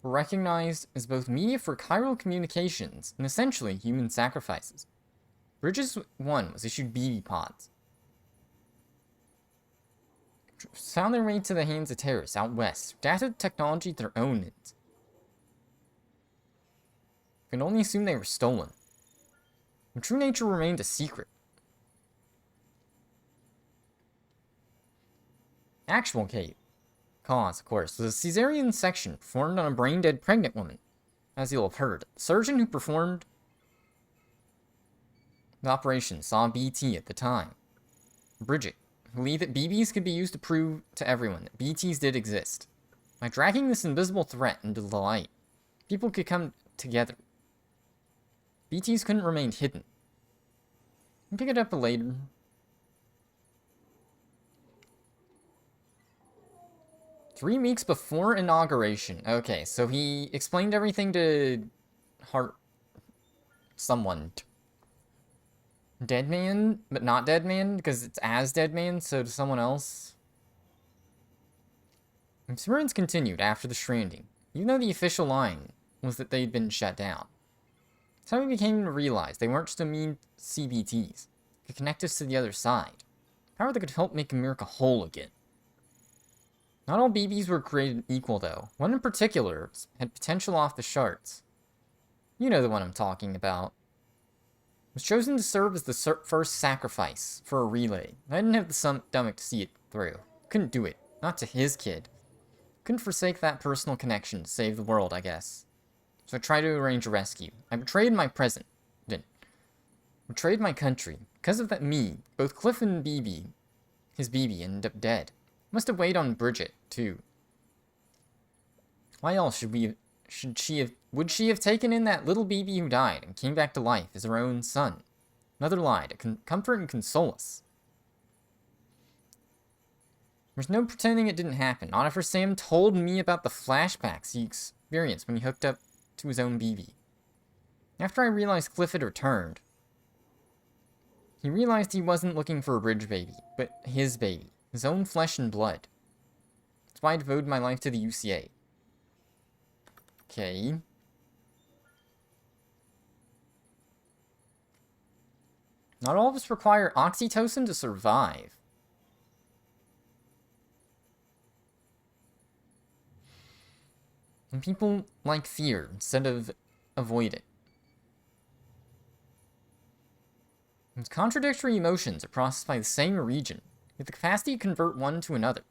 [SPEAKER 1] were recognized as both media for chiral communications and essentially human sacrifices. Bridges 1 was issued BB pods. Found their way to the hands of terrorists out west, adapted technology to their own ends. Can only assume they were stolen. Their true nature remained a secret. Actual cause, of course, was a cesarean section performed on a brain-dead pregnant woman. As you'll have heard, the surgeon who performed the operation saw BT at the time. Bridget believed that BBs could be used to prove to everyone that BTs did exist. By dragging this invisible threat into the light, people could come together. BTs couldn't remain hidden. I'll pick it up later. Three weeks before inauguration. Okay, so he explained everything to someone. Deadman, but not Deadman, because it's as Deadman, so to someone else. Experiments continued after the Stranding, even though the official line was that they'd been shut down. That's how we became to realize they weren't just a mean CBTs. They could connect us to the other side. Power that could help make America whole again. Not all BBs were created equal, though. One in particular had potential off the charts. You know the one I'm talking about. Was chosen to serve as the first sacrifice for a relay. I didn't have the stomach to see it through. Couldn't do it. Not to his kid. Couldn't forsake that personal connection to save the world, I guess. So I tried to arrange a rescue. I betrayed my betrayed my country. Because of that both Cliff and his BB, ended up dead. Must have weighed on Bridget, too. Why else would she have taken in that little BB who died and came back to life as her own son? Another lie to comfort and console us. There's no pretending it didn't happen. Not after Sam told me about the flashbacks he experienced when he hooked up to his own BB. After I realized Cliff had returned, he realized he wasn't looking for a Bridge baby, but his baby. His own flesh and blood. That's why I devoted my life to the UCA. Okay. Not all of us require oxytocin to survive. And people like fear instead of avoid it. And contradictory emotions are processed by the same region, with the capacity to convert one to another.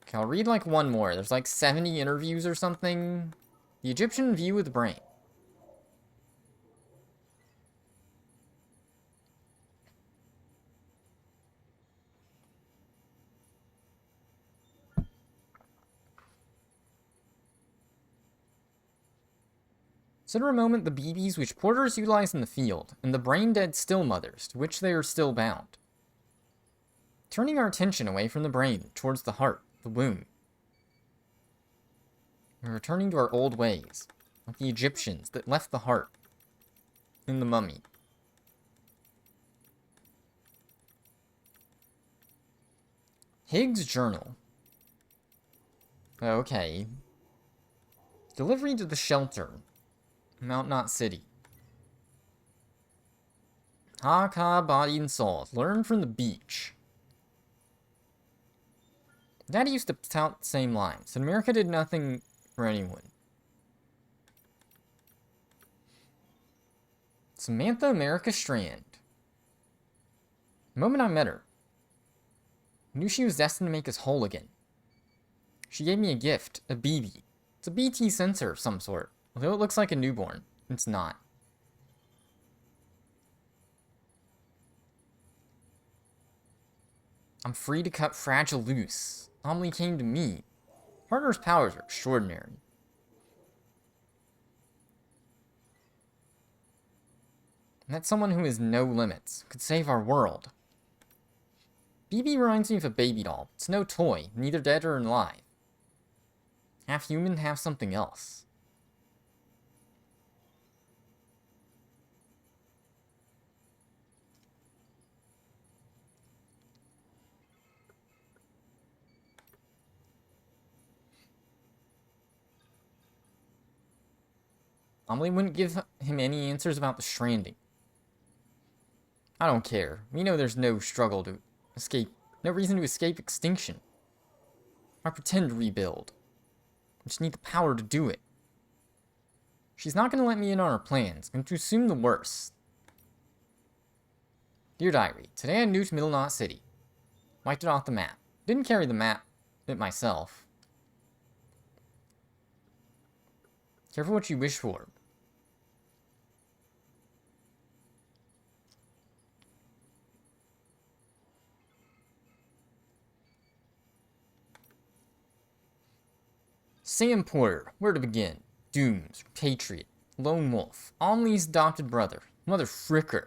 [SPEAKER 1] Okay, I'll read like one more. There's like 70 interviews or something. The Egyptian view of the brain. Consider a moment the BBs which porters utilize in the field, and the brain-dead still mothers, to which they are still bound. Turning our attention away from the brain, towards the heart, the womb. We're returning to our old ways, like the Egyptians that left the heart in the mummy. Higgs Journal. Okay. Delivery to the shelter. Mount Knot City. Ha, body and soul. Learn from the beach. Daddy used to tout the same lines. And America did nothing for anyone. Samantha America Strand. The moment I met her, I knew she was destined to make us whole again. She gave me a gift, a BB. It's a BT sensor of some sort. Although it looks like a newborn, it's not. I'm free to cut Fragile loose. Amelie came to me. Partner's powers are extraordinary. And that's someone who has no limits. Could save our world. BB reminds me of a baby doll. It's no toy, neither dead or alive. Half human, half something else. Amelie wouldn't give him any answers about the Stranding. I don't care. We know there's no struggle to escape, no reason to escape extinction. Why pretend to rebuild? I just need the power to do it. She's not going to let me in on her plans. Going to assume the worst. Dear Diary, today I nuked Middle Knot City. Wiped it off the map. Didn't carry the map it myself. Careful what you wish for. Sam Porter, where to begin? Dooms, Patriot, Lone Wolf, Amelie's adopted brother, Mother Fricker.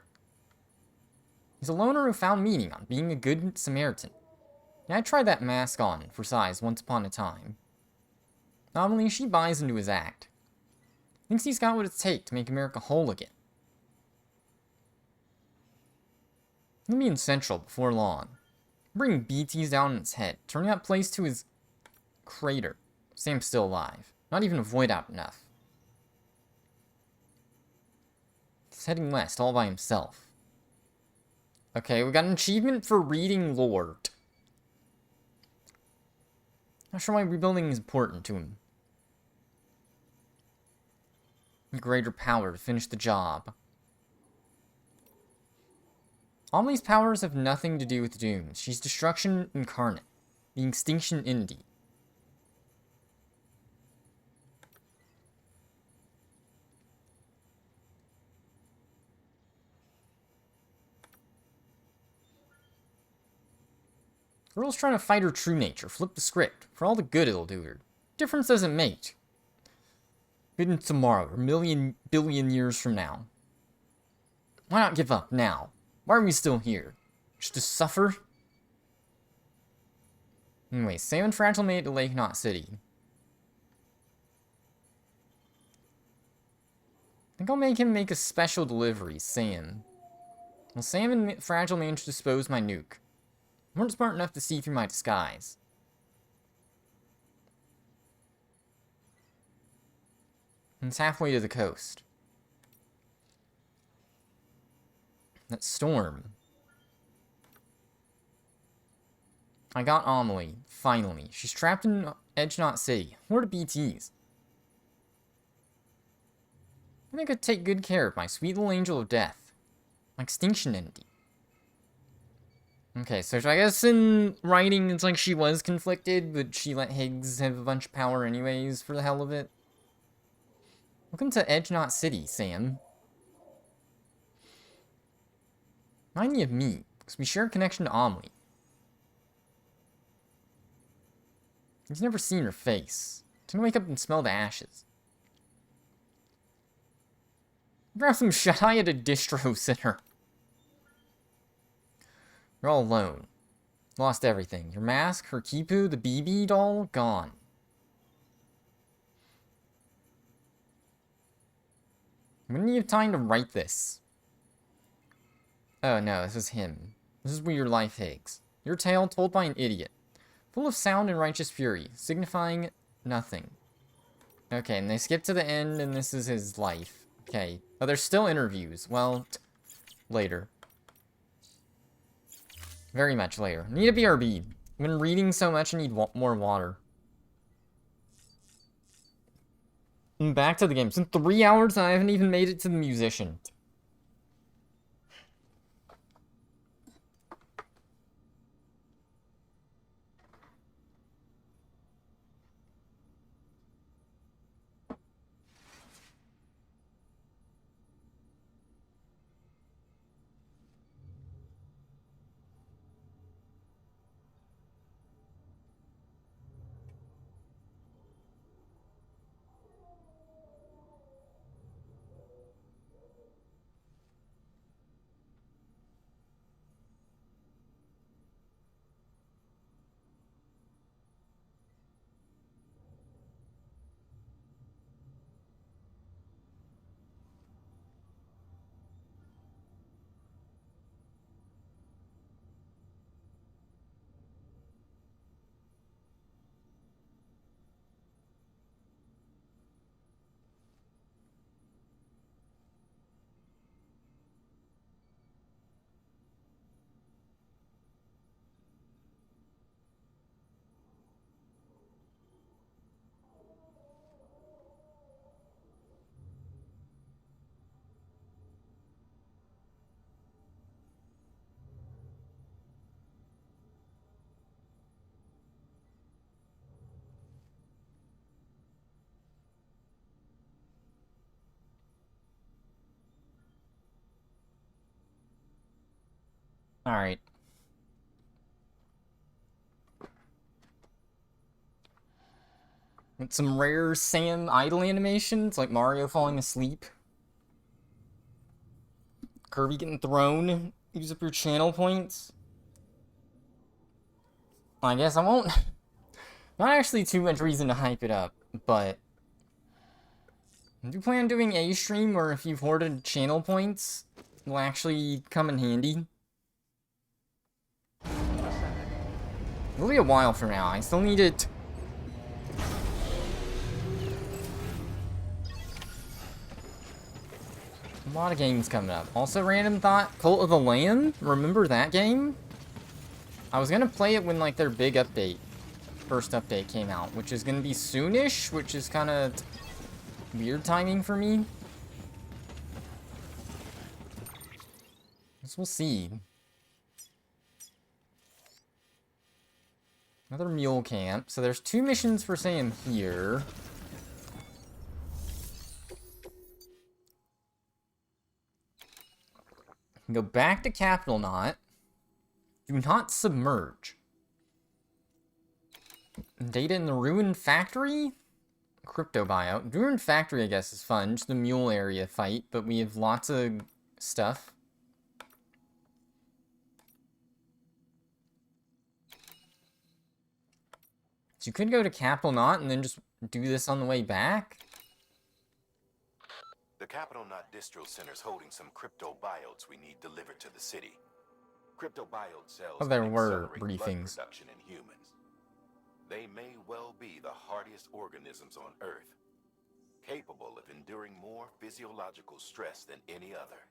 [SPEAKER 1] He's a loner who found meaning on being a good Samaritan. Yeah, I tried that mask on for size once upon a time. Amelie, she buys into his act. Thinks he's got what it takes to make America whole again. He'll be in Central before long. Bring BTs down on its head, turning that place to his crater. Sam's still alive. Not even a void out enough. He's heading west all by himself. Okay, we got an achievement for reading lore. Not sure why rebuilding is important to him. Greater power to finish the job. Amelie's powers have nothing to do with dooms. She's destruction incarnate. The extinction entity. Girl's trying to fight her true nature. Flip the script. For all the good it'll do her. Difference doesn't make. Good tomorrow, or billion years from now. Why not give up now? Why are we still here? Just to suffer? Anyway, Sam and Fragile made it to Lake Knot City. I think I'll make him make a special delivery, Sam. Well, Sam and Fragile managed to dispose my nuke. Weren't smart enough to see through my disguise. And it's halfway to the coast. That storm. I got Amelie, finally. She's trapped in Edge Knot City. Where are the BTs? I think I'd take good care of my sweet little angel of death. My extinction entity. Okay, so I guess in writing, it's like she was conflicted, but she let Higgs have a bunch of power anyways, for the hell of it. Welcome to Edge Knot City, Sam. Remind me of me, because we share a connection to Amelie. He's never seen her face. He's gonna wake up and smell the ashes. Grab some shut. I had a distro center. You're all alone. Lost everything. Your mask, her Kipu, the BB doll, gone. When do you have time to write this? Oh no, this is him. This is where your life Higgs. Your tale told by an idiot. Full of sound and righteous fury, signifying nothing. Okay, and they skip to the end, and this is his life. Okay. Oh, there's still interviews. Well, later. Very much later. Need a BRB. I've been reading so much, I need more water. And back to the game. It's been 3 hours, and I haven't even made it to the musician. Alright. With some rare Sam idle animations, like Mario falling asleep. Kirby getting thrown. Use up your channel points. I guess I won't... Not actually too much reason to hype it up, but... I do plan on doing a stream where if you've hoarded channel points, will actually come in handy. It'll be a while from now. I still need it... A lot of games coming up. Also, random thought, Cult of the Lamb? Remember that game? I was gonna play it when, like, their big update, first update came out, which is gonna be soonish, which is kind of weird timing for me. Guess we'll see. Another mule camp. So there's 2 missions for Sam here. Go back to Capital Knot. Do not submerge. Data in the Ruined Factory? Crypto buyout. Ruined Factory, I guess, is fun. Just the mule area fight, but we have lots of stuff. So you could go to Capital Knot and then just do this on the way back.
[SPEAKER 7] The Capital Knot Distro Center's holding some crypto biotes we need delivered to the city. Crypto biode cells
[SPEAKER 1] Oh, there
[SPEAKER 7] can
[SPEAKER 1] were
[SPEAKER 7] accelerate blood
[SPEAKER 1] briefings.
[SPEAKER 7] production in humans. They may well be the hardiest organisms on Earth, capable of enduring more physiological stress than any other.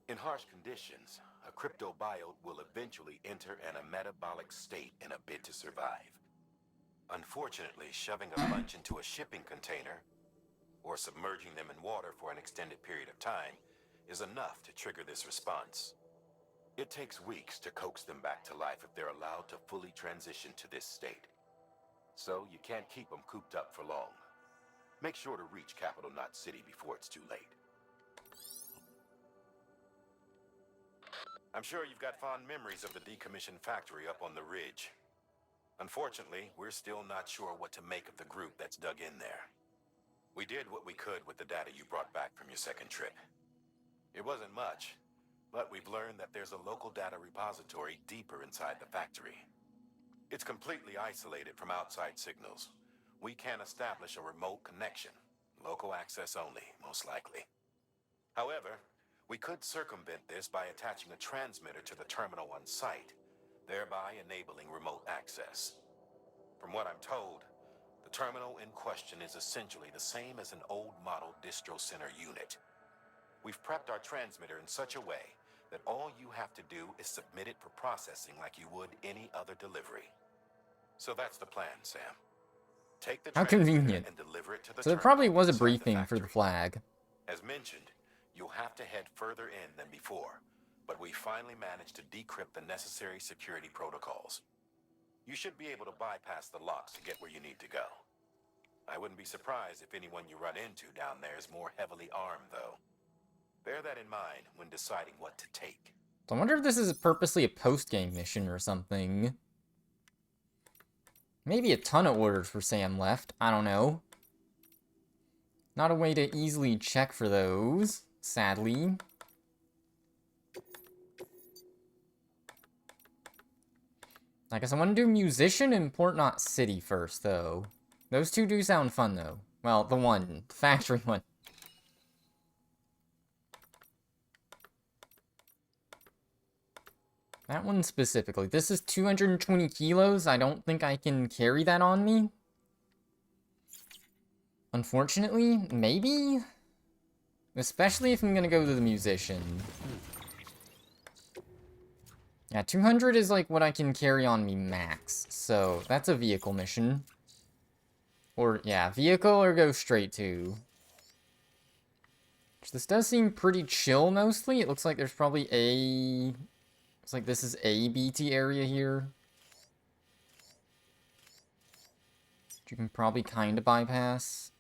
[SPEAKER 7] In harsh conditions, a crypto biode will eventually enter an metabolic state in a bid to survive. Unfortunately, shoving a bunch into a shipping container or submerging them in water for an extended period of time is enough to trigger this response. It takes weeks to coax them back to life if they're allowed to fully transition to this state. So you can't keep them cooped up for long. Make sure to reach Capital Knot City before it's too late. I'm sure you've got fond memories of the decommissioned factory up on the ridge. Unfortunately, we're still not sure what to make of the group that's dug in there. We did what we could with the data you brought back from your second trip. It wasn't much, but we've learned that there's a local data repository deeper inside the factory. It's completely isolated from outside signals. We can't establish a remote connection. Local access only, most likely. However, we could circumvent this by attaching a transmitter to the terminal on site, thereby enabling remote access. From what I'm told, the terminal in question is essentially the same as an old model distro center unit. We've prepped our transmitter in such a way that all you have to do is submit it for processing like you would any other delivery. So that's the plan, Sam. Take the
[SPEAKER 1] How
[SPEAKER 7] transmitter
[SPEAKER 1] convenient.
[SPEAKER 7] and deliver it to the
[SPEAKER 1] So there
[SPEAKER 7] terminal
[SPEAKER 1] probably was a
[SPEAKER 7] inside
[SPEAKER 1] briefing for the
[SPEAKER 7] factory.
[SPEAKER 1] flag.
[SPEAKER 7] As mentioned, you'll have to head further in than before, but we finally managed to decrypt the necessary security protocols. You should be able to bypass the locks to get where you need to go. I wouldn't be surprised if anyone you run into down there is more heavily armed, though. Bear that in mind when deciding what to take.
[SPEAKER 1] So I wonder if this is purposely a post-game mission or something. Maybe a ton of orders for Sam left. I don't know. Not a way to easily check for those, sadly. I guess I want to do Musician and Port Knot City first, though. Those two do sound fun, though. Well, the factory one. That one specifically. This is 220 kilos. I don't think I can carry that on me. Unfortunately, maybe? Especially if I'm gonna go to the Musician. Yeah, 200 is like what I can carry on me max. So, that's a vehicle mission. Or, yeah, vehicle or go straight to. This does seem pretty chill mostly. It looks like there's probably a... It's like this is a BT area here. Which you can probably kind of bypass.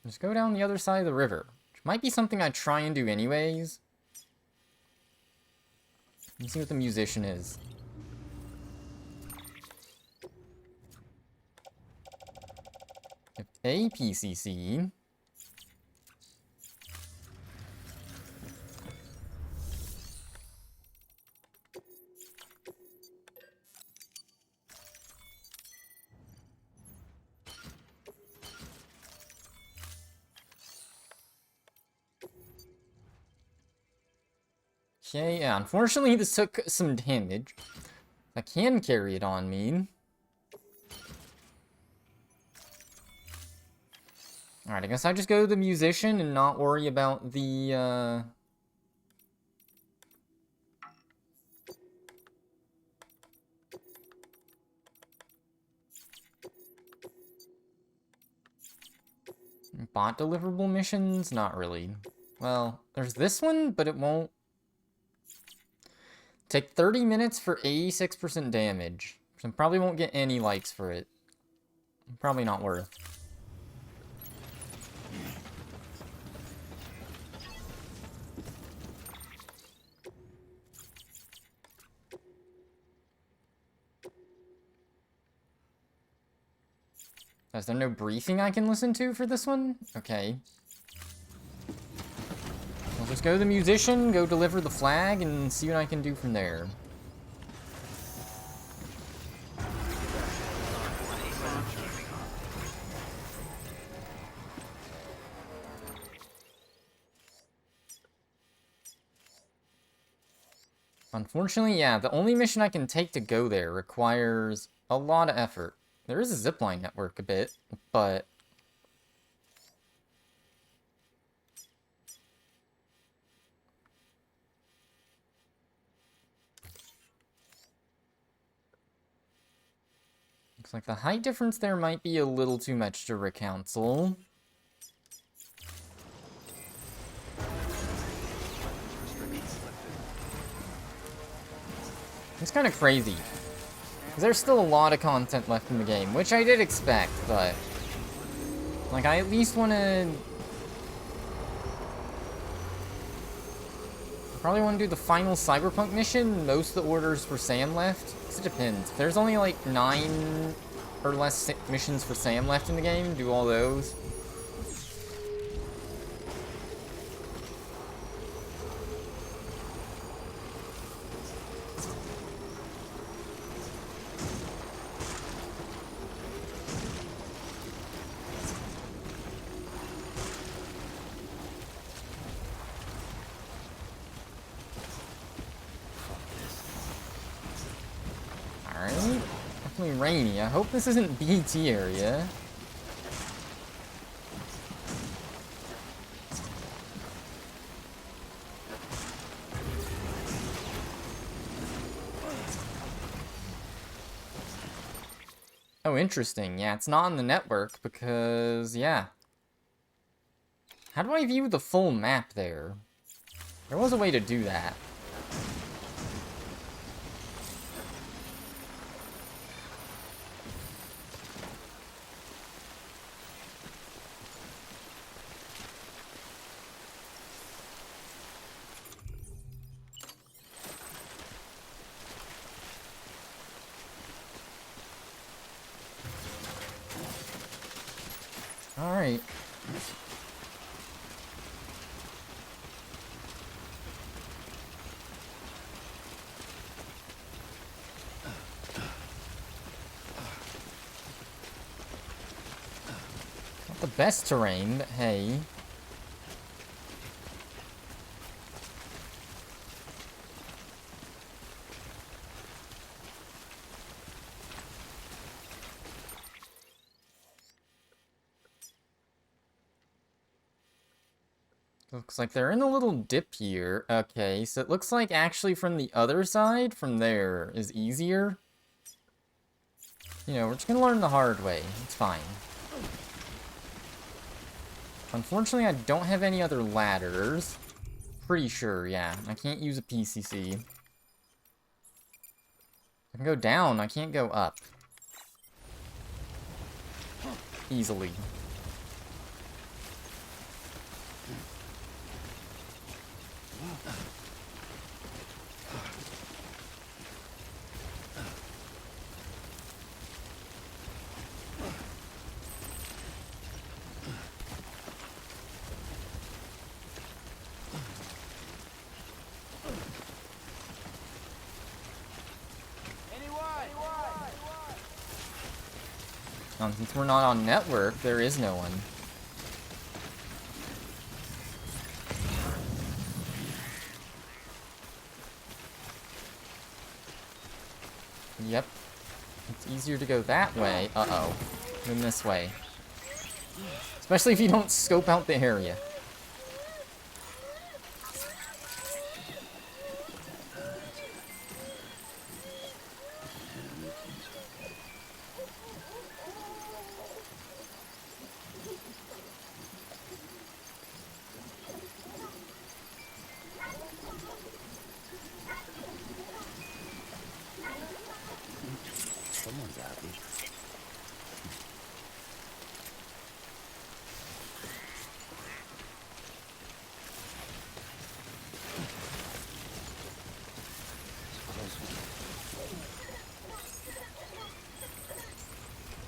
[SPEAKER 1] Just go down the other side of the river. Might be something I try and do anyways. Let's see what the musician is. A PCC. Okay, yeah, unfortunately this took some damage. I can carry it on me. Alright, I guess I just go to the musician and not worry about the, bot deliverable missions? Not really. Well, there's this one, but it won't. Take 30 minutes for 86% damage. So probably won't get any likes for it. Probably not worth. Is there no briefing I can listen to for this one? Okay. I'll just go to the musician, go deliver the flag, and see what I can do from there. Unfortunately, yeah, the only mission I can take to go there requires a lot of effort. There is a zipline network a bit, but... looks like the height difference there might be a little too much to recounsel. It's kind of crazy. There's still a lot of content left in the game, which I did expect, but... like, I at least want to... probably want to do the final Cyberpunk mission. Most of the orders for Sam left. It depends. If there's only, like, 9 or less missions for Sam left in the game, do all those. Rainy. I hope this isn't BT area. Oh, interesting. Yeah, it's not on the network because, yeah. How do I view the full map there? There was a way to do that. Alright. Not the best terrain, but hey. Looks like they're in a little dip here. Okay, so it looks like actually from the other side, from there, is easier. You know, we're just gonna learn the hard way. It's fine. Unfortunately, I don't have any other ladders. Pretty sure, yeah. I can't use a PCC. I can go down, I can't go up. Easily. Since we're not on network, there is no one. Yep. It's easier to go that way, uh-oh, than this way. Especially if you don't scope out the area.
[SPEAKER 3] Someone's happy.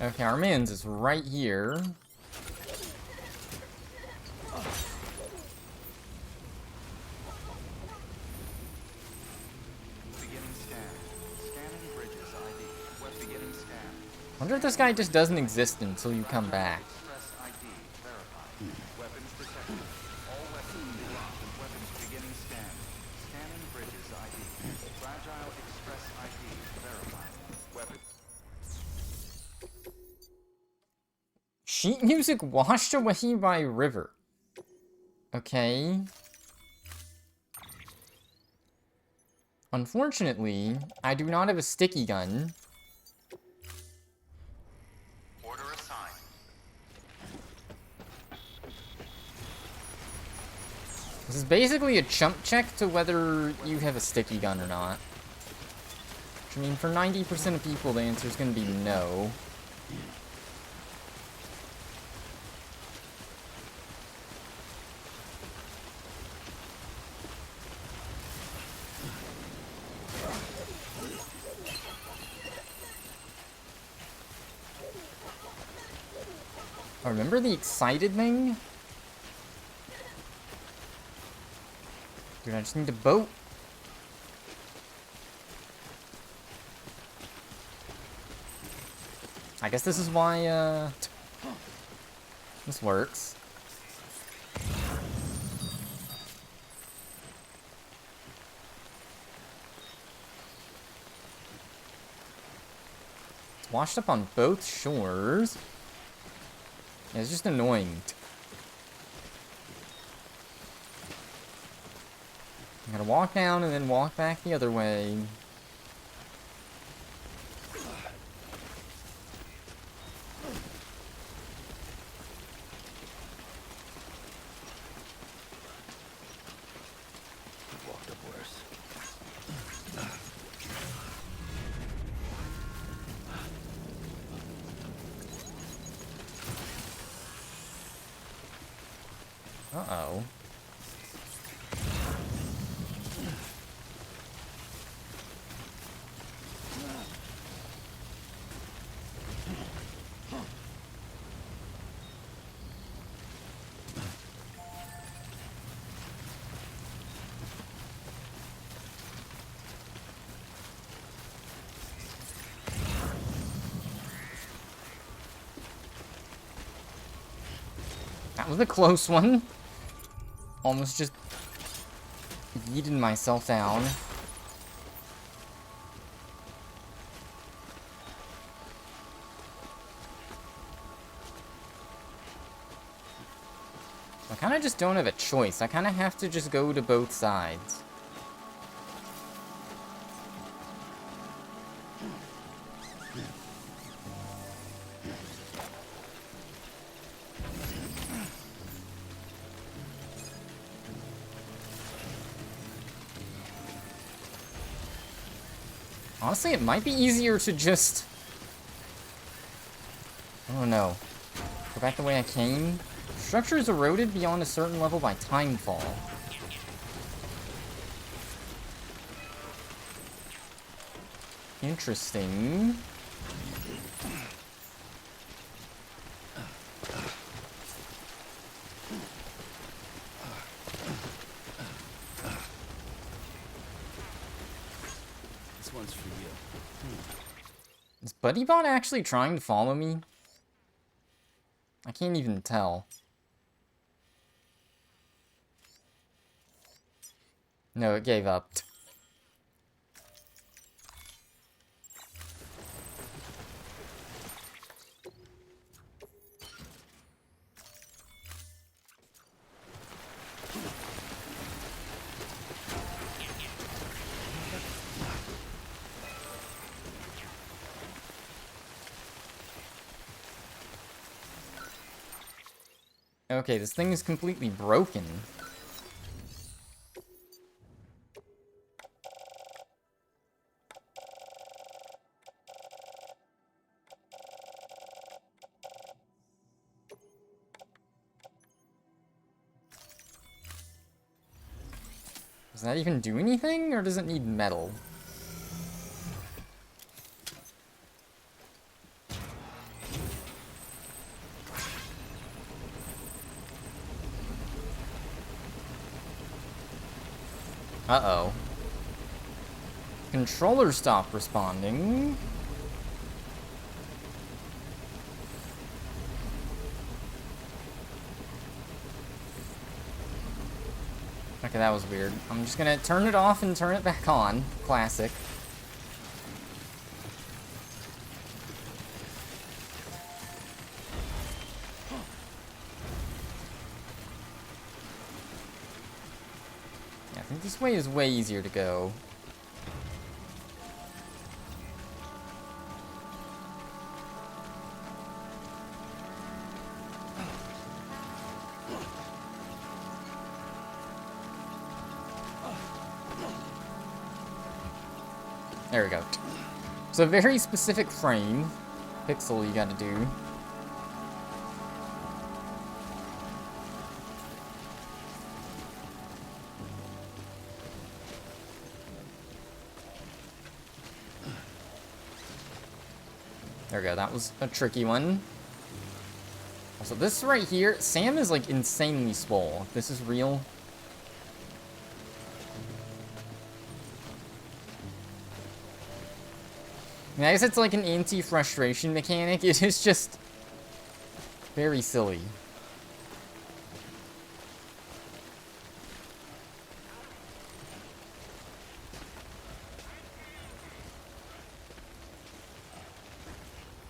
[SPEAKER 1] Okay, our man's is right here.
[SPEAKER 5] Beginning scan. Scanning bridges ID. Web beginning scan.
[SPEAKER 1] I wonder if this guy just doesn't exist until you come back.
[SPEAKER 5] Express ID verified. Weapons detected. All weapons will be locked. Weapons beginning scan. Scanning bridges ID. Fragile Express ID verified. Weapon.
[SPEAKER 1] Sheet music washed away by river. Okay. Unfortunately, I do not have a sticky gun.
[SPEAKER 5] Order assigned.
[SPEAKER 1] This is basically a chump check to whether you have a sticky gun or not. Which, I mean, for 90% of people, the answer is going to be no. Oh, remember the excited thing? Dude, I just need a boat. I guess this is why, this works. It's washed up on both shores. Yeah, it's just annoying. I gotta walk down and then walk back the other way.
[SPEAKER 3] Walked up worse.
[SPEAKER 1] Uh-oh. That was a close one. Almost just yeeted myself down. I kind of just don't have a choice. I kind of have to just go to both sides. Honestly, it might be easier to just... Oh no. Go back the way I came. Structure is eroded beyond a certain level by timefall. Interesting.
[SPEAKER 3] This one's for you.
[SPEAKER 1] Is BuddyBot actually trying to follow me? I can't even tell. No, it gave up. Okay, this thing is completely broken. Does that even do anything, or does it need metal? Uh-oh. Controller stopped responding. Okay, that was weird. I'm just gonna turn it off and turn it back on. Classic. Yeah, I think this way is way easier to go. There we go. So a very specific frame, pixel you gotta do. There we go, that was a tricky one. Also, this right here, Sam is like insanely swole. If this is real. I mean, I guess it's like an anti-frustration mechanic. It is just very silly.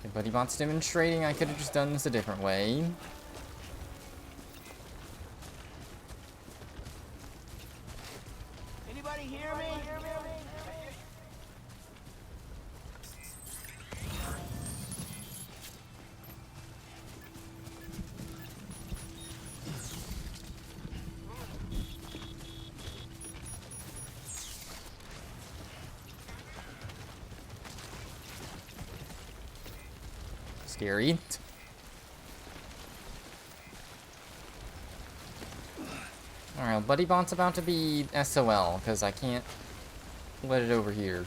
[SPEAKER 1] Okay, BuddyBot's demonstrating I could have just done this a different way.
[SPEAKER 6] Anybody hear me?
[SPEAKER 1] Scary. Alright, BuddyBot's about to be SOL, because I can't let it over here.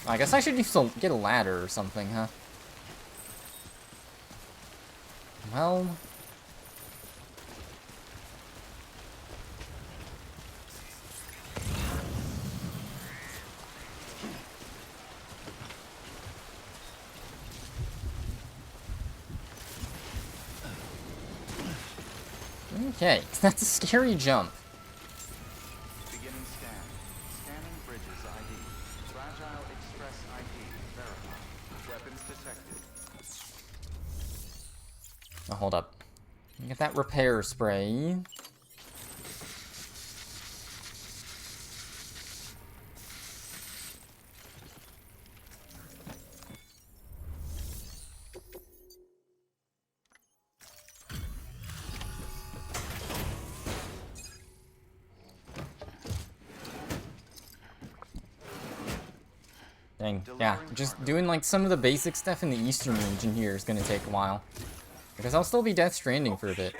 [SPEAKER 1] I guess I should just get a ladder or something, huh? Well... Okay, that's a scary jump.
[SPEAKER 5] Beginning scan. Scanning bridges ID. Fragile Express ID verified. Weapons detected.
[SPEAKER 1] Oh, hold up. Get that repair spray. Dang, yeah, just doing like some of the basic stuff in the eastern region here is gonna take a while. Because I'll still be Death Stranding for a bit.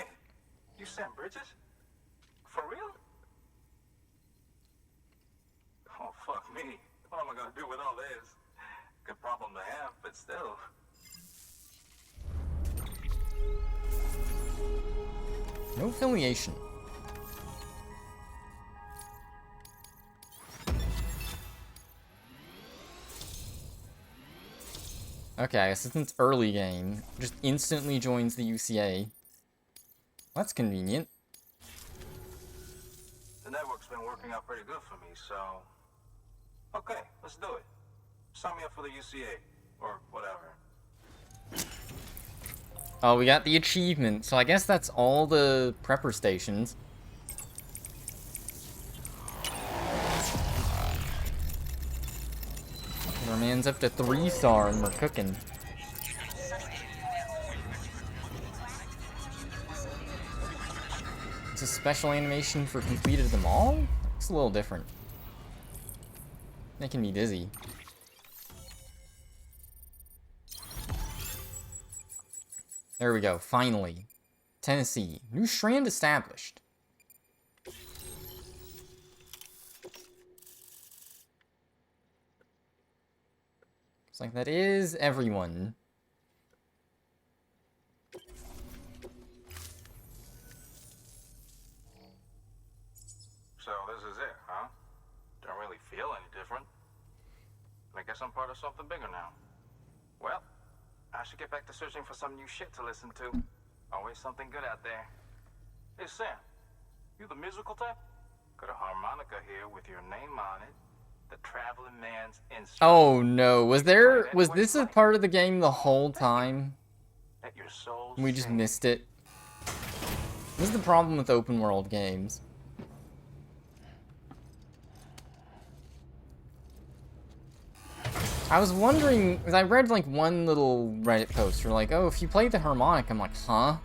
[SPEAKER 2] You Sam Bridges? For real? Oh, fuck me. What am I gonna do with all this? Good problem to have, but still.
[SPEAKER 1] No affiliation. Okay, since it's early game, just instantly joins the UCA. That's convenient.
[SPEAKER 2] The network's been working out pretty good for me, so... Okay, let's do it. Sign me up for the UCA, or whatever.
[SPEAKER 1] Oh, we got the achievement, so I guess that's all the prepper stations. Our man's up to 3-star and we're cooking. It's a special animation for completed them all? It's a little different. Making me dizzy. There we go, finally. Tennessee. New strand established. It's like that is everyone.
[SPEAKER 2] So this is it, huh? Don't really feel any different. I guess I'm part of something bigger now. Well, I should get back to searching for some new shit to listen to. Always something good out there. Hey, Sam. You the musical type? Got a harmonica here with your name on it. The traveling man's instrument.
[SPEAKER 1] Oh no, was this a part of the game the whole time?
[SPEAKER 2] Let your soul
[SPEAKER 1] We just
[SPEAKER 2] sing.
[SPEAKER 1] missed it. This is the problem with open world games. I was wondering, because I read like one little Reddit post where like, oh, if you play the harmonica, I'm like, huh?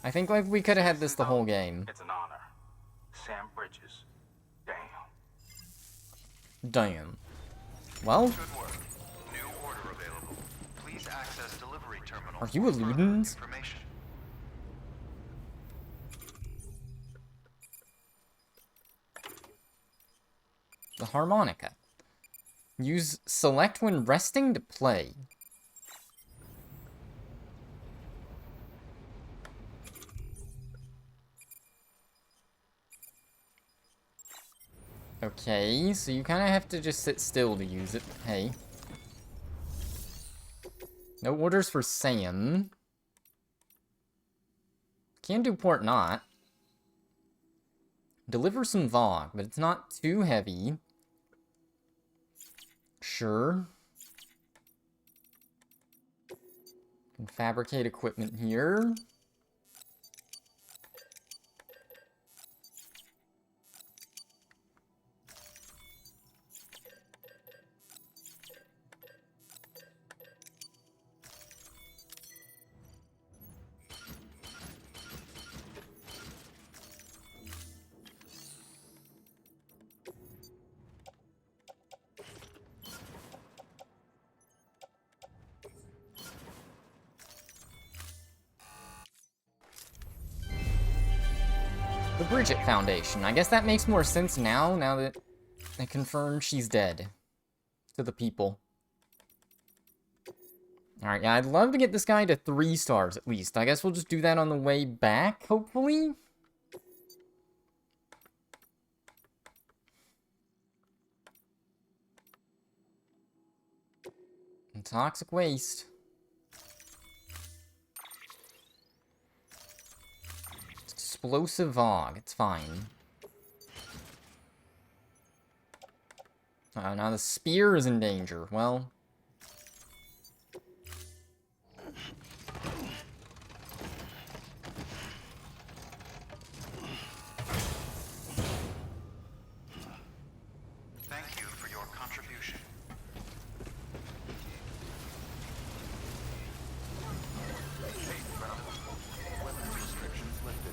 [SPEAKER 1] I think like we could have had this the whole game.
[SPEAKER 2] It's an honor. Sam Bridges. Damn.
[SPEAKER 1] Damn. Well,
[SPEAKER 5] Good work. New order available. Please access delivery terminal.
[SPEAKER 1] are you
[SPEAKER 5] for further
[SPEAKER 1] Ludens?
[SPEAKER 5] information.
[SPEAKER 1] The harmonica. Use select when resting to play. Okay, so you kind of have to just sit still to use it. Hey. No orders for Sam. Can do port not. Deliver some VOG, but it's not too heavy. Sure. Can fabricate equipment here. The Bridget Foundation. I guess that makes more sense now that they confirmed she's dead. To the people. Alright, yeah, I'd love to get this guy to 3 stars at least. I guess we'll just do that on the way back, hopefully? And toxic waste. Explosive VOG, it's fine. Now the spear is in danger. Well...
[SPEAKER 5] Thank you for your contribution.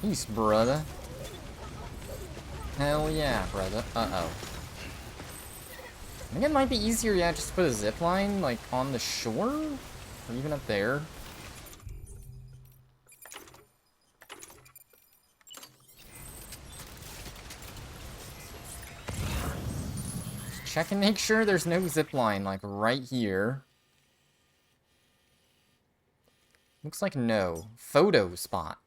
[SPEAKER 1] Peace, brother. Hell yeah, brother. Uh-oh. I think it might be easier, yeah, just to put a zip line, like, on the shore? Or even up there. Just check and make sure there's no zip line, like, right here. Looks like no. Photo spot.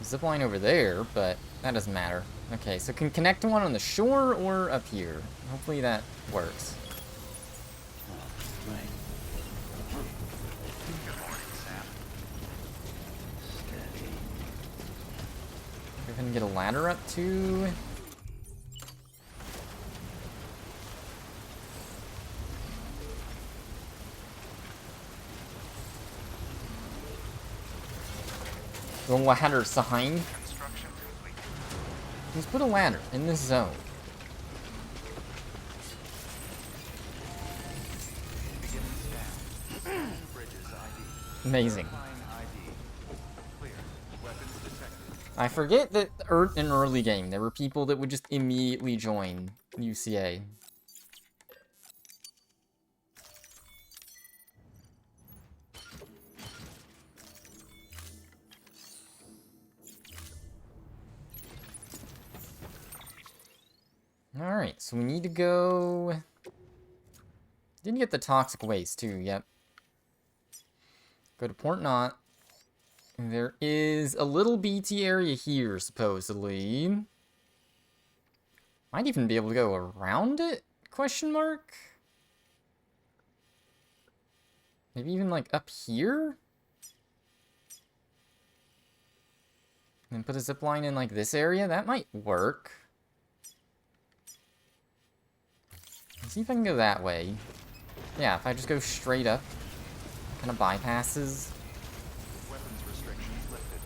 [SPEAKER 1] Zipline over there, but that doesn't matter. Okay, so can connect to one on the shore or up here. Hopefully that works.
[SPEAKER 3] Right.
[SPEAKER 5] Good morning, Sam.
[SPEAKER 3] Steady.
[SPEAKER 1] Go ahead and get a ladder up too. The ladder sign.
[SPEAKER 5] Construction complete.
[SPEAKER 1] Let's put a ladder in this zone.
[SPEAKER 5] Beginning scan. Scan bridges ID.
[SPEAKER 1] Amazing.
[SPEAKER 5] Verifying ID. Clear. Weapons detected.
[SPEAKER 1] I forget that in early game, there were people that would just immediately join UCA. Alright, so we need to go... Didn't get the toxic waste too, yep. Go to Port Knot. There is a little BT area here, supposedly. Might even be able to go around it? Question mark? Maybe even, like, up here? And then put a zip line in, like, this area? That might work. Let's see if I can go that way. Yeah, if I just go straight up, kind of bypasses.
[SPEAKER 5] Weapons restrictions lifted.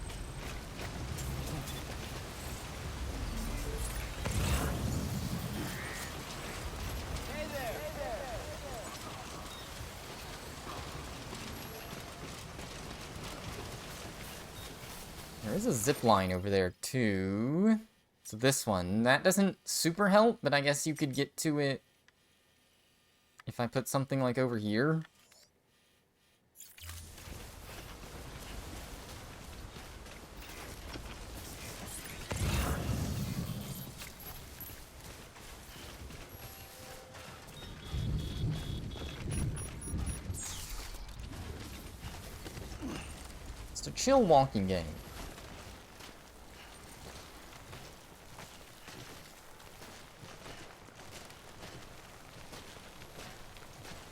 [SPEAKER 6] Hey there!
[SPEAKER 1] There is a zip line over there, too. So this one, that doesn't super help, but I guess you could get to it if I put something like over here. It's a chill walking game.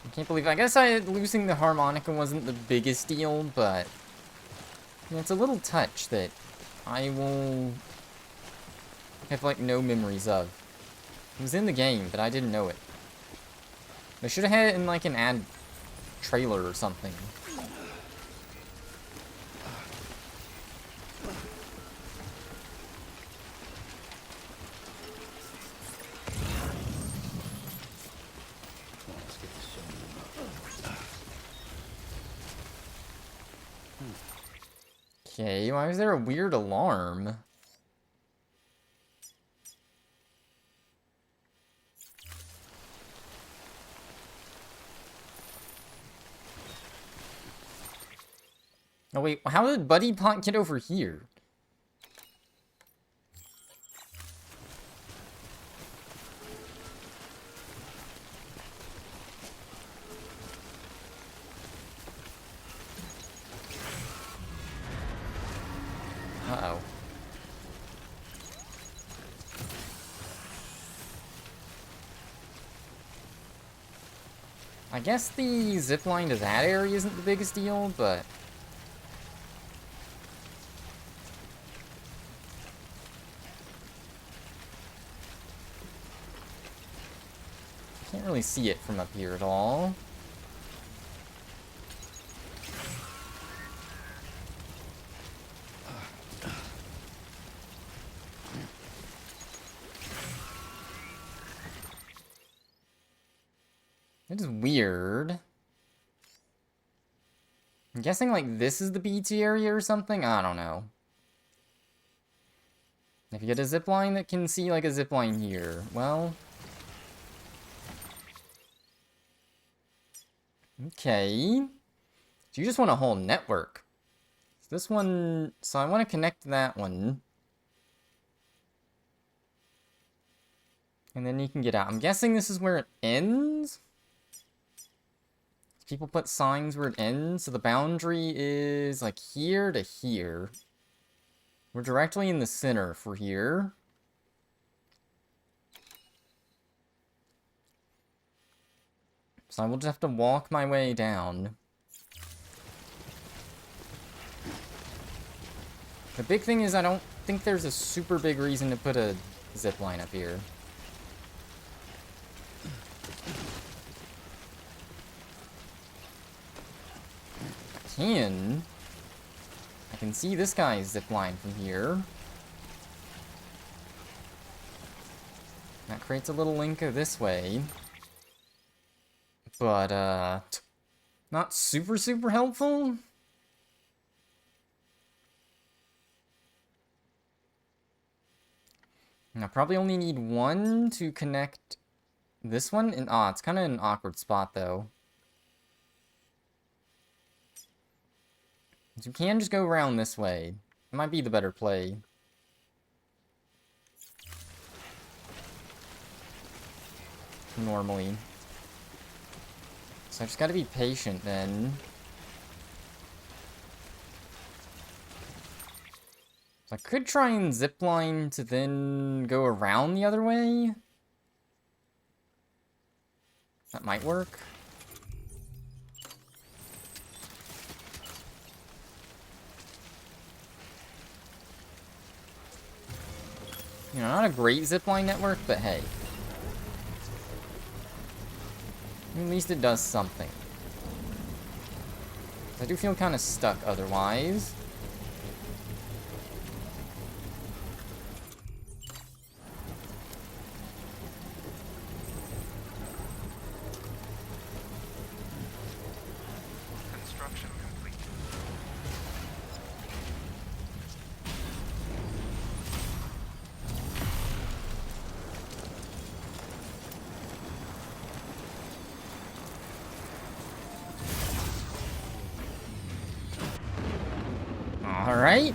[SPEAKER 1] I can't believe, I guess losing the harmonica wasn't the biggest deal, but you know, it's a little touch that I will have like no memories of. It was in the game, but I didn't know it. They should have had it in like an ad trailer or something.
[SPEAKER 3] Let's get this shown.
[SPEAKER 1] Okay, why is there a weird alarm? Oh wait, how did Buddy Pot get over here? Uh-oh. I guess the zipline to that area isn't the biggest deal, but... Can't really see it from up here at all. It is weird. I'm guessing, like, this is the BT area or something? I don't know. If you get a zipline that can see, like, a zipline here, well... Okay. So you just want a whole network. This one... So I want to connect that one. And then you can get out. I'm guessing this is where it ends? People put signs where it ends, so the boundary is, like, here to here. We're directly in the center for here. So I will just have to walk my way down. The big thing is I don't think there's a super big reason to put a zip line up here. I can see this guy's zip line from here. That creates a little link this way. But, not super helpful? I probably only need one to connect this one. And, it's kind of an awkward spot, though. You can just go around this way. It might be the better play. Normally. So I just gotta be patient then. So I could try and zipline to then go around the other way. That might work. You know, not a great zipline network, but hey. At least it does something. I do feel kind of stuck otherwise.
[SPEAKER 5] Construction complete.
[SPEAKER 1] All right.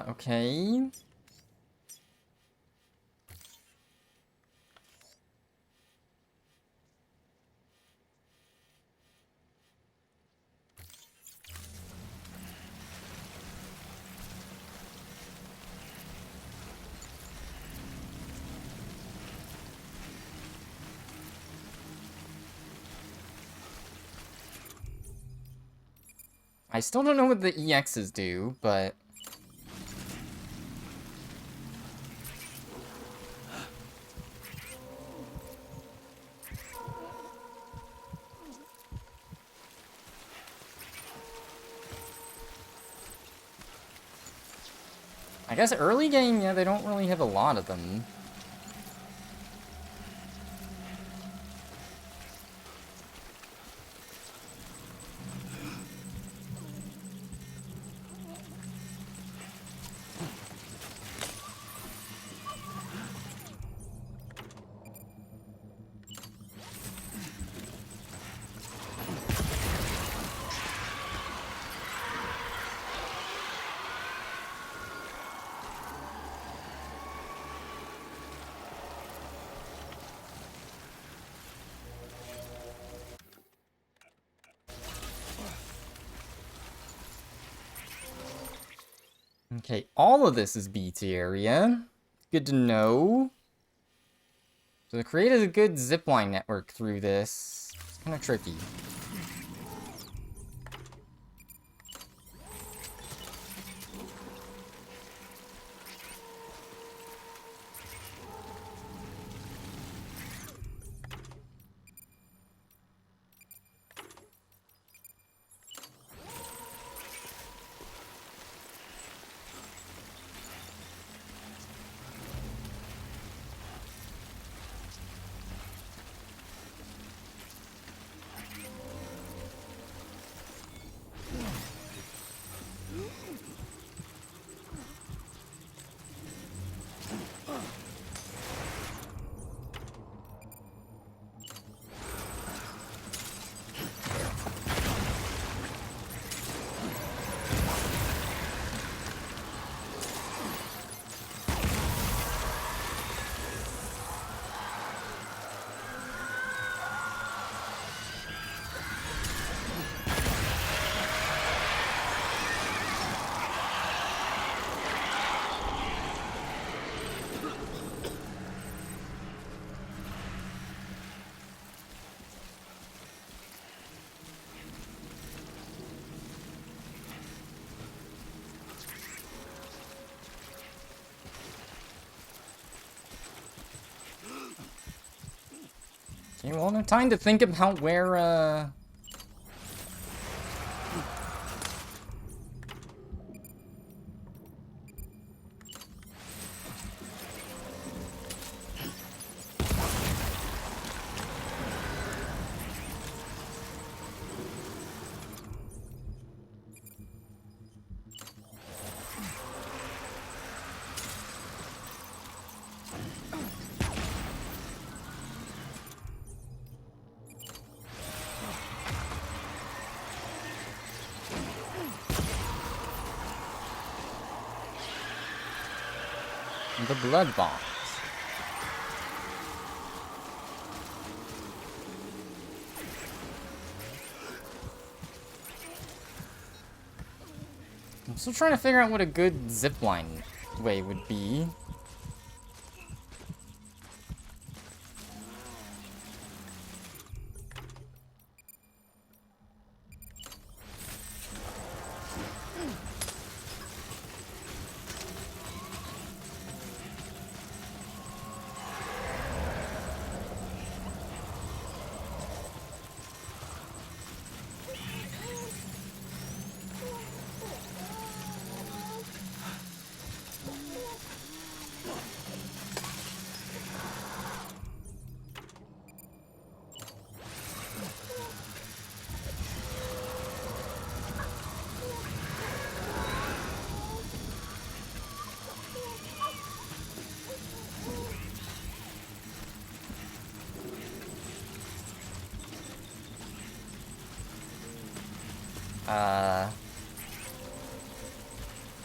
[SPEAKER 1] Okay. I still don't know what the EXs do, but... I guess early game, yeah, they don't really have a lot of them. Okay, all of this is BT area. Good to know. So to create a good zipline network through this, it's kind of tricky. Okay, well, no time to think about where, the blood bombs. I'm still trying to figure out what a good zipline way would be.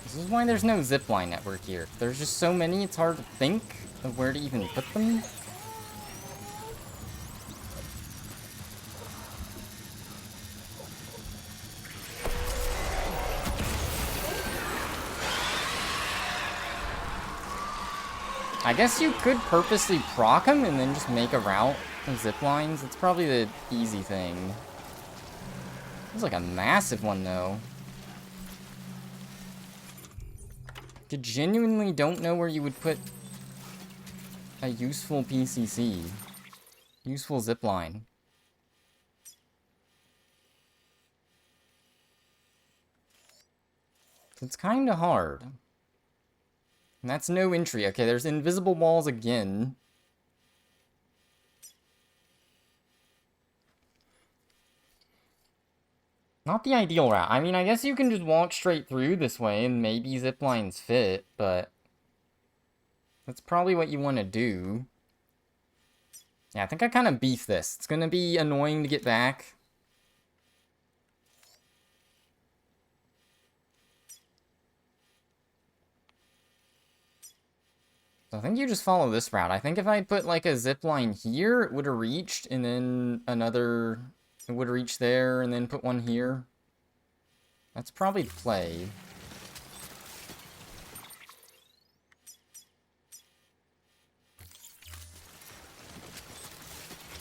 [SPEAKER 1] This is why there's no zipline network here. There's just so many, it's hard to think of where to even put them. I guess you could purposely proc them and then just make a route of ziplines. It's probably the easy thing. It's like a massive one, though. I genuinely don't know where you would put a useful PCC. Useful zipline. It's kind of hard. And that's no entry. Okay, there's invisible walls again. Not the ideal route. I mean, I guess you can just walk straight through this way and maybe ziplines fit, but that's probably what you want to do. Yeah, I think I kind of beef this. It's going to be annoying to get back. So I think you just follow this route. I think if I put like a zipline here, it would have reached, and then another... It would have reached there, and then put one here. That's probably the play.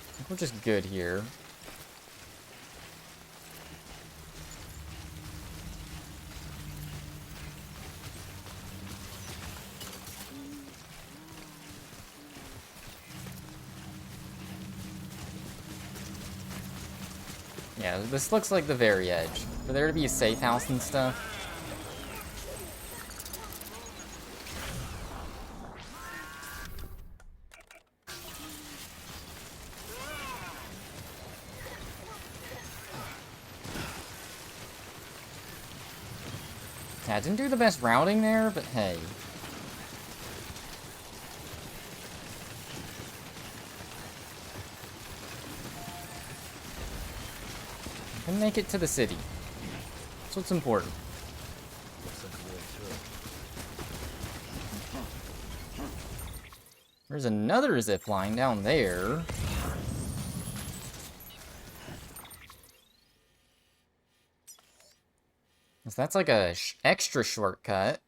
[SPEAKER 1] I think we're just good here. Yeah, this looks like the very edge. For there to be a safe house and stuff. Yeah, I didn't do the best routing there, but hey. And make it to the city. That's what's important. There's another zip line down there. So that's like a extra shortcut.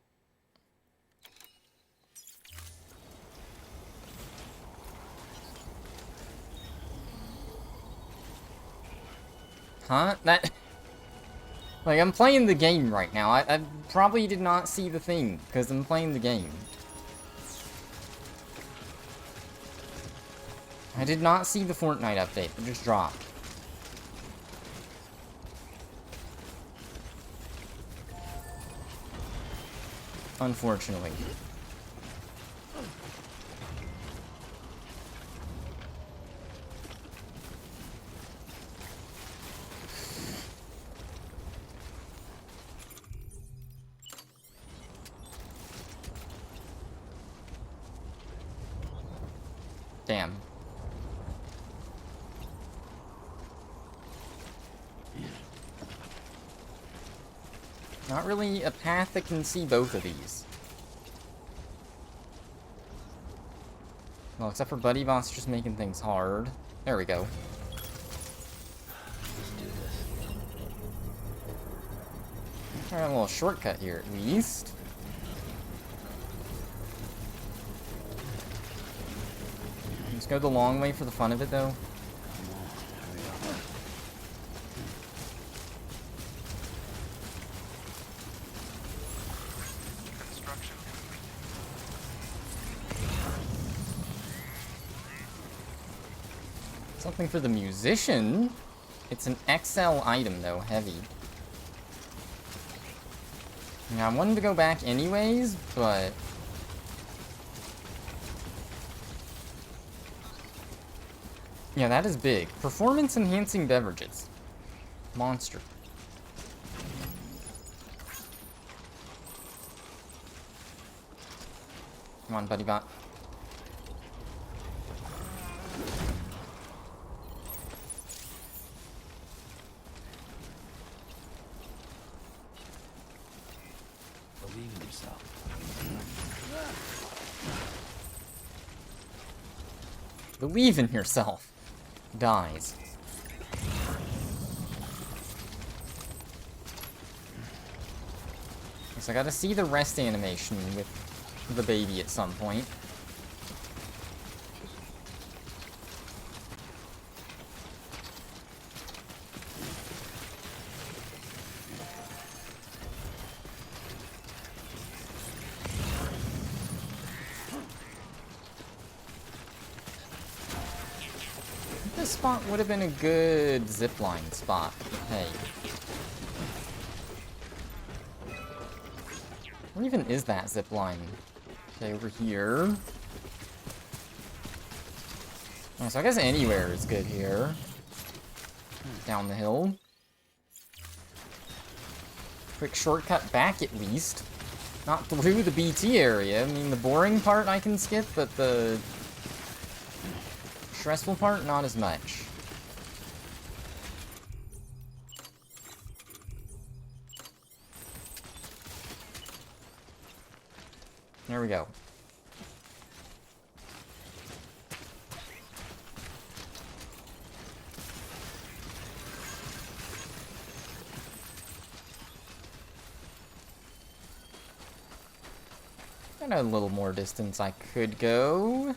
[SPEAKER 1] Huh? That... Like, I'm playing the game right now. I probably did not see the thing, because I'm playing the game. I did not see the Fortnite update. It just dropped. Unfortunately. Damn. Not really a path that can see both of these. Well, except for Buddy Boss just making things hard. There we go.
[SPEAKER 3] Let's do this.
[SPEAKER 1] Alright, a little shortcut here at least. Let's go the long way for the fun of it, though.
[SPEAKER 3] Come on, hurry up.
[SPEAKER 5] Construction complete.
[SPEAKER 1] Something for the musician. It's an XL item, though, heavy. Now, I wanted to go back anyways, but... yeah, that is big. Performance-enhancing beverages. Monster. Come on, Buddy Bot.
[SPEAKER 3] Believe in yourself.
[SPEAKER 1] Believe in yourself. Dies. Guess I gotta see the rest animation with the baby at some point. This spot would have been a good zipline spot. Hey. Where even is that zipline? Okay, over here. Oh, so I guess anywhere is good here. Down the hill. Quick shortcut back at least. Not through the BT area. I mean, the boring part I can skip, but the stressful part, not as much. There we go. Got a little more distance I could go.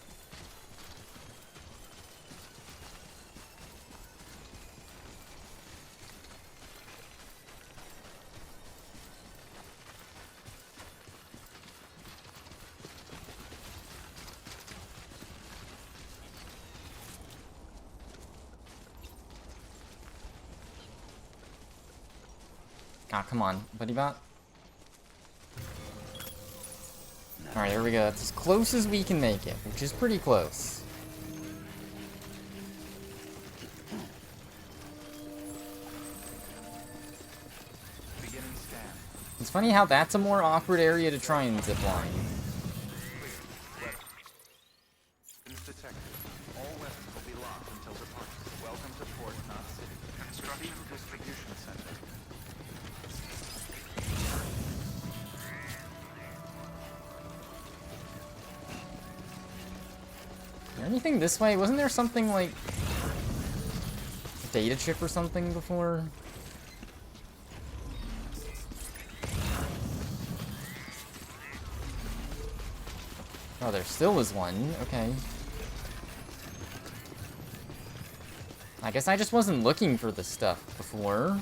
[SPEAKER 1] Ah, come on, Buddy Bot. Alright, here we go. That's as close as we can make it, which is pretty close.
[SPEAKER 5] Beginning scan.
[SPEAKER 1] It's funny how that's a more awkward area to try and zipline.
[SPEAKER 5] Weapons detected. All weapons will be locked until departure. Welcome to Port Knot City. Construction distribution center.
[SPEAKER 1] Is there anything this way? Wasn't there something like a data chip or something before? Oh, there still is one. Okay. I guess I just wasn't looking for this stuff before.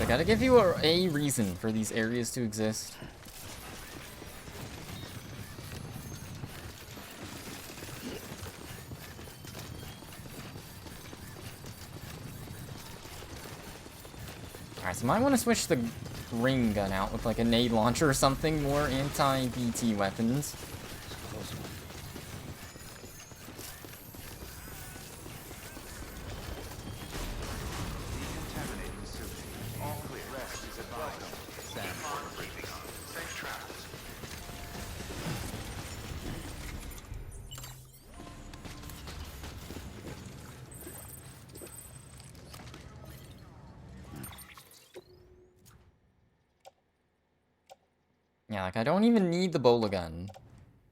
[SPEAKER 1] They gotta give you a reason for these areas to exist. Alright, so might want to switch the ring gun out with like a nade launcher or something, more anti-BT weapons.
[SPEAKER 3] Close one.
[SPEAKER 5] Decontaminating suit. All clear. Rest is advised. Stand for briefing. Safe travels.
[SPEAKER 1] Yeah, like I don't even need the bola gun.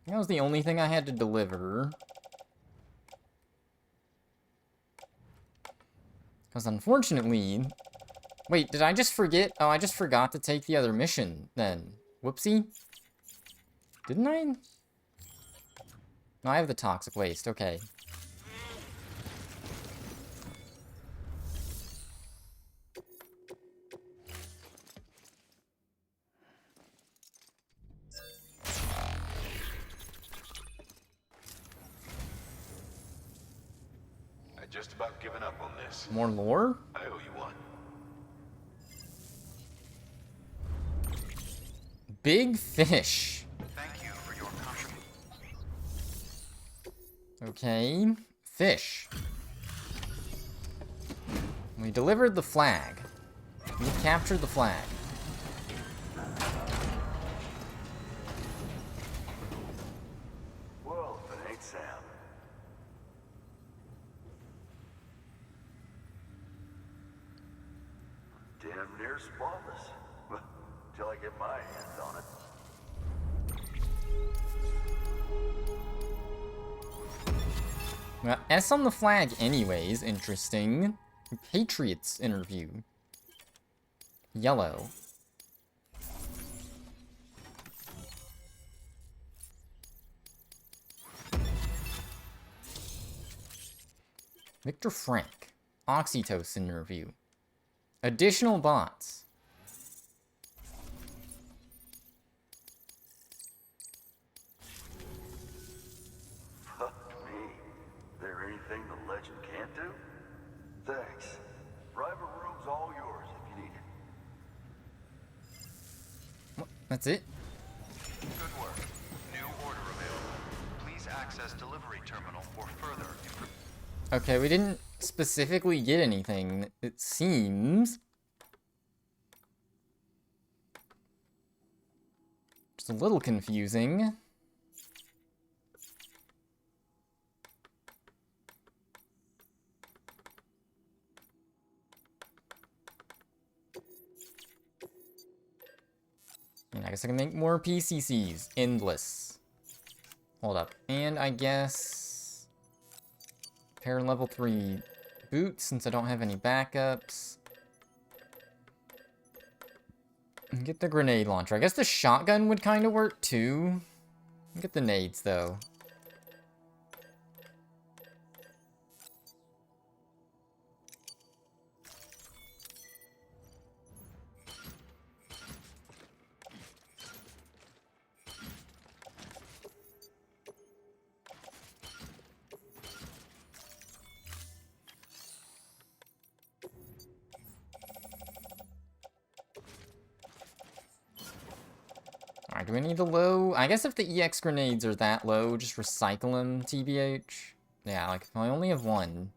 [SPEAKER 1] That was the only thing I had to deliver. Because unfortunately... Wait, did I just forget? Oh, I just forgot to take the other mission, then. Whoopsie. Didn't I? No, I have the toxic waste, okay.
[SPEAKER 4] I just about given up on this.
[SPEAKER 1] More lore?
[SPEAKER 4] I owe you one.
[SPEAKER 1] Big fish.
[SPEAKER 5] Thank you for your contribution.
[SPEAKER 1] Okay. Fish. We delivered the flag. We captured the flag.
[SPEAKER 8] Well, if it ain't Sam. Damn near spotless. Till I get my hands on it.
[SPEAKER 1] Well, S on the flag anyways, interesting. Patriots interview. Yellow. Victor Frank. Oxytocin interview. Additional bots.
[SPEAKER 8] Fuck me. There anything the legend can't do? Thanks. Private room's all yours if you need it.
[SPEAKER 1] What? That's it?
[SPEAKER 5] Good work. New order available. Please access delivery terminal for further information.
[SPEAKER 1] Okay, we didn't specifically get anything, it seems. Just a little confusing. And I guess I can make more PCCs. Endless. Hold up. And I guess... pair level 3 boots, since I don't have any backups. And get the grenade launcher. I guess the shotgun would kind of work too. Get the nades, though. Alright, do we need the low? I guess if the EX grenades are that low, just recycle them, TBH. Yeah, like, I only have one.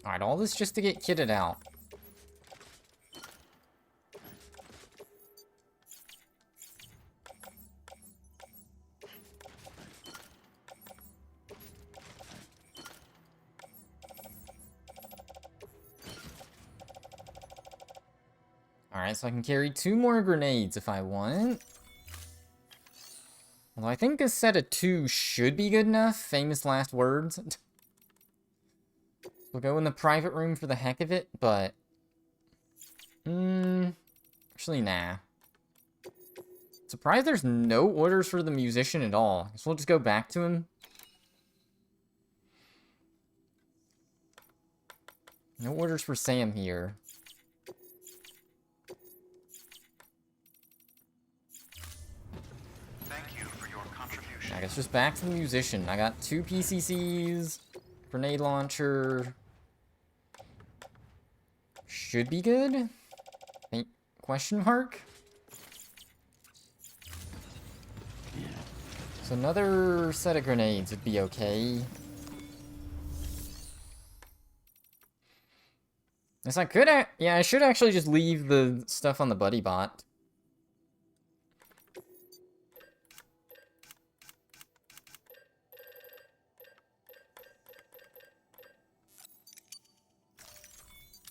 [SPEAKER 1] Alright, all this just to get kitted out. Alright, so I can carry 2 more grenades if I want. Although I think a set of 2 should be good enough. Famous last words. We'll go in the private room for the heck of it, but... actually, nah. Surprised there's no orders for the musician at all. Guess we'll just go back to him. No orders for Sam here.
[SPEAKER 5] Thank you for your contribution.
[SPEAKER 1] I guess just back to the musician. I got 2 PCCs, grenade launcher. Should be good? Question mark? So another set of grenades would be okay. Yes, I could, yeah, I should actually just leave the stuff on the buddy bot.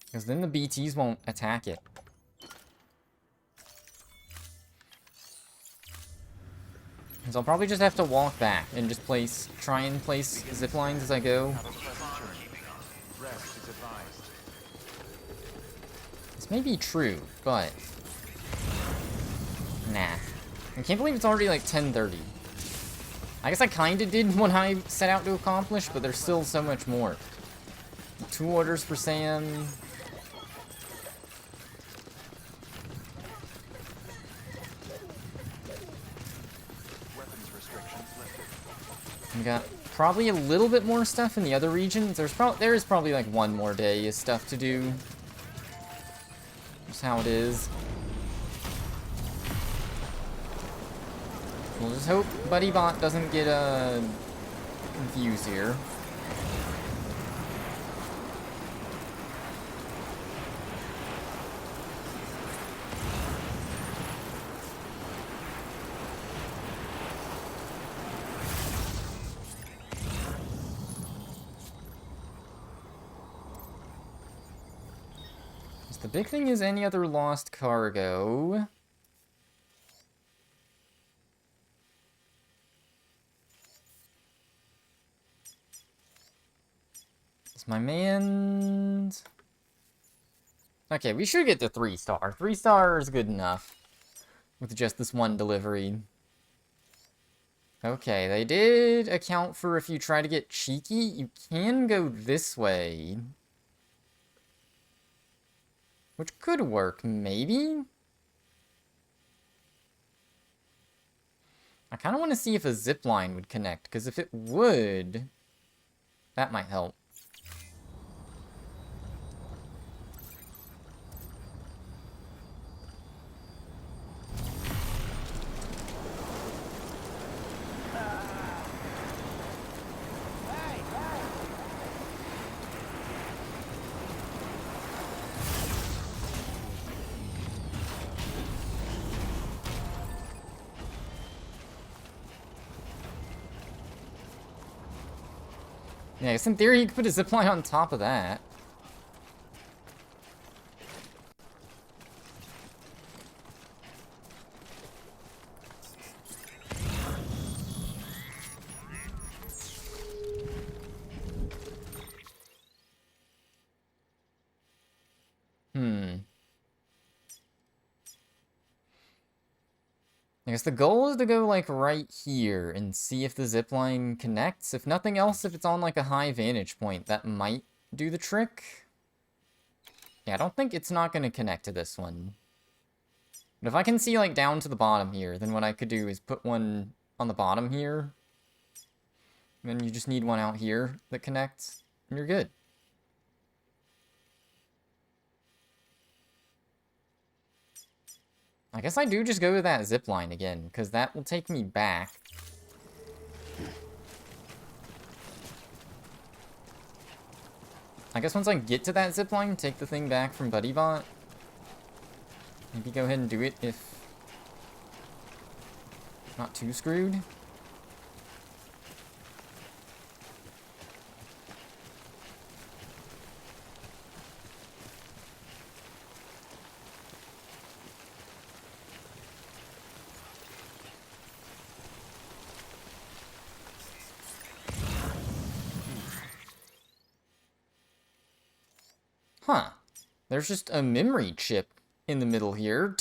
[SPEAKER 1] Because then the BTs won't attack it. So I'll probably just have to walk back and just try and place zip lines as I go.
[SPEAKER 5] Have a pleasant journey. Rest is advised.
[SPEAKER 1] This may be true, but... Nah. I can't believe it's already like 10:30. I guess I kinda did what I set out to accomplish, but there's still so much more. 2 orders for Sam. We got probably a little bit more stuff in the other regions. There is probably like 1 more day of stuff to do. Just how it is. We'll just hope BuddyBot doesn't get confused here. The big thing is any other lost cargo. Is my man... Okay, we should get to 3-star. 3-star is good enough. With just this 1 delivery. Okay, they did account for if you try to get cheeky, you can go this way. Which could work, maybe? I kind of want to see if a zipline would connect, because if it would, that might help. Yeah, I guess in theory you could put a zipline on top of that. I guess the goal is to go, like, right here and see if the zipline connects. If nothing else, if it's on, like, a high vantage point, that might do the trick. Yeah, I don't think it's not going to connect to this one. But if I can see, like, down to the bottom here, then what I could do is put one on the bottom here. And then you just need one out here that connects, and you're good. I guess I do just go to that zipline again, because that will take me back. I guess once I get to that zipline, take the thing back from BuddyBot. Maybe go ahead and do it if not too screwed. Huh. There's just a memory chip in the middle here.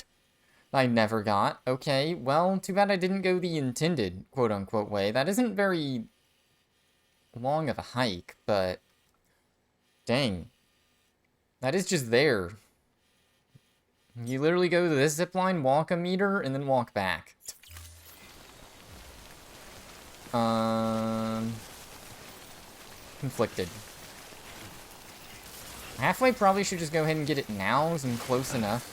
[SPEAKER 1] I never got. Okay, well, too bad I didn't go the intended quote-unquote way. That isn't very long of a hike, but dang. That is just there. You literally go to this zipline, walk a meter, and then walk back. Conflicted. Halfway probably should just go ahead and get it now, as I'm close enough.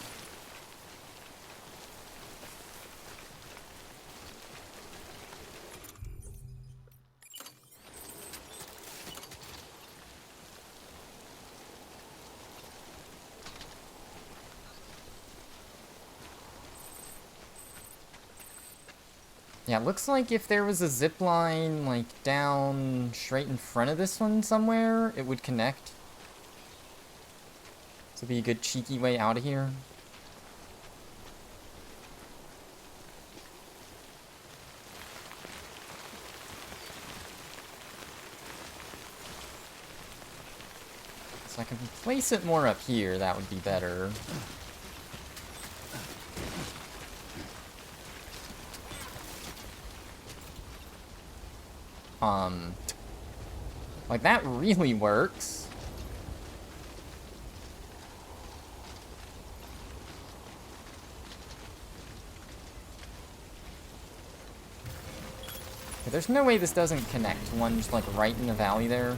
[SPEAKER 1] Yeah, it looks like if there was a zip line, like, down straight in front of this one somewhere, it would connect. This would be a good cheeky way out of here. So I can place it more up here, that would be better. Like, that really works. Okay, there's no way this doesn't connect. One just, like, right in the valley there.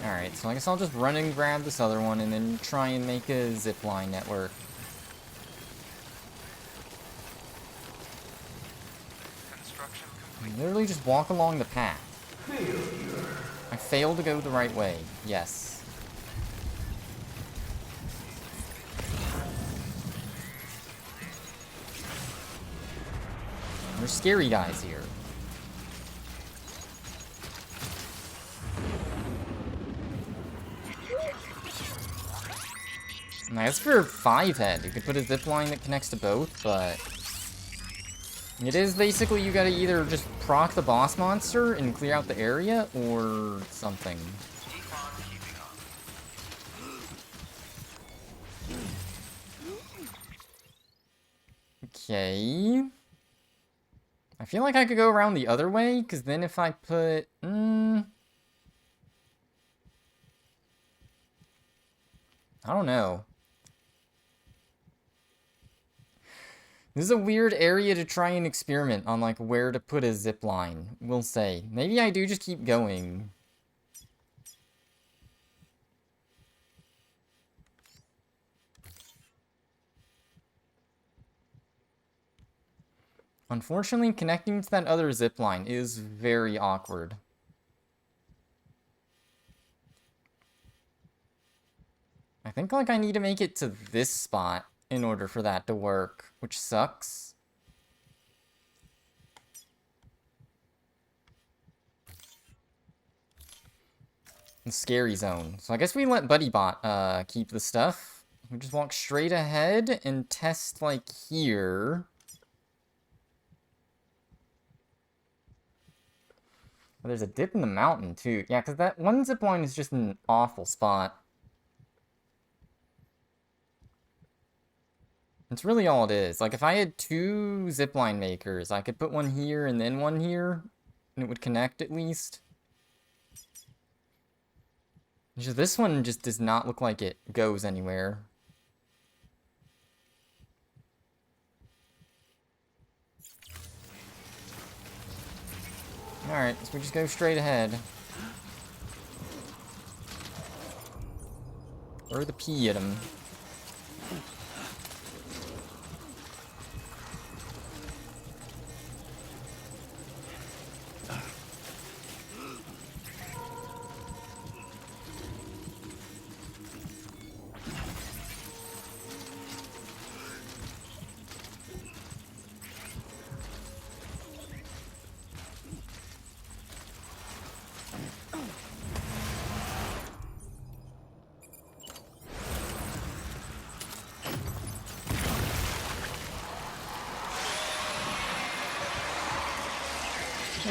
[SPEAKER 1] Alright, so I guess I'll just run and grab this other one and then try and make a zipline network. Literally just walk along the path. I failed to go the right way. Yes. There's scary guys here. Nice for 5-head. You could put a zipline that connects to both, but it is basically you gotta either just proc the boss monster and clear out the area, or something. Okay. I feel like I could go around the other way, because then if I put... I don't know. This is a weird area to try and experiment on, like, where to put a zip line. We'll say. Maybe I do just keep going. Unfortunately, connecting to that other zip line is very awkward. I think, like, I need to make it to this spot in order for that to work, which sucks. The scary zone. So I guess we let BuddyBot keep the stuff. We just walk straight ahead and test, like, here. Oh, there's a dip in the mountain, too. Yeah, because that one zipline is just an awful spot. That's really all it is. Like, if I had 2 zipline makers, I could put one here and then one here, and it would connect at least. This one just does not look like it goes anywhere. Alright, so we just go straight ahead. Throw the P at him.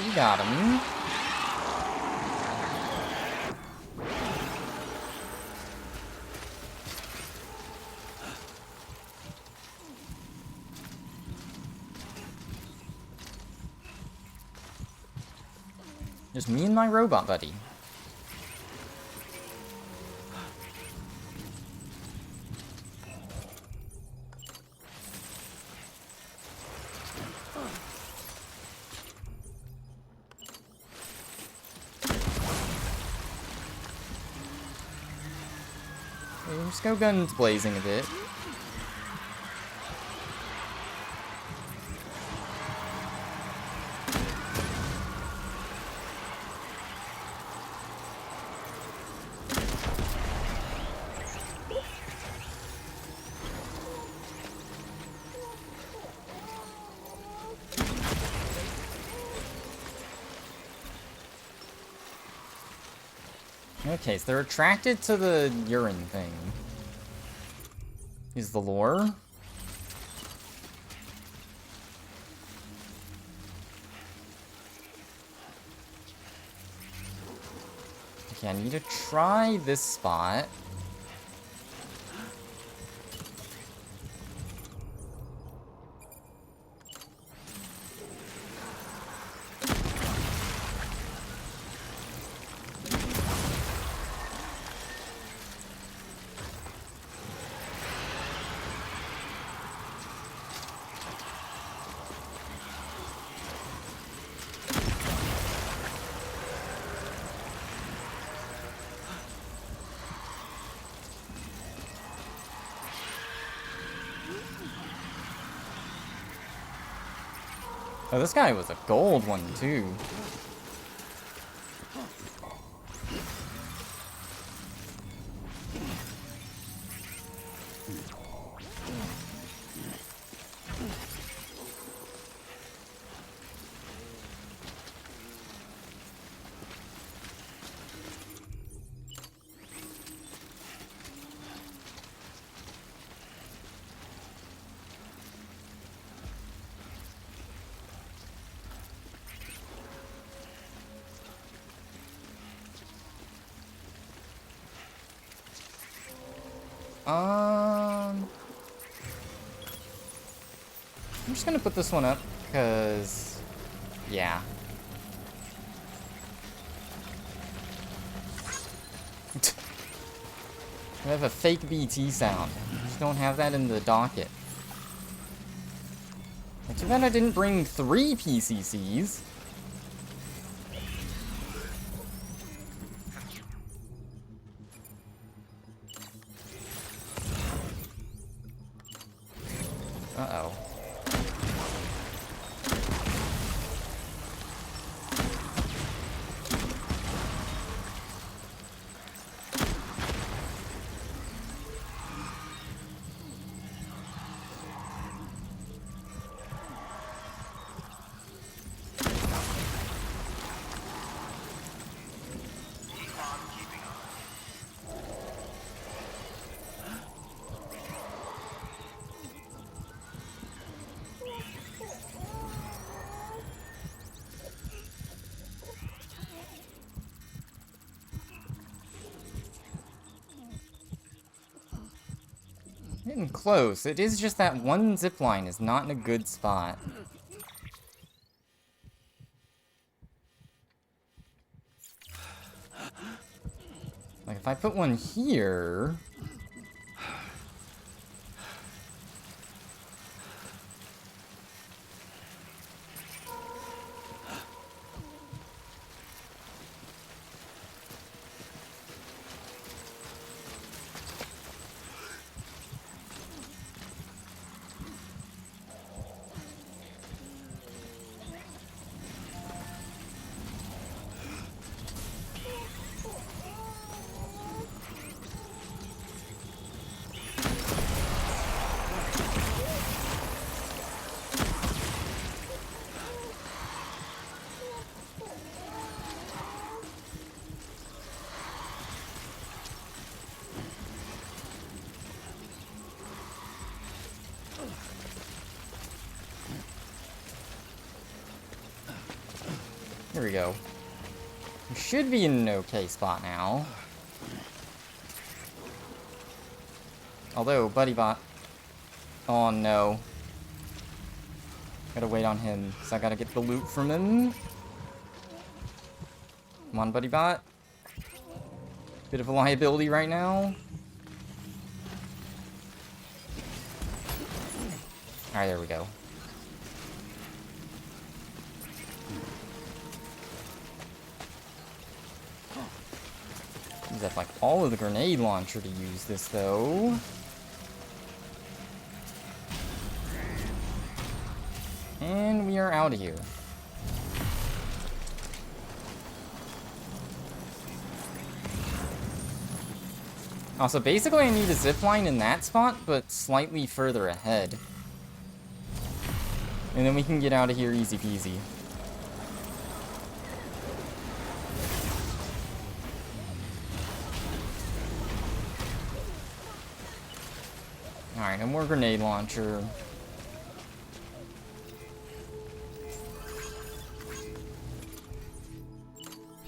[SPEAKER 1] We got him. Just me and my robot buddy. Let's go guns blazing a bit. Okay, so they're attracted to the urine thing. Is the lore. Okay, I need to try this spot. Oh, this guy was a gold one, too. I'm just gonna put this one up, because, yeah. I have a fake BT sound. I just don't have that in the docket. Too bad I didn't bring 3 PCCs. Uh-oh. Getting close. It is just that one zipline is not in a good spot. Like, if I put one here... There we go. We should be in an okay spot now. Although, BuddyBot... Oh no. Gotta wait on him, so I gotta get the loot from him. Come on, BuddyBot. Bit of a liability right now. Alright, there we go. Use up like all of the grenade launcher to use this though. And we are out of here. Also, basically I need a zipline in that spot, but slightly further ahead. And then we can get out of here easy peasy. Alright, no more grenade launcher.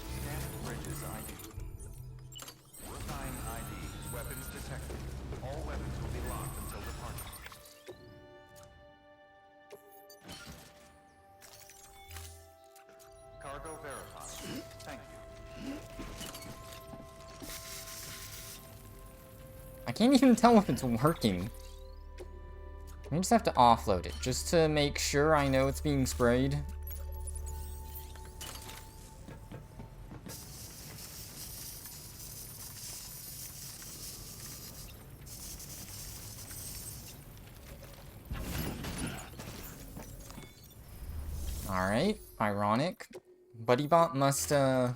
[SPEAKER 5] Scanning bridges ID. Verifying ID. Weapons detected. All weapons will be locked until departure. Cargo verified. Thank you.
[SPEAKER 1] I can't even tell if it's working. I just have to offload it, just to make sure I know it's being sprayed. Alright, ironic. BuddyBot must, come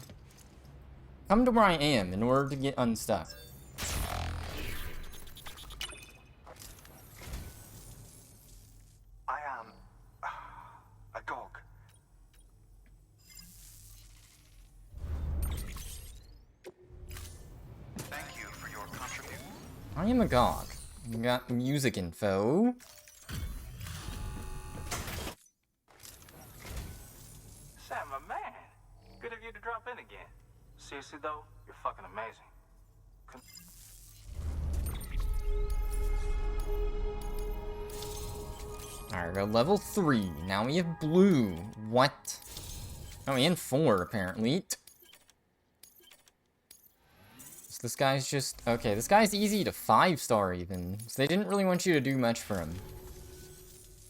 [SPEAKER 1] to where I am in order to get unstuck.
[SPEAKER 8] I am a dog.
[SPEAKER 5] Thank you for your contribution.
[SPEAKER 1] I am a GOG. We got music info.
[SPEAKER 2] Sam, my man. Good of you to drop in again. Seriously, though, you're fucking amazing.
[SPEAKER 1] Alright, we're level 3. Now we have blue. What? Oh, and 4, apparently. So this guy's just... Okay, this guy's easy to 5-star, even. So they didn't really want you to do much for him.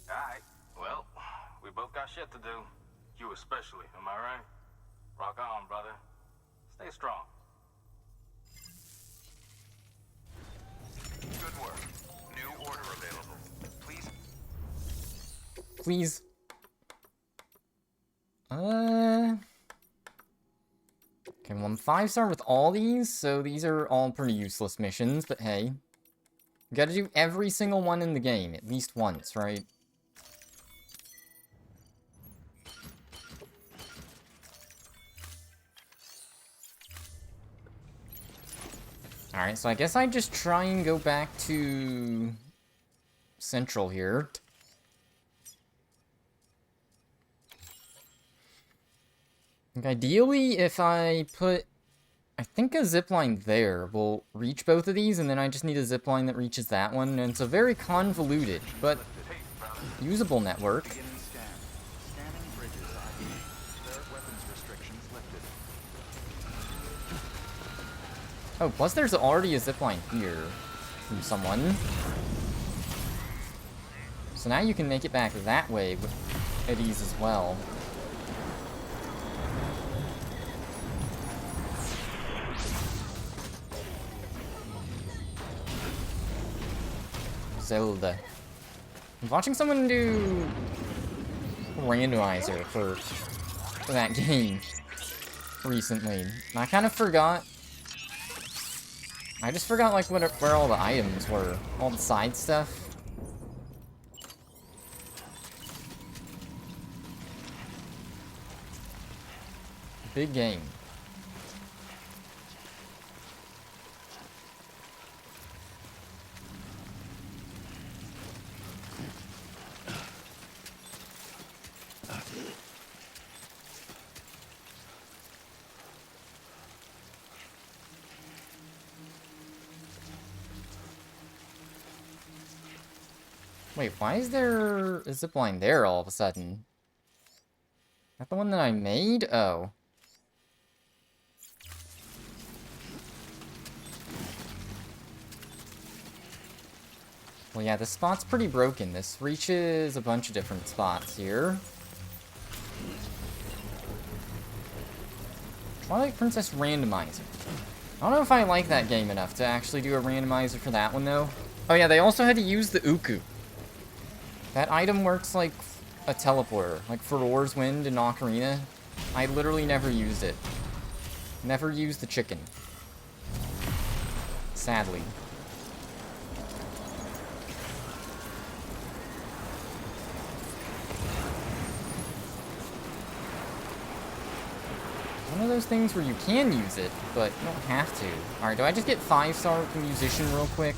[SPEAKER 2] Alright, well, we both got shit to do. You especially, am I right? Rock on, brother. Stay strong.
[SPEAKER 5] Good work. New order available. Please.
[SPEAKER 1] Please. Okay, well, I'm 5-star with all these, so these are all pretty useless missions, but hey. You gotta do every single one in the game, at least once, right? Alright, so I guess I just try and go back to Central here. Like, ideally, if I put, I think a zipline there will reach both of these, and then I just need a zipline that reaches that one, and it's a very convoluted, but usable network.
[SPEAKER 5] Beginning scan. Scanning bridges ID. Their weapons restrictions lifted.
[SPEAKER 1] Oh, plus there's already a zipline here from someone. So now you can make it back that way at ease as well. Zelda. I'm watching someone do randomizer for that game recently. And I kind of forgot. I just forgot like where all the items were, all the side stuff. Big game. Wait, why is there a zipline there all of a sudden? Is that the one that I made? Oh. Well, yeah, this spot's pretty broken. This reaches a bunch of different spots here. Twilight Princess Randomizer. I don't know if I like that game enough to actually do a randomizer for that one, though. Oh yeah, they also had to use the Uku. That item works like a teleporter, like Ferore's Wind in Ocarina. I literally never used it. Never used the chicken. Sadly. One of those things where you can use it, but you don't have to. Alright, do I just get 5-star with the musician real quick?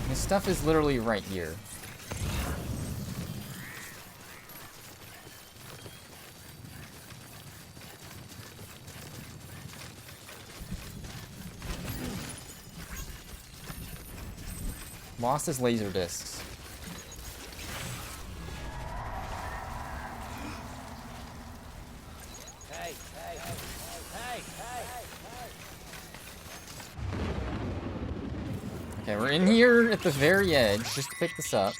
[SPEAKER 1] This stuff is literally right here. Lost his laser discs. Okay, we're in here at the very edge, just to pick this up.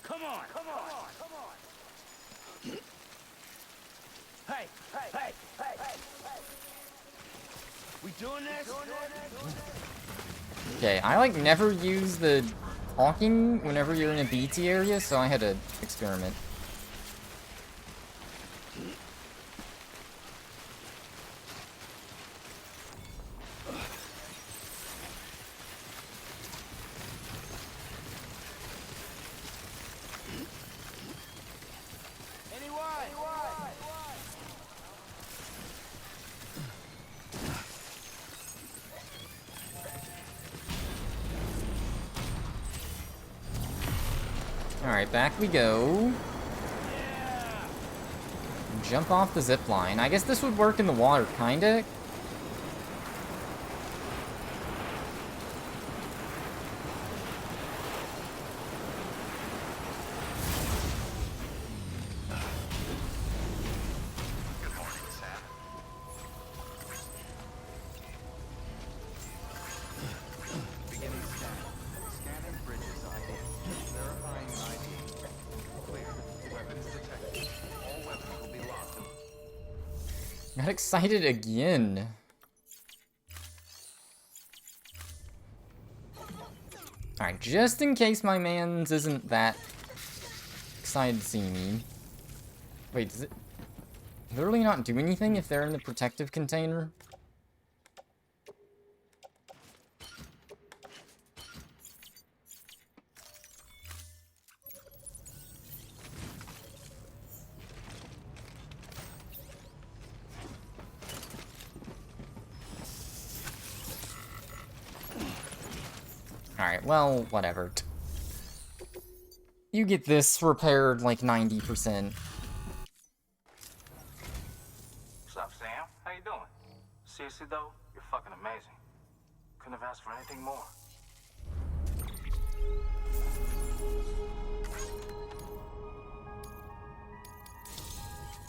[SPEAKER 6] Come on, come on, come on. Hey, hey, hey. We doing this?
[SPEAKER 1] Okay, I like never use the talking whenever you're in a BT area, so I had to experiment. Alright, back we go. Jump off the zip line. I guess this would work in the water, kinda. Got excited again. Alright, just in case my mans isn't that excited to see me. Wait, does it literally not do anything if they're in the protective container? Alright, well, whatever. You get this repaired like 90%.
[SPEAKER 5] What's up, Sam? How you doing? Seriously, though, you're fucking amazing. Couldn't have asked for anything more.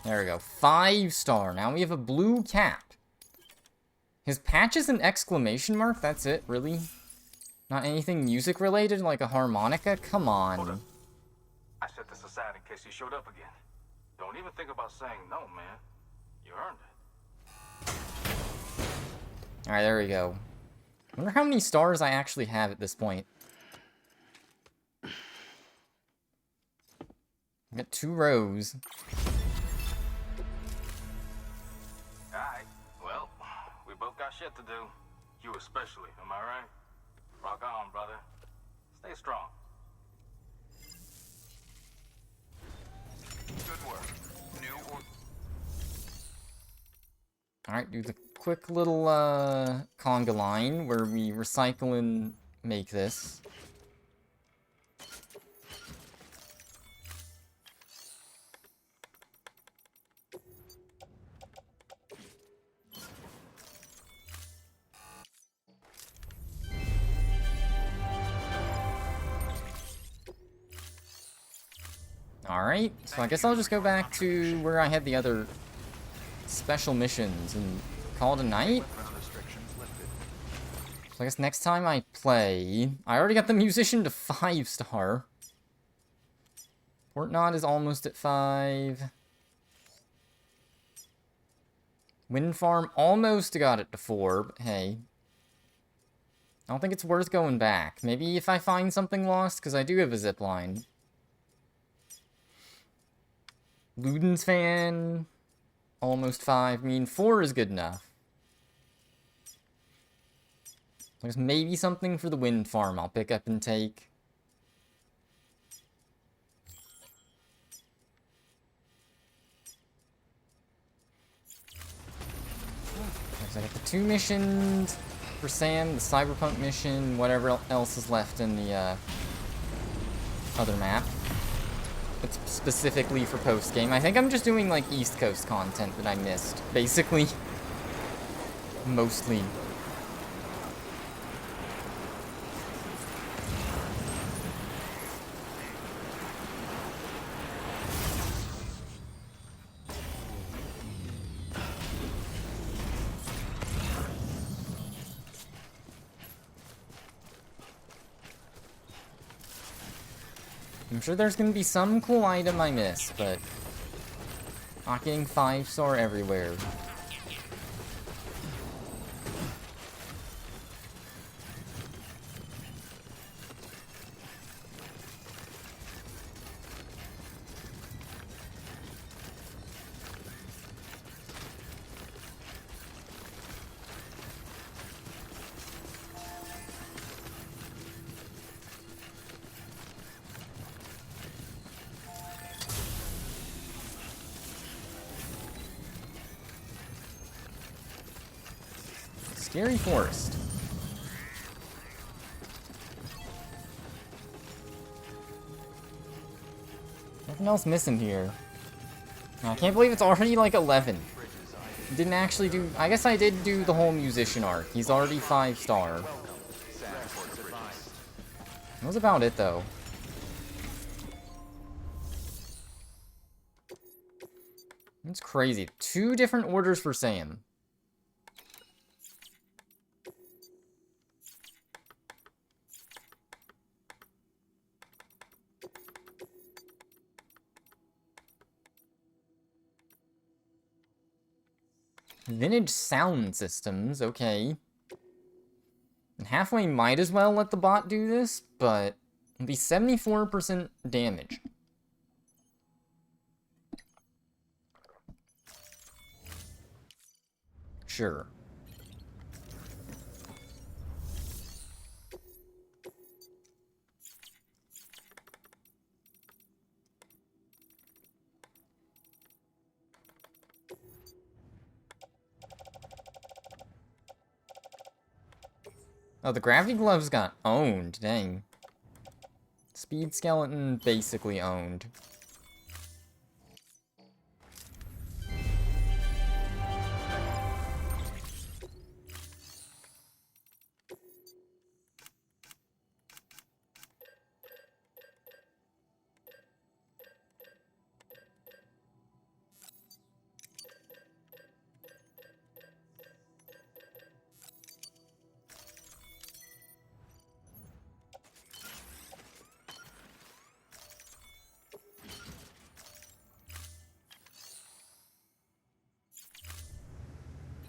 [SPEAKER 1] There we go. 5-star. Now we have a blue cap. His patch is an exclamation mark? That's it? Really? Not anything music related, like a harmonica? Come
[SPEAKER 5] Hold
[SPEAKER 1] on.
[SPEAKER 5] up. I set this aside in case you showed up again. Don't even think about saying no, man. You earned it.
[SPEAKER 1] Alright, there we go. I wonder how many stars I actually have at this point. I got 2 rows.
[SPEAKER 5] Alright, well, we both got shit to do. You especially, am I right? Rock on, brother. Stay strong. Good work. New or...
[SPEAKER 1] Alright, do the quick little conga line where we recycle and make this. Alright, so I guess I'll just go back to where I had the other special missions and call it a night. So I guess next time I play... I already got the musician to 5-star. Portnod is almost at 5. Wind Farm almost got it to 4, but hey. I don't think it's worth going back. Maybe if I find something lost, because I do have a zipline. Luden's Fan, almost 5. I mean, 4 is good enough. There's maybe something for the Wind Farm I'll pick up and take. So I got the 2 missions for Sam, the Cyberpunk mission, whatever else is left in the other map. It's specifically for Postgame. I think I'm just doing, like, East Coast content that I missed. Basically. Mostly. I'm sure there's gonna be some cool item I missed, but not getting 5-star everywhere. Scary Forest. Nothing else missing here. I can't believe it's already like 11. Didn't actually do... I guess I did do the whole musician arc. He's already 5-star. That was about it, though. It's crazy. 2 different orders for Sam. Vintage sound systems, okay. And halfway might as well let the bot do this, but it'll be 74% damage. Sure. Oh, the gravity gloves got owned, dang. Speed skeleton basically owned.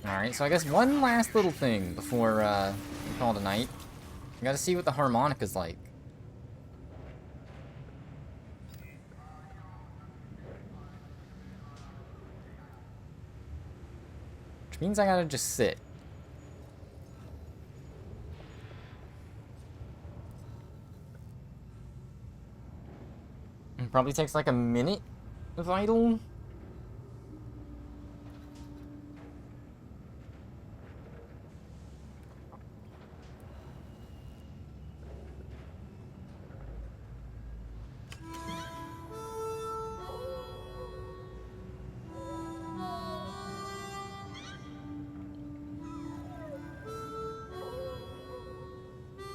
[SPEAKER 1] Alright, so I guess one last little thing before we call it a night. I gotta see what the harmonica's like. Which means I gotta just sit. It probably takes like a minute of idle.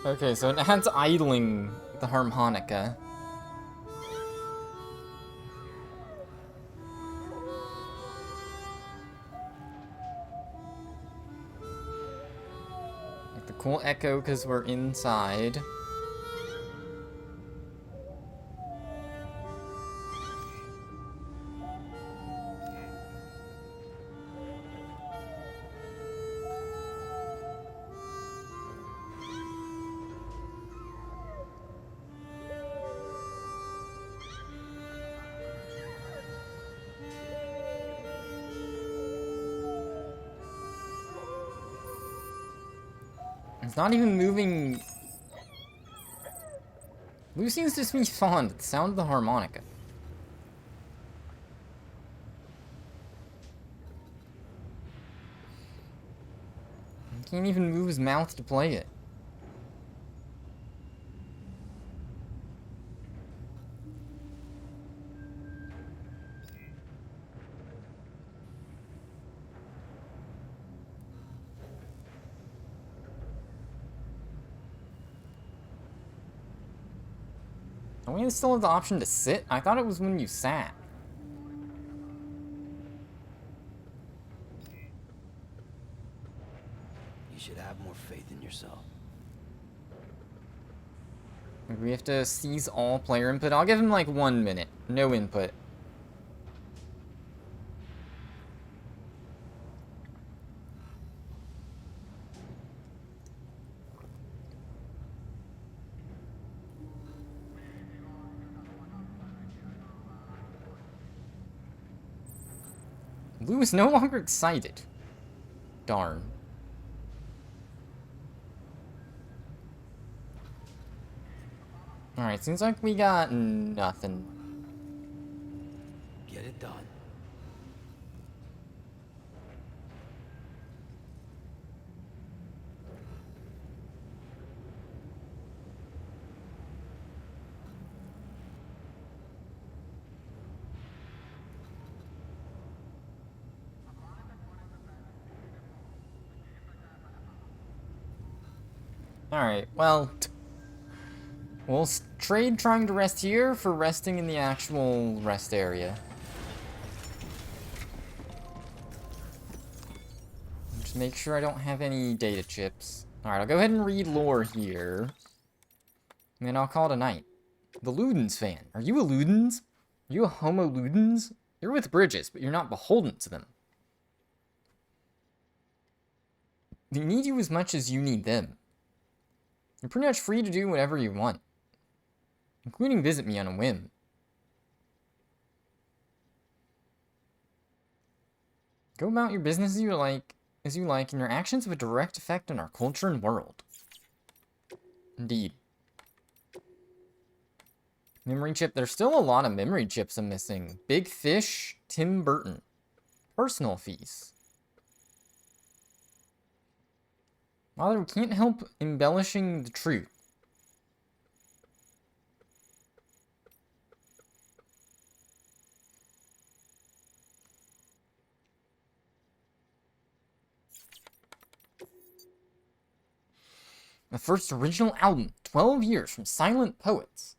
[SPEAKER 1] Okay, so it adds idling the harmonica. Cool echo because we're inside. It's not even moving. Lou seems to just be fond of the sound of the harmonica. He can't even move his mouth to play it. Don't we still have the option to sit? I thought it was when you sat.
[SPEAKER 3] You should have more faith in yourself.
[SPEAKER 1] Maybe we have to seize all player input. I'll give him like 1 minute. No input. Lou is no longer excited. Darn. Alright, seems like we got nothing.
[SPEAKER 3] Get it done.
[SPEAKER 1] Alright, well... We'll trade trying to rest here for resting in the actual rest area. Just make sure I don't have any data chips. Alright, I'll go ahead and read lore here. And then I'll call it a night. The Ludens fan. Are you a Ludens? Are you a Homo Ludens? You're with Bridges, but you're not beholden to them. They need you as much as you need them. You're pretty much free to do whatever you want, including visit me on a whim. Go about your business as you like, and your actions have a direct effect on our culture and world. Indeed. Memory chip. There's still a lot of memory chips I'm missing. Big Fish, Tim Burton. Personal fees. Father, we can't help embellishing the truth. The first original album, 12 years from Silent Poets.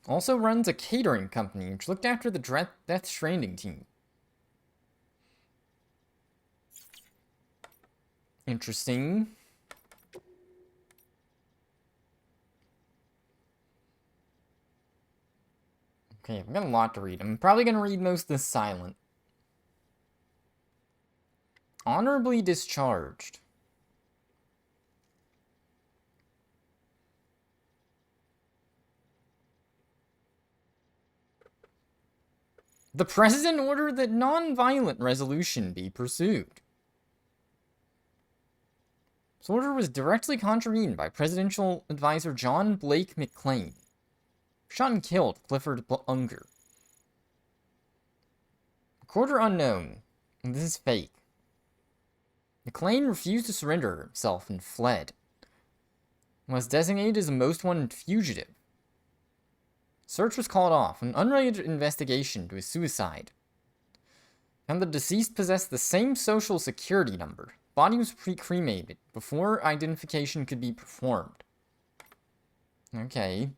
[SPEAKER 1] Also runs a catering company, which looked after the Death Stranding team. Interesting. Okay, I've got a lot to read. I'm probably going to read most of this silent. Honorably discharged. The President ordered that non-violent resolution be pursued. This order was directly contravened by Presidential Advisor John Blake McClane. Shot and killed Clifford Unger. Recorder unknown. This is fake. McClane refused to surrender himself and fled. Was designated as a most wanted fugitive. Search was called off. An unrelated investigation to his suicide found the deceased possessed the same social security number. Body was pre-cremated before identification could be performed. Okay.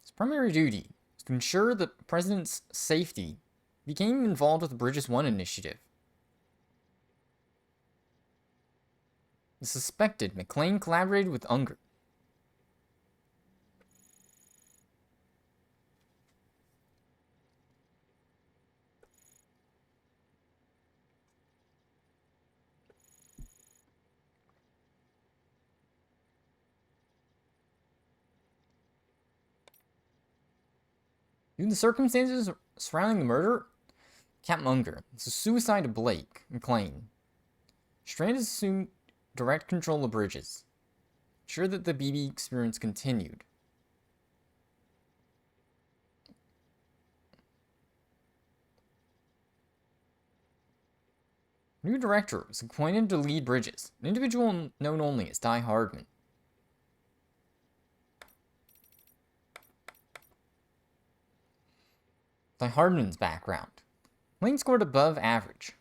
[SPEAKER 1] His primary duty was to ensure the president's safety. He became involved with the Bridges 1 initiative. The suspected McLean collaborated with Unger. Due to the circumstances surrounding the murder, Captain Unger, it's a suicide of Blake McLean. Strand assumed direct control of Bridges, sure that the BB experience continued. New director was appointed to lead Bridges, an individual known only as Die Hardman. Die Hardman's background. Lane scored above average.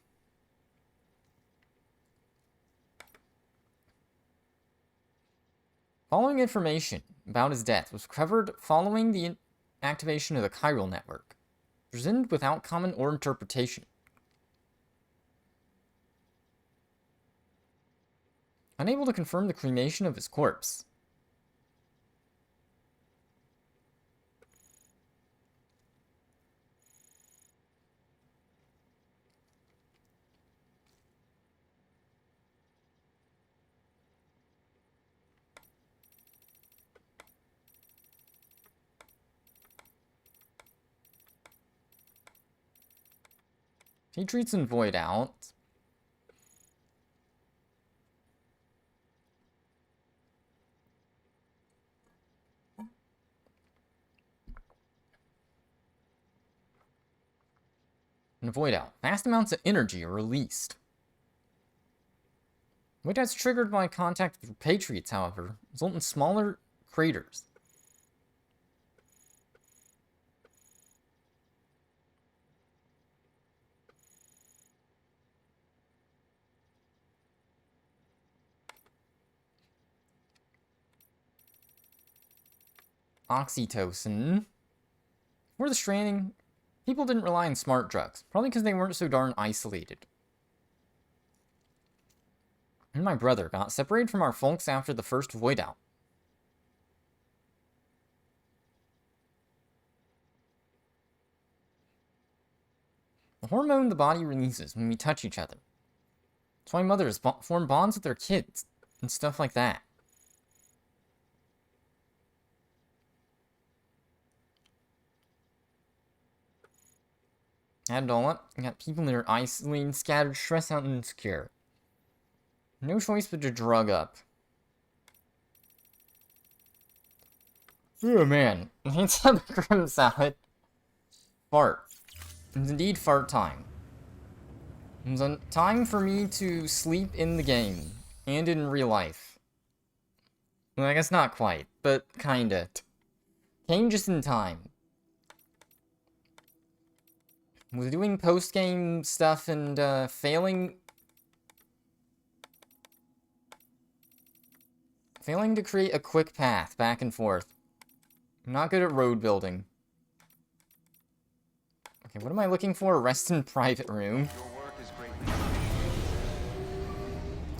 [SPEAKER 1] Following information about his death was covered following the activation of the chiral network, presented without comment or interpretation. Unable to confirm the cremation of his corpse. He treats and void out. And void out. Vast amounts of energy are released. Void out's triggered by contact with Patriots, however, result in smaller craters. Oxytocin. Before the Stranding, people didn't rely on smart drugs, probably because they weren't so darn isolated. And my brother got separated from our folks after the first void out. The hormone the body releases when we touch each other. That's why mothers form bonds with their kids and stuff like that. Add it all up, you got people that are isolated, scattered, stressed out, and insecure. No choice but to drug up. Oh man, it's a grim salad. Fart. It's indeed fart time. It's a time for me to sleep in the game, and in real life. Well, I guess not quite, but kinda. Came just in time. Was doing post-game stuff and failing to create a quick path back and forth. I'm not good at road building. Okay, what am I looking for? Rest in private room.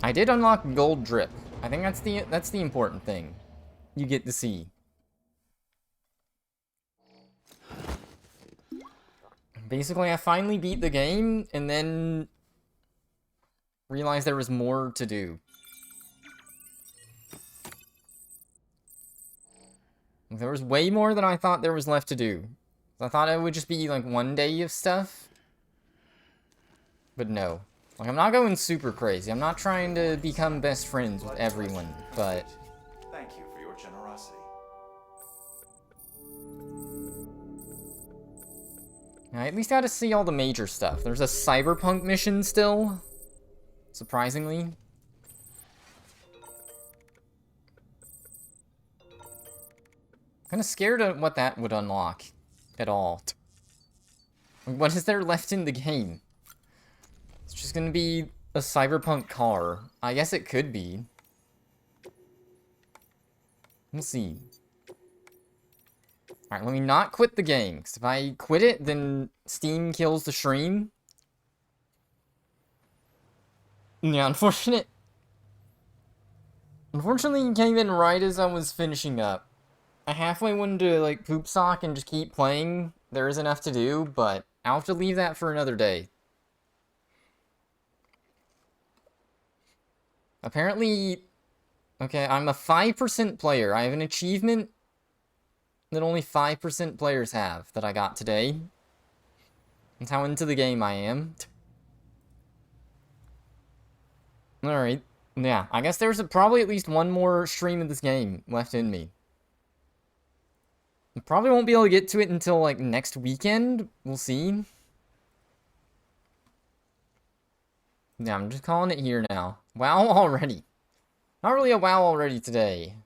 [SPEAKER 1] I did unlock gold drip. I think that's the important thing. You get to see. Basically, I finally beat the game, and then realized there was more to do. There was way more than I thought there was left to do. I thought it would just be, like, one day of stuff. But no. Like, I'm not going super crazy. I'm not trying to become best friends with everyone, but...
[SPEAKER 5] Thank you for your generosity.
[SPEAKER 1] I at least got to see all the major stuff. There's a cyberpunk mission still, surprisingly. Kind of scared of what that would unlock at all. What is there left in the game? It's just gonna be a cyberpunk car. I guess it could be. We'll see. Alright, let me not quit the game, because if I quit it, then Steam kills the stream. Yeah, unfortunately, you came in right as I was finishing up. I halfway wanted to, like, poop sock and just keep playing. There is enough to do, but I'll have to leave that for another day. Apparently, okay, I'm a 5% player. I have an achievement that only 5% players have that I got today. That's how into the game I am. Alright. Yeah, I guess there's probably at least one more stream of this game left in me. I probably won't be able to get to it until, like, next weekend. We'll see. Yeah, I'm just calling it here now. WoW already. Not really a WoW already today.